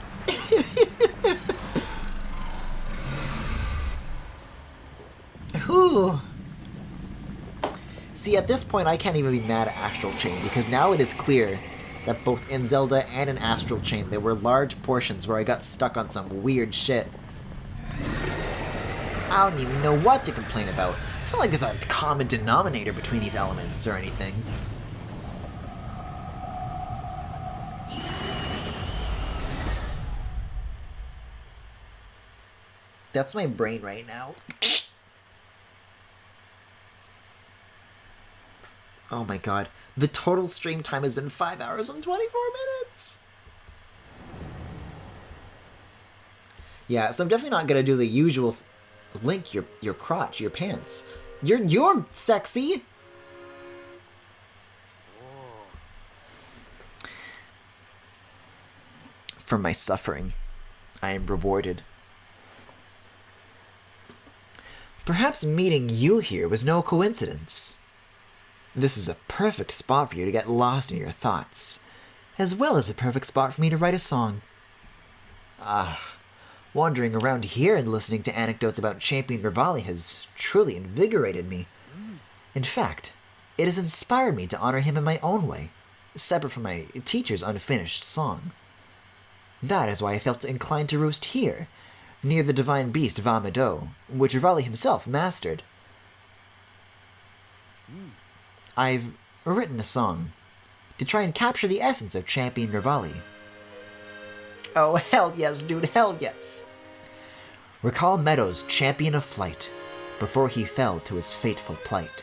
Whew. See, at this point, I can't even be mad at Astral Chain, because now it is clear that both in Zelda and in Astral Chain, there were large portions where I got stuck on some weird shit. I don't even know what to complain about. It's not like there's a common denominator between these elements or anything. That's my brain right now. Oh my god. The total stream time has been 5 hours and 24 minutes! Yeah, so I'm definitely not gonna do the usual link your crotch, your pants. You're sexy! For my suffering, I am rewarded. Perhaps meeting you here was no coincidence. This is a perfect spot for you to get lost in your thoughts, as well as a perfect spot for me to write a song. Wandering around here and listening to anecdotes about Champion Rivali has truly invigorated me. In fact, it has inspired me to honor him in my own way, separate from my teacher's unfinished song. That is why I felt inclined to roost here, near the divine beast Vamado, which Rivali himself mastered. I've written a song to try and capture the essence of Champion Rivali. Oh, hell yes, dude, hell yes! Recall Meadows' champion of flight, before he fell to his fateful plight.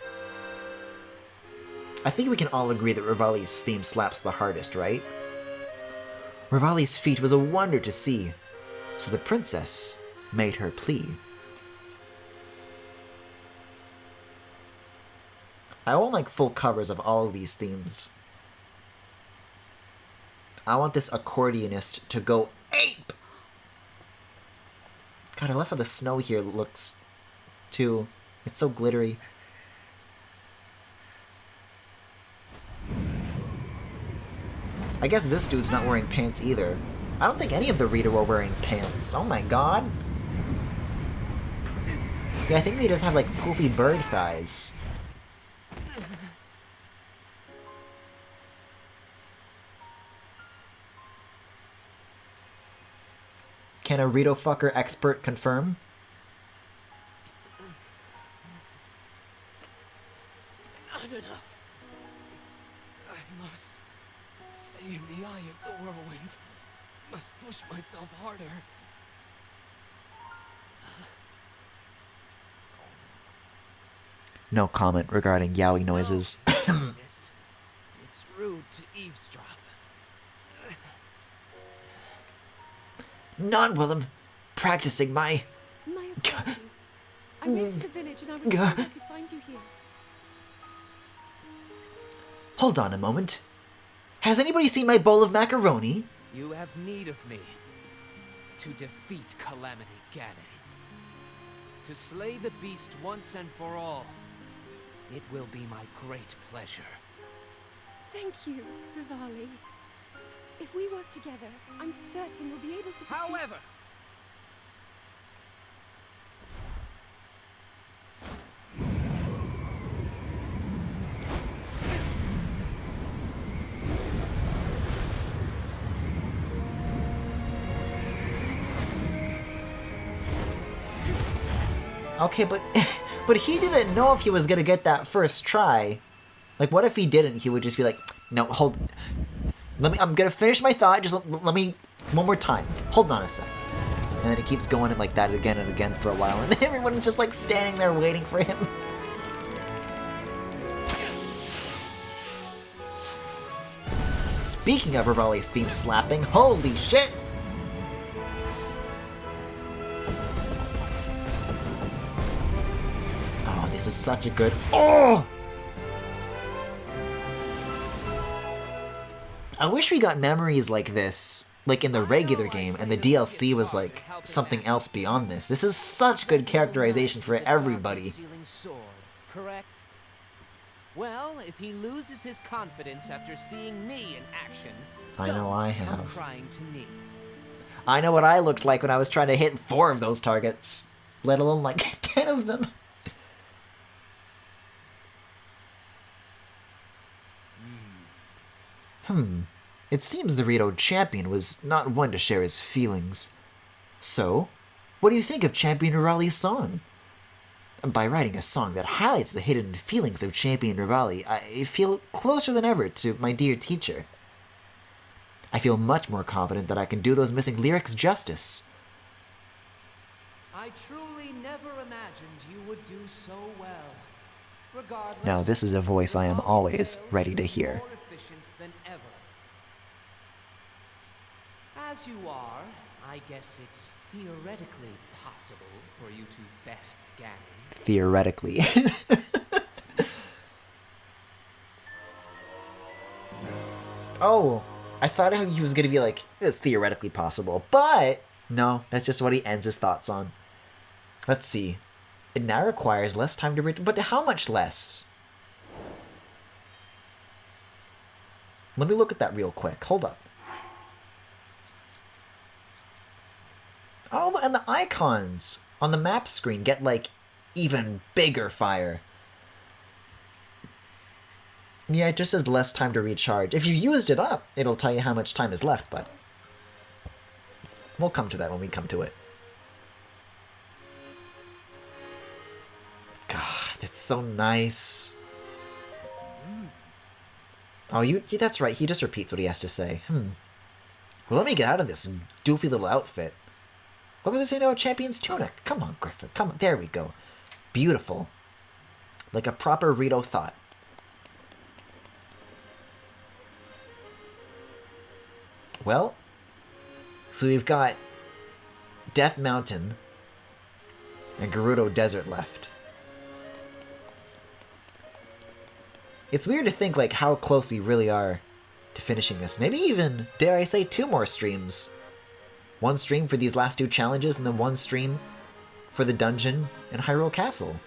I think we can all agree that Rivali's theme slaps the hardest, right? Rivali's feat was a wonder to see, so the princess made her plea. I want like full covers of all of these themes. I want this accordionist to go ape! God, I love how the snow here looks, too. It's so glittery. I guess this dude's not wearing pants either. I don't think any of the Rita were wearing pants. Oh my god. Yeah, I think they just have like poofy bird thighs. Can a Rito fucker expert confirm? Not enough. I must stay in the eye of the whirlwind. Must push myself harder. No comment regarding yaoi noises. It's rude to eavesdrop. Not while I'm practicing my... My apologies. I went to the village and I was told I could find you here. Hold on a moment. Has anybody seen my bowl of macaroni? You have need of me to defeat Calamity Ganon. To slay the beast once and for all. It will be my great pleasure. Thank you, Rivali. If we work together, I'm certain we'll be able to defeat... However, Okay, but he didn't know if he was gonna get that first try. Like, what if he didn't? He would just be like, no, hold... I'm gonna finish my thought, just let me... One more time. Hold on a sec. And then he keeps going like that again and again for a while, and everyone's just like standing there waiting for him. Speaking of Rivali's theme slapping, holy shit! Oh, this is such a good... Oh! I wish we got memories like this, like in the regular game, and the DLC was like something else beyond this. This is such good characterization for everybody. Correct? Well, if he loses his confidence after seeing me in action, I know I don't come have. crying to me. I know what I looked like when I was trying to hit 4 of those targets, let alone like 10 of them. It seems the Rito champion was not one to share his feelings. So, what do you think of Champion Rivali's song? By writing a song that highlights the hidden feelings of Champion Rivali, I feel closer than ever to my dear teacher. I feel much more confident that I can do those missing lyrics justice. I truly never imagined you would do so well. Regardless, Now, this is a voice I am always ready to hear. more efficient than ever. As you are, I guess it's theoretically possible for you to best Ganon. Theoretically. Oh, I thought he was gonna be like, it's theoretically possible, but no, that's just what he ends his thoughts on. Let's see. It now requires less time to read, but how much less? Let me look at that real quick. Hold up. Oh, and the icons on the map screen get, like, even bigger fire. Yeah, it just says less time to recharge. If you used it up, it'll tell you how much time is left, but we'll come to that when we come to it. God, that's so nice. Oh, that's right. He just repeats what he has to say. Well, let me get out of this doofy little outfit. What was I saying about Champion's tunic? Come on, Griffin. Come on. There we go. Beautiful. Like a proper Rito thought. Well, so we've got Death Mountain and Gerudo Desert left. It's weird to think like how close we really are to finishing this. Maybe even, dare I say, 2 more streams. 1 stream for these last 2 challenges, and then 1 stream for the dungeon in Hyrule Castle.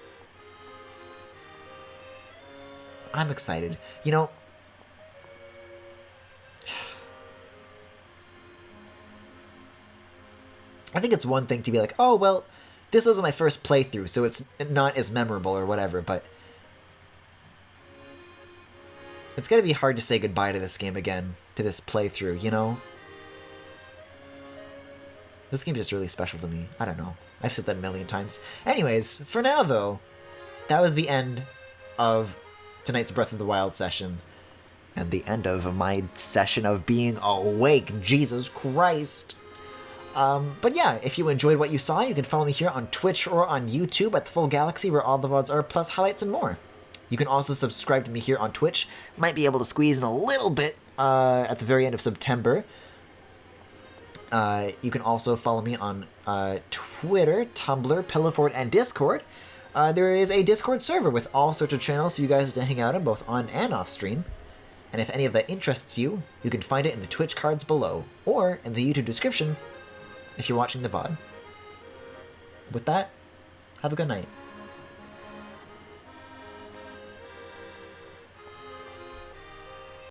I'm excited. You know, I think it's one thing to be like, oh, well, this was my first playthrough, so it's not as memorable or whatever, but it's gotta be hard to say goodbye to this game again, to this playthrough, you know? This game is just really special to me. I don't know. I've said that a million times. Anyways, for now, though, that was the end of tonight's Breath of the Wild session. And the end of my session of being awake. Jesus Christ. But yeah, if you enjoyed what you saw, you can follow me here on Twitch or on YouTube at The Full Galaxy, where all the VODs are, plus highlights and more. You can also subscribe to me here on Twitch. Might be able to squeeze in a little bit at the very end of September. You can also follow me on Twitter, Tumblr, Pillowfort, and Discord. There is a Discord server with all sorts of channels for you guys to hang out in, both on and off stream. And if any of that interests you, you can find it in the Twitch cards below, or in the YouTube description if you're watching the VOD. With that, have a good night.